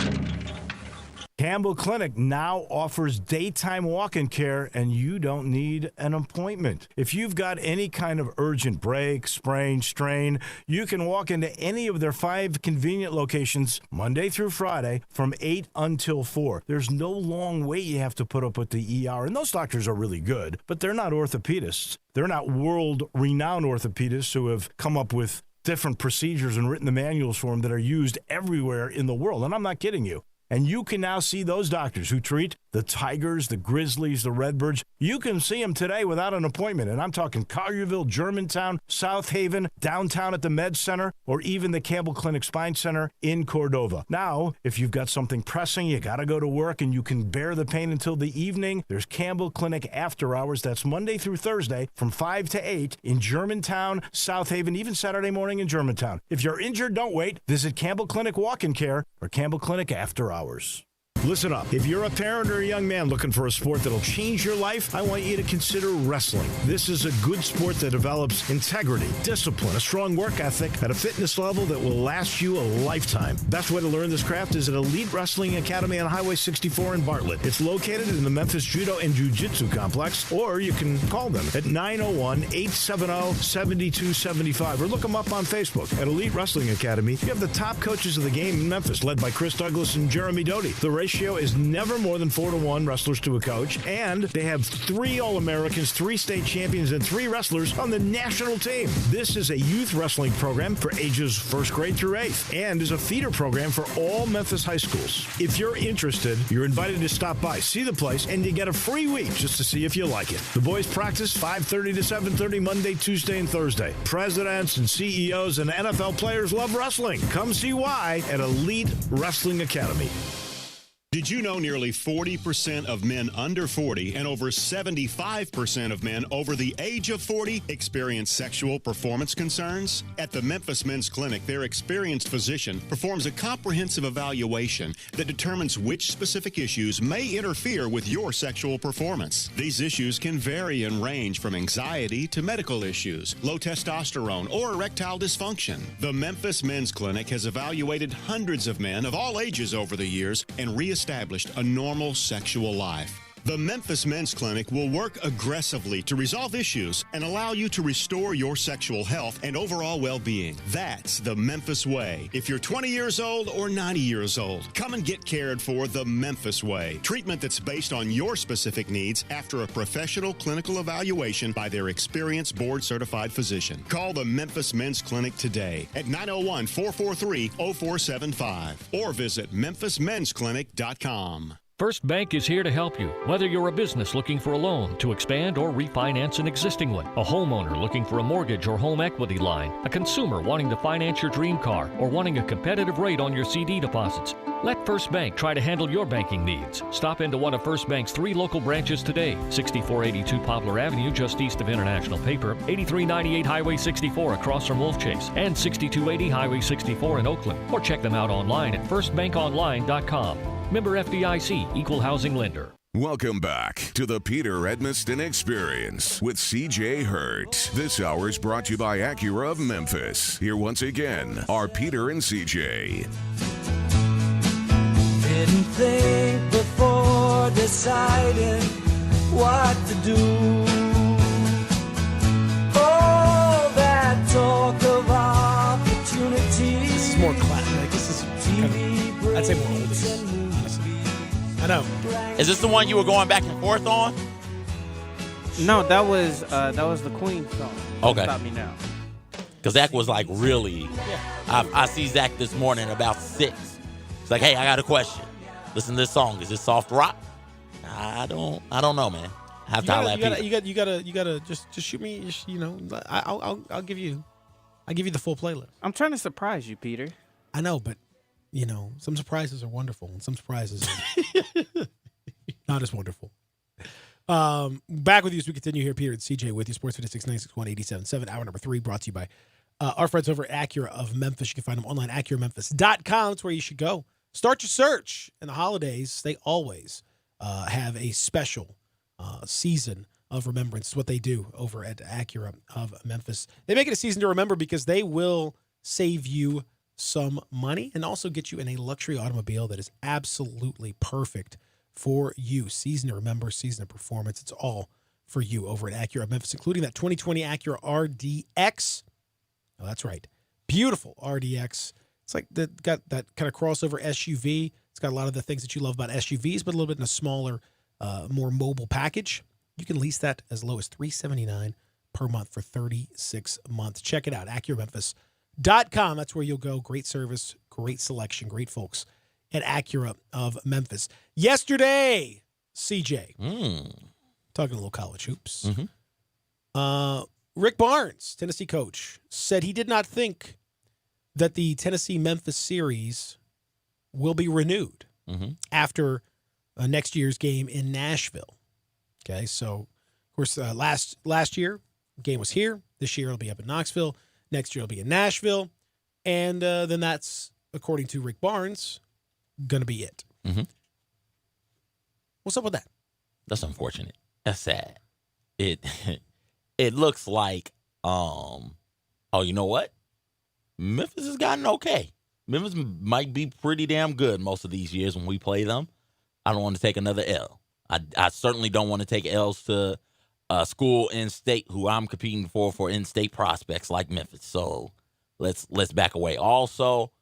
Campbell Clinic now offers daytime walk-in care, and you don't need an appointment. If you've got any kind of urgent break, sprain, strain, you can walk into any of their 5 convenient locations Monday through Friday from 8 until 4. There's no long wait you have to put up with the ER, and those doctors are really good, but they're not orthopedists. They're not world-renowned orthopedists who have come up with different procedures and written the manuals for them that are used everywhere in the world, and I'm not kidding you. And you can now see those doctors who treat the Tigers, the Grizzlies, the Redbirds. You can see them today without an appointment. And I'm talking Collierville, Germantown, South Haven, downtown at the Med Center, or even the Campbell Clinic Spine Center in Cordova. Now, if you've got something pressing, you got to go to work and you can bear the pain until the evening, there's Campbell Clinic After Hours. That's Monday through Thursday from 5 to 8 in Germantown, South Haven, even Saturday morning in Germantown. If you're injured, don't wait. Visit Campbell Clinic Walk-In Care or Campbell Clinic After Hours. Listen up. If you're a parent or a young man looking for a sport that'll change your life, I want you to consider wrestling. This is a good sport that develops integrity, discipline, a strong work ethic at a fitness level that will last you a lifetime. Best way to learn this craft is at Elite Wrestling Academy on Highway 64 in Bartlett. It's located in the Memphis Judo and Jiu-Jitsu complex, or you can call them at 901-870-7275 or look them up on Facebook. At Elite Wrestling Academy, you have the top coaches of the game in Memphis, led by Chris Douglas and Jeremy Doty. The ratio is never more than 4-to-1 wrestlers to a coach, and they have 3 All-Americans, 3 state champions, and 3 wrestlers on the national team. This is a youth wrestling program for ages 1st grade through 8th, and is a feeder program for all Memphis high schools. If you're interested, you're invited to stop by, see the place, and you get a free week just to see if you like it. The boys practice 5:30 to 7:30 Monday, Tuesday, and Thursday. Presidents and CEOs and NFL players love wrestling. Come see why at Elite Wrestling Academy. Did you know nearly 40% of men under 40 and over 75% of men over the age of 40 experience sexual performance concerns? At the Memphis Men's Clinic, their experienced physician performs a comprehensive evaluation that determines which specific issues may interfere with your sexual performance. These issues can vary and range from anxiety to medical issues, low testosterone, or erectile dysfunction. The Memphis Men's Clinic has evaluated hundreds of men of all ages over the years and reestablished a normal sexual life. The Memphis Men's Clinic will work aggressively to resolve issues and allow you to restore your sexual health and overall well-being. That's the Memphis way. If you're 20 years old or 90 years old, come and get cared for the Memphis way. Treatment that's based on your specific needs after a professional clinical evaluation by their experienced board-certified physician. Call the Memphis Men's Clinic today at 901-443-0475 or visit memphismensclinic.com. First Bank is here to help you, whether you're a business looking for a loan to expand or refinance an existing one, a homeowner looking for a mortgage or home equity line, a consumer wanting to finance your dream car, or wanting a competitive rate on your CD deposits. Let First Bank try to handle your banking needs. Stop into one of First Bank's 3 local branches today, 6482 Poplar Avenue just east of International Paper, 8398 Highway 64 across from Wolf Chase, and 6280 Highway 64 in Oakland. Or check them out online at firstbankonline.com. Member FDIC, Equal Housing Lender. Welcome back to the Peter Edmiston Experience with C.J. Hurt. This hour is brought to you by Acura of Memphis. Here once again are Peter and C.J. Didn't think before deciding what to do. All that talk of opportunities. This is more classic. This is kind of, I'd say more oldies. I know. Is this the one you were going back and forth on? No, that was the Queen song. Okay. Stop Me Now. Because Zach was like really. I see Zach this morning about 6. It's like, hey, I got a question. Listen to this song. Is this soft rock? I don't know, man. I have to holler at Peter. You gotta just shoot me. Just, I'll give you the full playlist. I'm trying to surprise you, Peter. I know, but some surprises are wonderful, and some surprises are not as wonderful. Back with you as we continue here, Peter and CJ with you. Sports 56 961 87.7. Hour number 3 brought to you by our friends over at Acura of Memphis. You can find them online at AcuraMemphis.com. That's where you should go. Start your search. In the holidays, they always have a special season of remembrance. It's what they do over at Acura of Memphis. They make it a season to remember because they will save you some money and also get you in a luxury automobile that is absolutely perfect for you. Season to remember, season of performance. It's all for you over at Acura of Memphis, including that 2020 Acura RDX. Oh, that's right. Beautiful RDX. It's like got that kind of crossover SUV. It's got a lot of the things that you love about SUVs, but a little bit in a smaller, more mobile package. You can lease that as low as $379 per month for 36 months. Check it out, AcuraMemphis.com. That's where you'll go. Great service, great selection, great folks at Acura of Memphis. Yesterday, CJ, talking a little college hoops. Rick Barnes, Tennessee coach, said he did not think that the Tennessee-Memphis series will be renewed after next year's game in Nashville. Okay, so, of course, last year, the game was here. This year, it'll be up in Knoxville. Next year, it'll be in Nashville. And then that's, according to Rick Barnes, going to be it. What's up with that? That's unfortunate. That's sad. It looks like, you know what? Memphis has gotten okay. Memphis might be pretty damn good most of these years when we play them. I don't want to take another L. I certainly don't want to take L's to a school in state who I'm competing for in-state prospects like Memphis. So let's back away. Also,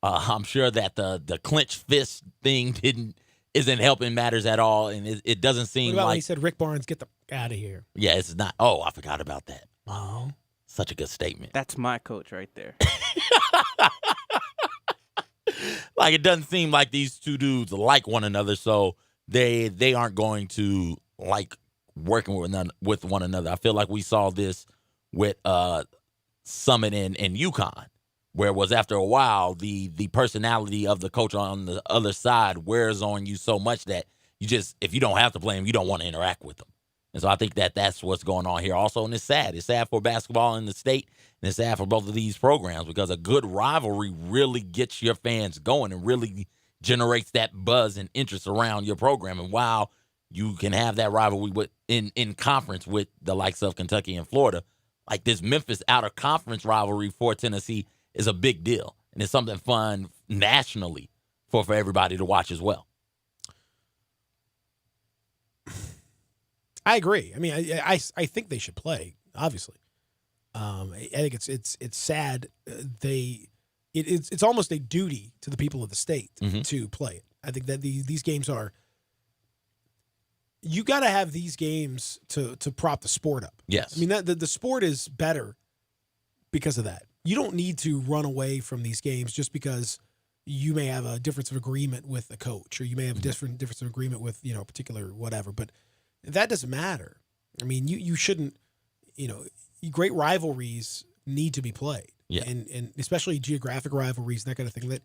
I'm sure that the clenched fist thing isn't helping matters at all, and it doesn't seem what about like when he said, Rick Barnes, get the out of here. Yeah, it's not. Oh, I forgot about that. Oh, such a good statement. That's my coach right there. Like, it doesn't seem like these two dudes like one another, so they aren't going to like working with one another. I feel like we saw this with Summit and UConn, where it was after a while the personality of the coach on the other side wears on you so much that you just, if you don't have to play him, you don't want to interact with him. And so I think that's what's going on here also, and it's sad. It's sad for basketball in the state, and it's sad for both of these programs because a good rivalry really gets your fans going and really generates that buzz and interest around your program. And while you can have that rivalry in conference with the likes of Kentucky and Florida, like this Memphis out-of-conference rivalry for Tennessee is a big deal, and it's something fun nationally for everybody to watch as well. I agree. I mean, I think they should play. Obviously, I think it's sad. It's almost a duty to the people of the state to play it. I think that these games are. You got to have these games to prop the sport up. Yes, I mean the sport is better because of that. You don't need to run away from these games just because you may have a difference of agreement with the coach, or you may have a difference of agreement with a particular whatever, but. That doesn't matter. I mean, you shouldn't, great rivalries need to be played. Yeah. And especially geographic rivalries and that kind of thing.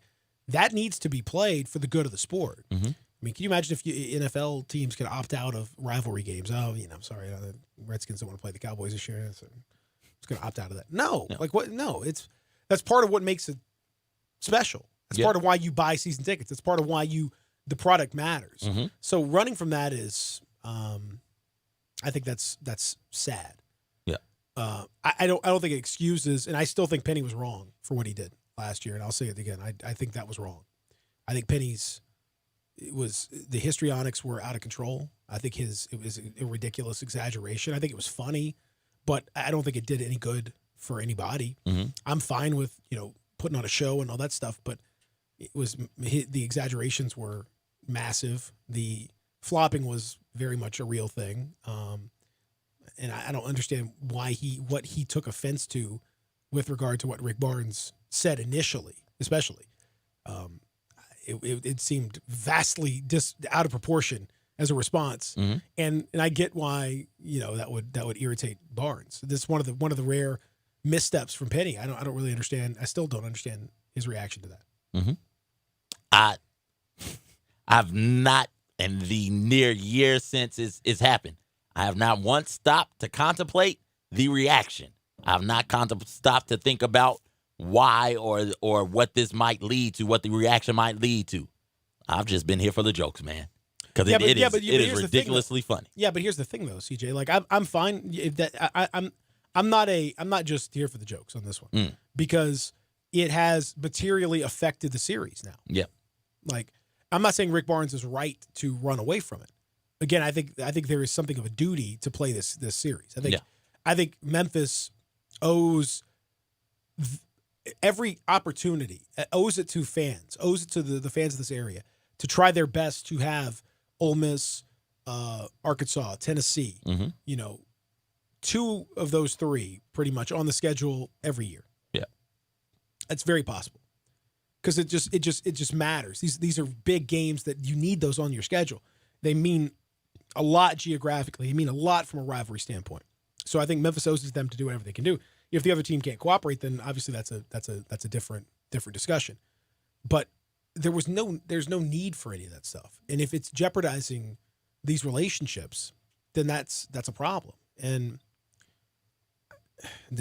That needs to be played for the good of the sport. I mean, can you imagine if NFL teams could opt out of rivalry games? Oh, I'm sorry, the Redskins don't want to play the Cowboys this year, so it's going to opt out of that. No. Like what? No, that's part of what makes it special. That's part of why you buy season tickets. That's part of why the product matters. So running from that is. I think that's sad. Yeah. I don't think it excuses, and I still think Penny was wrong for what he did last year, and I'll say it again. I think that was wrong. I think the histrionics were out of control. I think it was a ridiculous exaggeration. I think it was funny, but I don't think it did any good for anybody. I'm fine with putting on a show and all that stuff, but the exaggerations were massive. The flopping was very much a real thing, and I don't understand what he took offense to with regard to what Rick Barnes said initially, especially. It seemed vastly out of proportion as a response, and I get why that would irritate Barnes. This is one of the rare missteps from Penny. I don't really understand. I still don't understand his reaction to that. I've not. In the near year since it's happened, I have not once stopped to contemplate the reaction. I have not stopped to think about why or what this might lead to, what the reaction might lead to. I've just been here for the jokes, man, because it is ridiculously funny. Yeah, but here's the thing, though, CJ. Like I'm fine. I'm not just here for the jokes on this one because it has materially affected the series now. Yeah, like. I'm not saying Rick Barnes is right to run away from it. Again, I think there is something of a duty to play this series. I think Memphis owes every opportunity, owes it to fans, owes it to the fans of this area to try their best to have Ole Miss, Arkansas, Tennessee, two of those three pretty much on the schedule every year. Yeah, that's very possible. because it just matters. These are big games that you need those on your schedule. They mean a lot geographically. They mean a lot from a rivalry standpoint. So I think Memphis owes them to do whatever they can do. If the other team can't cooperate, then obviously that's a different discussion. But there's no need for any of that stuff. And if it's jeopardizing these relationships, then that's a problem. And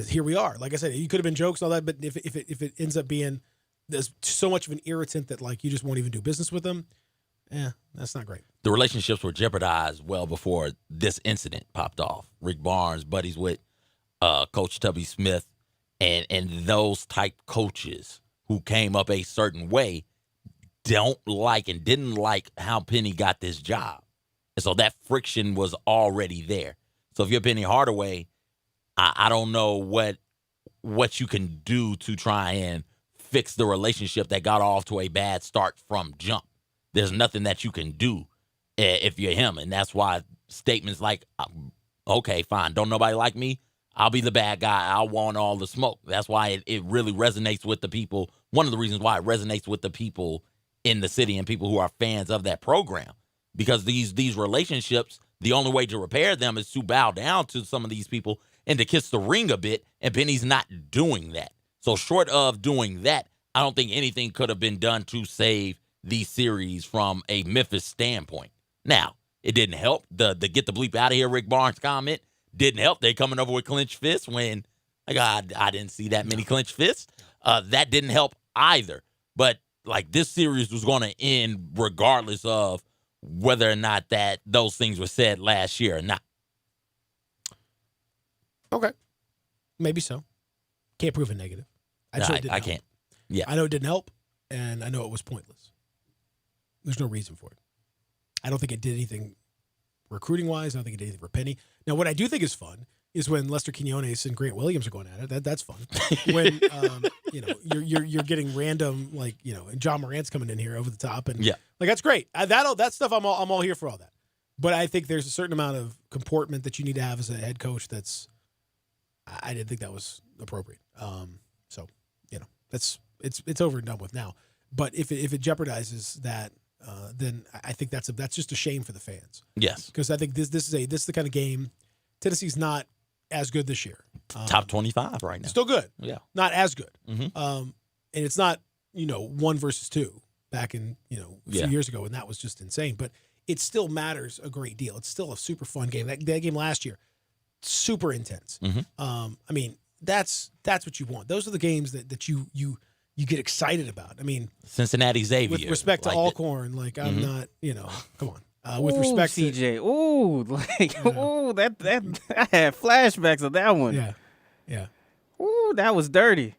here we are. Like I said, you could have been jokes and all that, but if it ends up being there's so much of an irritant that like you just won't even do business with them, that's not great. The relationships were jeopardized well before this incident popped off. Rick Barnes, buddies with Coach Tubby Smith, and those type coaches who came up a certain way didn't like how Penny got this job. And so that friction was already there. So if you're Penny Hardaway, I don't know what you can do to try and fix the relationship that got off to a bad start from jump. There's nothing that you can do if you're him. And that's why statements like, okay, fine, don't nobody like me, I'll be the bad guy, I want all the smoke. That's why it really resonates with the people. One of the reasons why it resonates with the people in the city and people who are fans of that program. Because these relationships, the only way to repair them is to bow down to some of these people and to kiss the ring a bit, and Penny's not doing that. So short of doing that, I don't think anything could have been done to save these series from a Memphis standpoint. Now, it didn't help. The get the bleep out of here Rick Barnes comment didn't help. They coming over with clenched fists when, I didn't see that many clenched fists. That didn't help either. But, this series was going to end regardless of whether or not that those things were said last year or not. Okay. Maybe so. Can't prove a negative. I can't. Yeah. I know it didn't help, and I know it was pointless. There's no reason for it. I don't think it did anything recruiting-wise. I don't think it did anything for Penny. Now, what I do think is fun is when Lester Quinones and Grant Williams are going at it. That's fun. When you're getting random and John Morant's coming in here over the top, and that's great. That stuff I'm all here for all that. But I think there's a certain amount of comportment that you need to have as a head coach. I didn't think that was appropriate. It's over and done with now. But if it jeopardizes that, then I think that's just a shame for the fans. Yes, because I think this is the kind of game. Tennessee's not as good this year. Top 25 right now. Still good. Yeah. Not as good. Mm-hmm. And it's not 1 versus 2 back in a few years ago, and that was just insane. But it still matters a great deal. It's still a super fun game. That game last year, super intense. Mm-hmm. I mean, that's what you want. Those are the games that you get excited about. I mean, Cincinnati Xavier. With respect to Alcorn, I'm not, come on. With respect to CJ, that I had flashbacks of that one. Yeah. Ooh, that was dirty.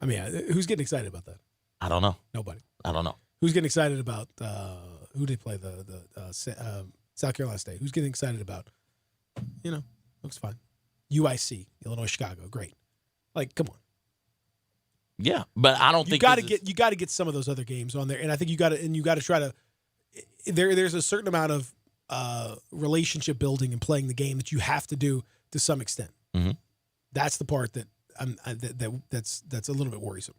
I mean, who's getting excited about that? I don't know. Nobody. I don't know. Who's getting excited about who did play the South Carolina State? Who's getting excited about? Looks fine. UIC, Illinois, Chicago, great. Come on. Yeah, but I don't think you got to get some of those other games on there, and I think you got to try to. There's a certain amount of relationship building and playing the game that you have to do to some extent. Mm-hmm. That's the part that that's a little bit worrisome.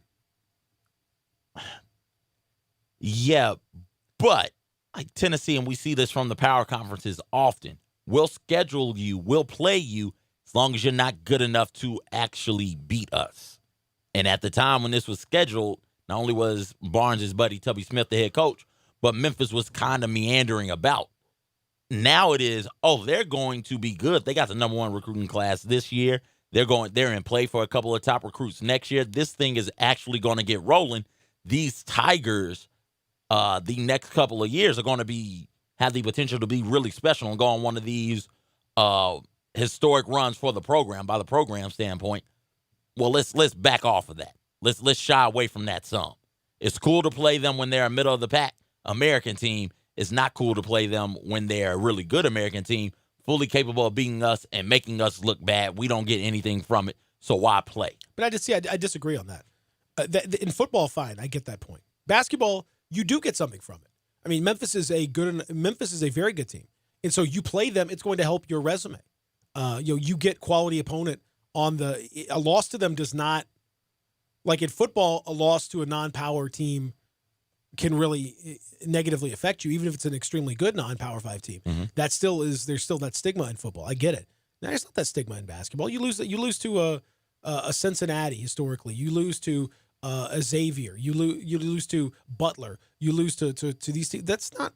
Yeah, but Tennessee, and we see this from the power conferences often, we'll schedule you, we'll play you as long as you're not good enough to actually beat us. And at the time when this was scheduled, not only was Barnes' buddy Tubby Smith the head coach, but Memphis was kind of meandering about. Now it is, they're going to be good. They got the number 1 recruiting class this year. They're in play for a couple of top recruits next year. This thing is actually going to get rolling. These Tigers, the next couple of years are going to have the potential to be really special and go on one of these historic runs for the program, by the program standpoint. Well, let's back off of that. Let's shy away from that some. It's cool to play them when they're a middle of the pack American team. It's not cool to play them when they're a really good American team, fully capable of beating us and making us look bad. We don't get anything from it, so why play? But I disagree on that. In football, fine, I get that point. Basketball, you do get something from it. I mean, Memphis is a very good team, and so you play them. It's going to help your resume. You get quality opponent on a loss to them does not Like in football, a loss to a non-power team can really negatively affect you, even if it's an extremely good non-Power 5 team. There's still that stigma in football. I get it. Now, there's not that stigma in basketball. You lose to a Cincinnati historically. You lose to a Xavier. You lose to Butler. You lose to these teams. That's not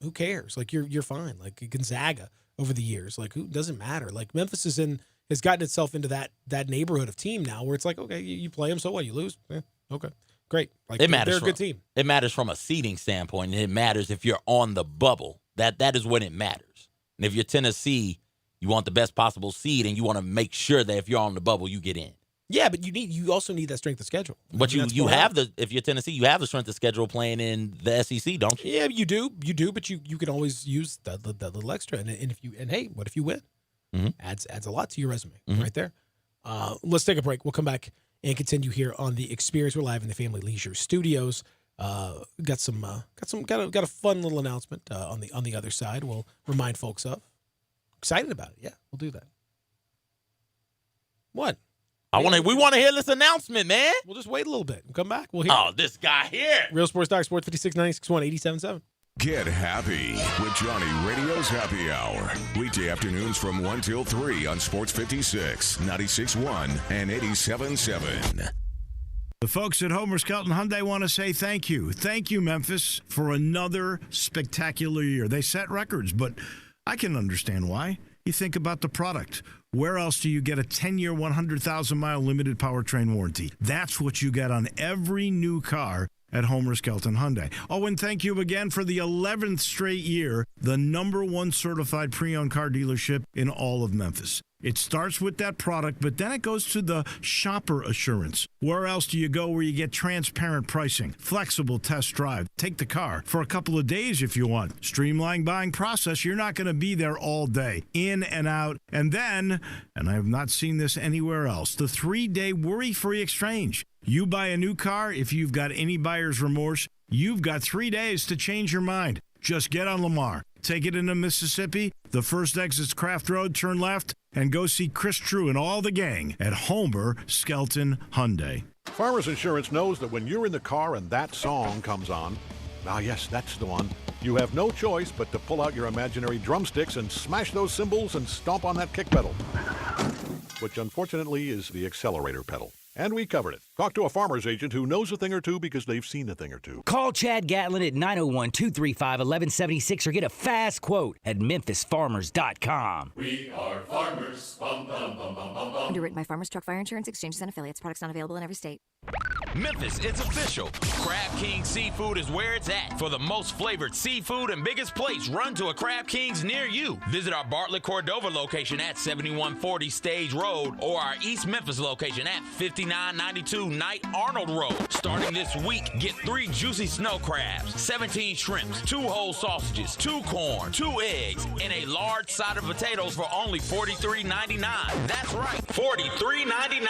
who cares? Like you're fine. Like Gonzaga over the years. Like who doesn't matter? Like Memphis has gotten itself into that neighborhood of team now where it's like, okay, you play them, so what? You lose? Yeah, okay. Great. Like it matters. They're a good team. It matters from a seeding standpoint. And it matters if you're on the bubble. That is when it matters. And if you're Tennessee, you want the best possible seed, and you want to make sure that if you're on the bubble, you get in. Yeah, but you also need that strength of schedule. But you have if you're Tennessee, you have the strength of schedule playing in the SEC, don't you? Yeah, you do. But you can always use the little extra. And hey, what if you win? Adds a lot to your resume right there. Let's take a break. We'll come back and continue here on the Experience. We're live in the Family Leisure Studios. Got a fun little announcement on the other side. We'll remind folks of. Excited about it. Yeah, we'll do that. What? We want to hear this announcement, man. We'll just wait a little bit and come back. We'll hear. Oh, this guy here. Real Sports Doc, Sports 5696 87.7. Get happy with Johnny Radio's Happy Hour. Weekday afternoons from 1 till 3 on Sports 56, 96.1, and 87.7. The folks at Homer Skelton Hyundai want to say thank you. Thank you, Memphis, for another spectacular year. They set records, but I can understand why. You think about the product. Where else do you get a 10-year, 100,000-mile limited powertrain warranty? That's what you get on every new car at Homer Skelton Hyundai. Oh, and thank you again for the 11th straight year, the #1 certified pre-owned car dealership in all of Memphis. It starts with that product, but then it goes to the shopper assurance. Where else do you go where you get transparent pricing, flexible test drive, take the car for a couple of days if you want, streamlined buying process? You're not going to be there all day, in and out. And then, and I have not seen this anywhere else, the 3-day worry-free exchange. You buy a new car, if you've got any buyer's remorse, you've got 3 days to change your mind. Just get on Lamar, take it into Mississippi, the first exit's Craft Road, turn left, and go see Chris True and all the gang at Homer Skelton Hyundai. Farmers Insurance knows that when you're in the car and that song comes on, yes, that's the one, you have no choice but to pull out your imaginary drumsticks and smash those cymbals and stomp on that kick pedal, which unfortunately is the accelerator pedal. And we covered it. Talk to a farmer's agent who knows a thing or two because they've seen a thing or two. Call Chad Gatlin at 901-235-1176 or get a fast quote at memphisfarmers.com. We are farmers. Bum, bum, bum, bum, bum, bum. Underwritten by Farmers Truck Fire Insurance Exchanges and Affiliates. Products not available in every state. Memphis, it's official. Crab King Seafood is where it's at. For the most flavored seafood and biggest plates, run to a Crab King's near you. Visit our Bartlett Cordova location at 7140 Stage Road or our East Memphis location at 5992 Knight Arnold Road. Starting this week, get 3 juicy snow crabs, 17 shrimps, 2 whole sausages, 2 corn, 2 eggs, and a large side of potatoes for only $43.99. That's right, $43.99.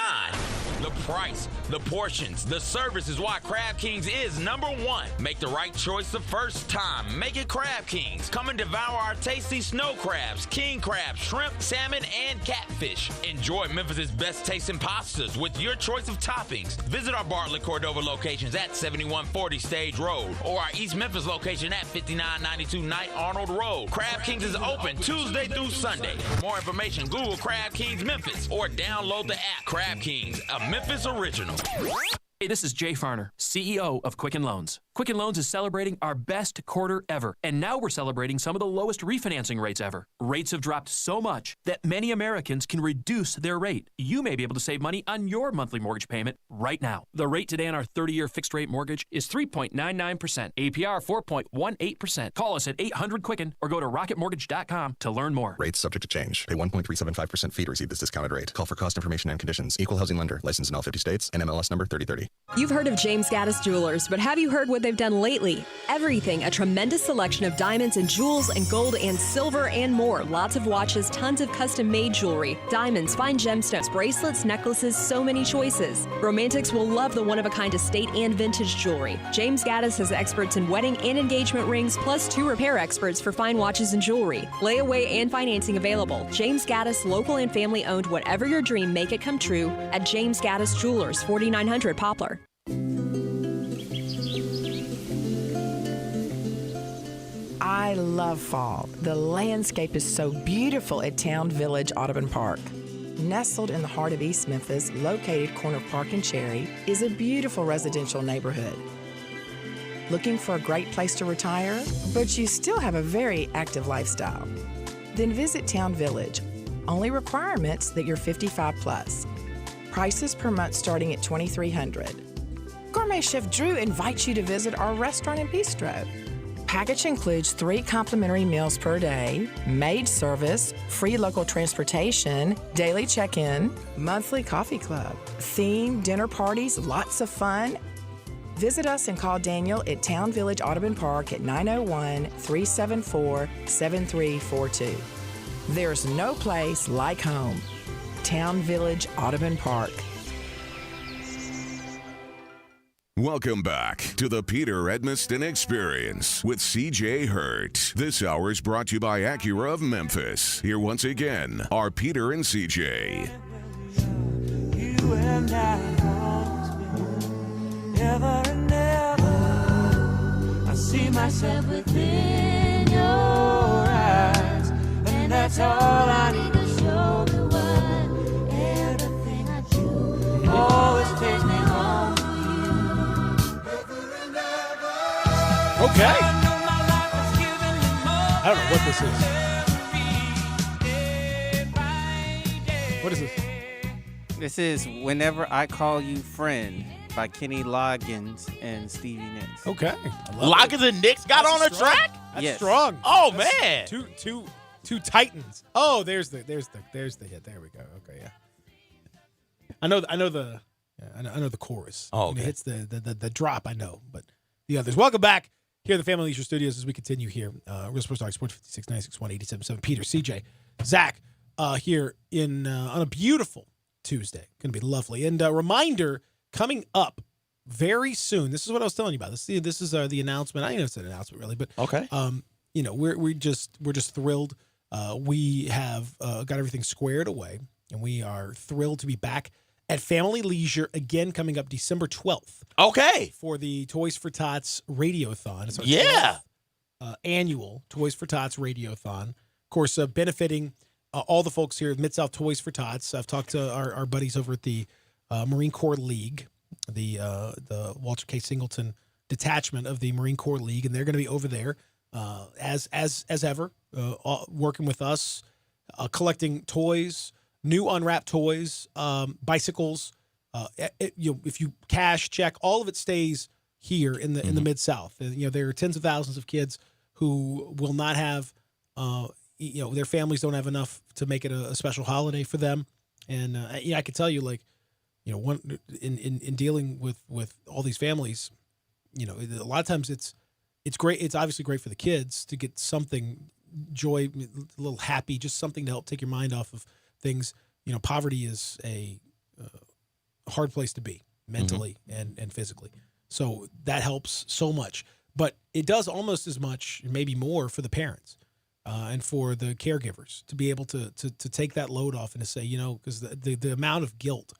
The price, the portions, the service is why Crab Kings is #1. Make the right choice the first time. Make it Crab Kings. Come and devour our tasty snow crabs, king crabs, shrimp, salmon, and catfish. Enjoy Memphis' best tasting pastas with your choice of toppings. Visit our Bartlett Cordova locations at 7140 Stage Road or our East Memphis location at 5992 Knight Arnold Road. Crab Kings is open Tuesday through Sunday. For more information, Google Crab Kings Memphis or download the app Crab Kings, a Memphis original. Hey, this is Jay Farner, CEO of Quicken Loans. Quicken Loans is celebrating our best quarter ever, and now we're celebrating some of the lowest refinancing rates ever. Rates have dropped so much that many Americans can reduce their rate. You may be able to save money on your monthly mortgage payment right now. The rate today on our 30-year fixed-rate mortgage is 3.99%, APR 4.18%. Call us at 800-QUICKEN or go to rocketmortgage.com to learn more. Rates subject to change. Pay 1.375% fee to receive this discounted rate. Call for cost information and conditions. Equal housing lender. Licensed in all 50 states. NMLS number 3030. You've heard of James Gaddis Jewelers, but have you heard what they they've done lately. Everything, a tremendous selection of diamonds and jewels and gold and silver and more. Lots of watches, tons of custom-made jewelry, diamonds, fine gemstones, bracelets, necklaces, so many choices. Romantics will love the one-of-a-kind estate and vintage jewelry. James Gaddis has experts in wedding and engagement rings, plus 2 repair experts for fine watches and jewelry. Layaway and financing available. James Gaddis, local and family-owned. Whatever your dream, make it come true at James Gaddis Jewelers, 4900 Poplar. I love fall. The landscape is so beautiful at Town Village Audubon Park. Nestled in the heart of East Memphis, located corner Park and Cherry, is a beautiful residential neighborhood. Looking for a great place to retire, but you still have a very active lifestyle? Then visit Town Village. Only requirements that you're 55 plus. Prices per month starting at $2,300. Gourmet Chef Drew invites you to visit our restaurant and bistro. Package includes 3 complimentary meals per day, maid service, free local transportation, daily check-in, monthly coffee club, themed dinner parties, lots of fun. Visit us and call Daniel at Town Village Audubon Park at 901-374-7342. There's no place like home. Town Village Audubon Park. Welcome back to the Peter Edmiston Experience with C.J. Hurt. This hour is brought to you by Acura of Memphis. Here once again are Peter and C.J. You and I ever and ever. I see myself within your eyes, and that's all I need to show me why everything I do always takes me home. Okay. I don't know what this is. What is this? This is Whenever I Call You Friend by Kenny Loggins and Stevie Nicks. Okay. Loggins and Nicks got on a track? That's Yes. strong. Oh, That's man. Two titans. Oh, there's the hit. There we go. Okay, yeah. I know the chorus. Oh, When okay. it hits the drop, I know, but the others. Welcome back here at the Family Leisure Studios as we continue here. Real Sports Talk, Sports 56 961 877. Peter, CJ, Zach, here in on a beautiful Tuesday. Going to be lovely. And reminder coming up very soon. This is what I was telling you about. This is the announcement. I know it's an announcement really, but okay. We're just thrilled. We have got everything squared away, and we are thrilled to be back at Family Leisure again coming up December 12th. Okay. For the Toys for Tots Radiothon. It's our 12th, annual Toys for Tots Radiothon. Of course, benefiting all the folks here at Mid-South Toys for Tots. I've talked to our buddies over at the Marine Corps League, the Walter K. Singleton detachment of the Marine Corps League, and they're going to be over there as ever, working with us, collecting toys, new unwrapped toys, bicycles. If you cash, check, all of it stays here in the Mid-South. There are tens of thousands of kids who will not have, their families don't have enough to make it a special holiday for them. And I can tell you, in dealing with all these families, a lot of times it's great. It's obviously great for the kids to get something joy, a little happy, just something to help take your mind off of things. Poverty is a hard place to be mentally and physically. So that helps so much. But it does almost as much, maybe more, for the parents and for the caregivers to be able to take that load off and to say, because the amount of guilt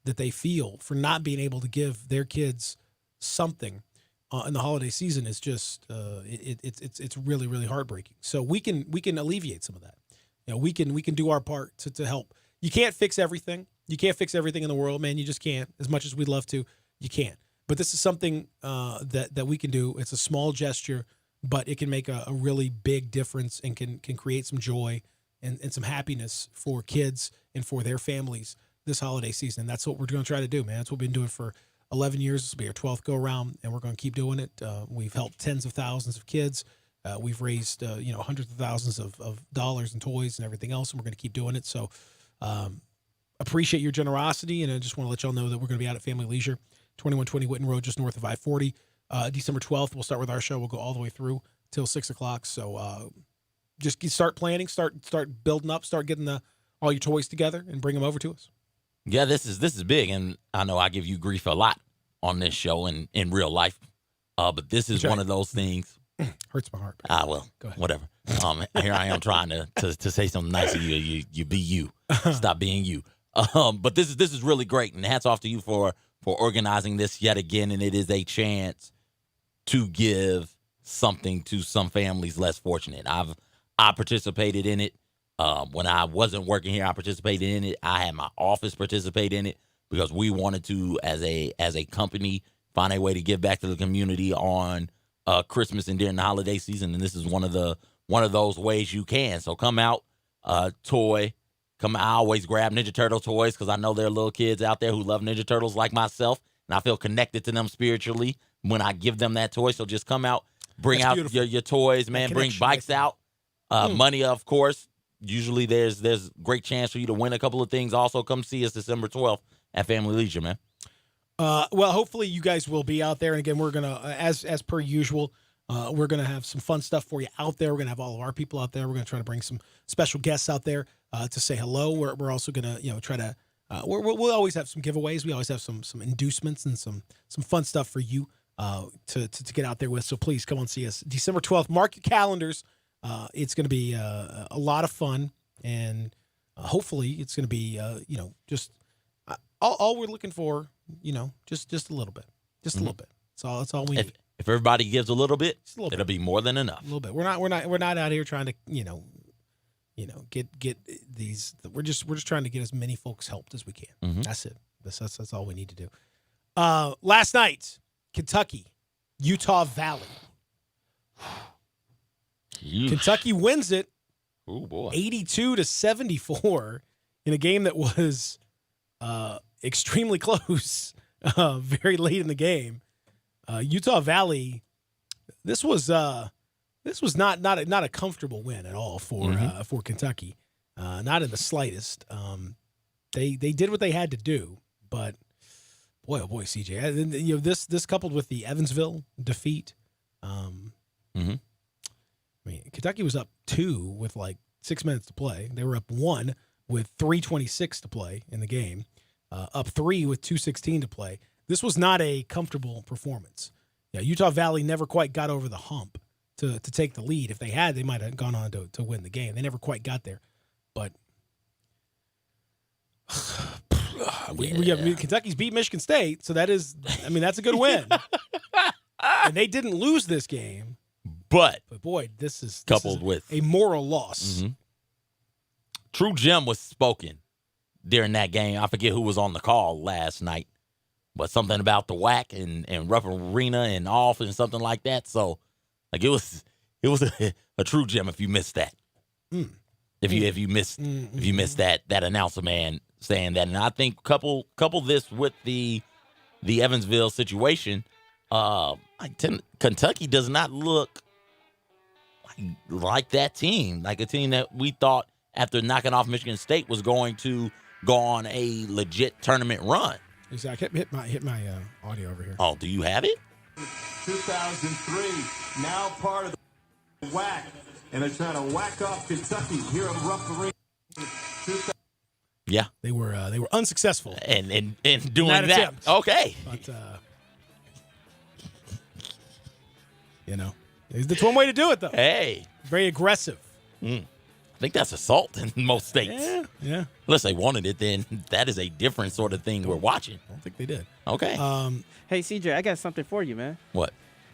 that they feel for not being able to give their kids something in the holiday season is just it's really, really heartbreaking. So we can alleviate some of that. We can do our part to help. You can't fix everything. You can't fix everything in the world, man. You just can't. As much as we'd love to, you can't. But this is something that we can do. It's a small gesture, but it can make a really big difference and can create some joy and some happiness for kids and for their families this holiday season. And that's what we're going to try to do, man. That's what we've been doing for 11 years. This will be our 12th go-around, and we're going to keep doing it. We've helped tens of thousands of kids. We've raised, hundreds of thousands of dollars in toys and everything else, and we're going to keep doing it. So appreciate your generosity, and I just want to let y'all know that we're going to be out at Family Leisure, 2120 Whitten Road, just north of I-40. December 12th, we'll start with our show. We'll go all the way through till 6 o'clock. So just start planning, start building up, start getting all your toys together and bring them over to us. Yeah, this is big, and I know I give you grief a lot on this show and in real life, but this is one of those things. Hurts my heart. Well, whatever. Here I am trying to say something nice to you. You be you. Stop being you. But this is really great, and hats off to you for organizing this yet again. And it is a chance to give something to some families less fortunate. I participated in it when I wasn't working here. I participated in it. I had my office participate in it because we wanted to, as a company, find a way to give back to the community on Christmas and during the holiday season, and this is one of those ways you can. So come out, toy. I always grab Ninja Turtle toys because I know there are little kids out there who love Ninja Turtles like myself, and I feel connected to them spiritually when I give them that toy. So just come out, bring out your toys, man. Bring bikes out, money, of course. Usually there's great chance for you to win a couple of things. Also, come see us December 12th at Family Leisure, man. Well, hopefully you guys will be out there. And again, we're going to, as per usual, we're going to have some fun stuff for you out there. We're going to have all of our people out there. We're going to try to bring some special guests out there to say hello. We're also going to, try to, we'll always have some giveaways. We always have some inducements and some fun stuff for you to get out there with. So please come on, see us December 12th. Mark your calendars. It's going to be a lot of fun, and hopefully it's going to be, just all we're looking for. Just a little bit, a little bit. That's all we need. If everybody gives a little bit, it'll be more than enough. A little bit. We're not out here trying to get these. We're just trying to get as many folks helped as we can. Mm-hmm. That's it. That's all we need to do. Last night, Kentucky, Utah Valley. Kentucky wins it. Oh boy, 82-74 in a game that was extremely close, very late in the game. Utah Valley, this was not a comfortable win at all for Kentucky, not in the slightest. They did what they had to do, but boy, oh boy, CJ, this coupled with the Evansville defeat. I mean, Kentucky was up 2 with like 6 minutes to play. They were up 1 with 3:26 to play in the game. Up 3 with 2:16 to play. This was not a comfortable performance. Yeah, Utah Valley never quite got over the hump to take the lead. If they had, they might have gone on to win the game. They never quite got there. But Kentucky's beat Michigan State, so that's a good win. And they didn't lose this game. But boy, this is coupled with a moral loss. Mm-hmm. True gem was spoken during that game. I forget who was on the call last night, but something about the whack and rough arena and off and something like that. So, like it was a true gem if you missed that. If you missed that announcer man saying that, and I think couple this with the Evansville situation. Kentucky does not look like that team, like a team that we thought after knocking off Michigan State was going to go on a legit tournament run. Exactly. Hit my audio over here. Oh, do you have it? 2003, now part of the whack, and they're trying to whack off Kentucky here in Rough Arena. Yeah, they were unsuccessful and doing that. Attempt. Okay, but that's one way to do it, though. Hey, very aggressive. I think that's assault in most states. Yeah. Unless they wanted it, then that is a different sort of thing we're watching. I don't think they did. Okay. Hey, CJ, I got something for you, man. What?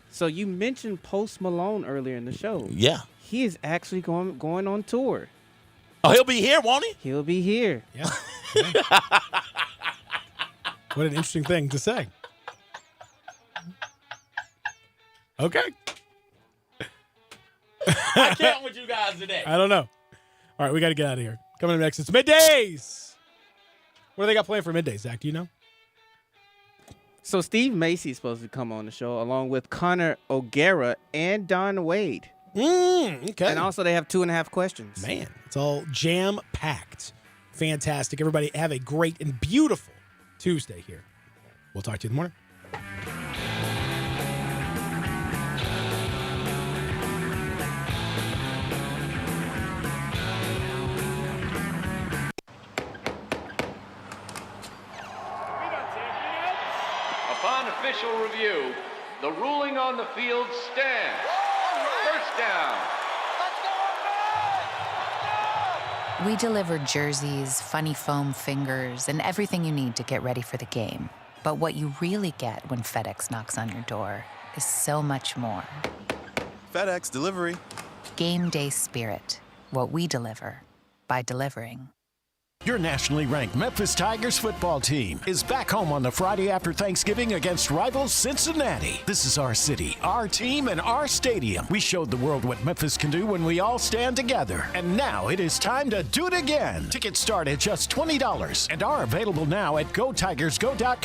So you mentioned Post Malone earlier in the show. Yeah. He is actually going on tour. Oh, he'll be here, won't he? He'll be here. Yeah. What an interesting thing to say. Okay. I can't with you guys today. I don't know. All right, we got to get out of here. Coming up next, it's Middays. What do they got planned for Middays, Zach? Do you know? So Steve Macy is supposed to come on the show along with Connor O'Gara and Don Wade. Okay. And also they have 2.5 questions. Man, it's all jam-packed. Fantastic. Everybody have a great and beautiful Tuesday here. We'll talk to you in the morning. official review, the ruling on the field stands. First down. We deliver jerseys, funny foam fingers, and everything you need to get ready for the game. But what you really get when FedEx knocks on your door is so much more. FedEx Delivery. Game day spirit. What we deliver by delivering. Your nationally ranked Memphis Tigers football team is back home on the Friday after Thanksgiving against rivals Cincinnati. This is our city, our team, and our stadium. We showed the world what Memphis can do when we all stand together. And now it is time to do it again. Tickets start at just $20 and are available now at GoTigersGo.com.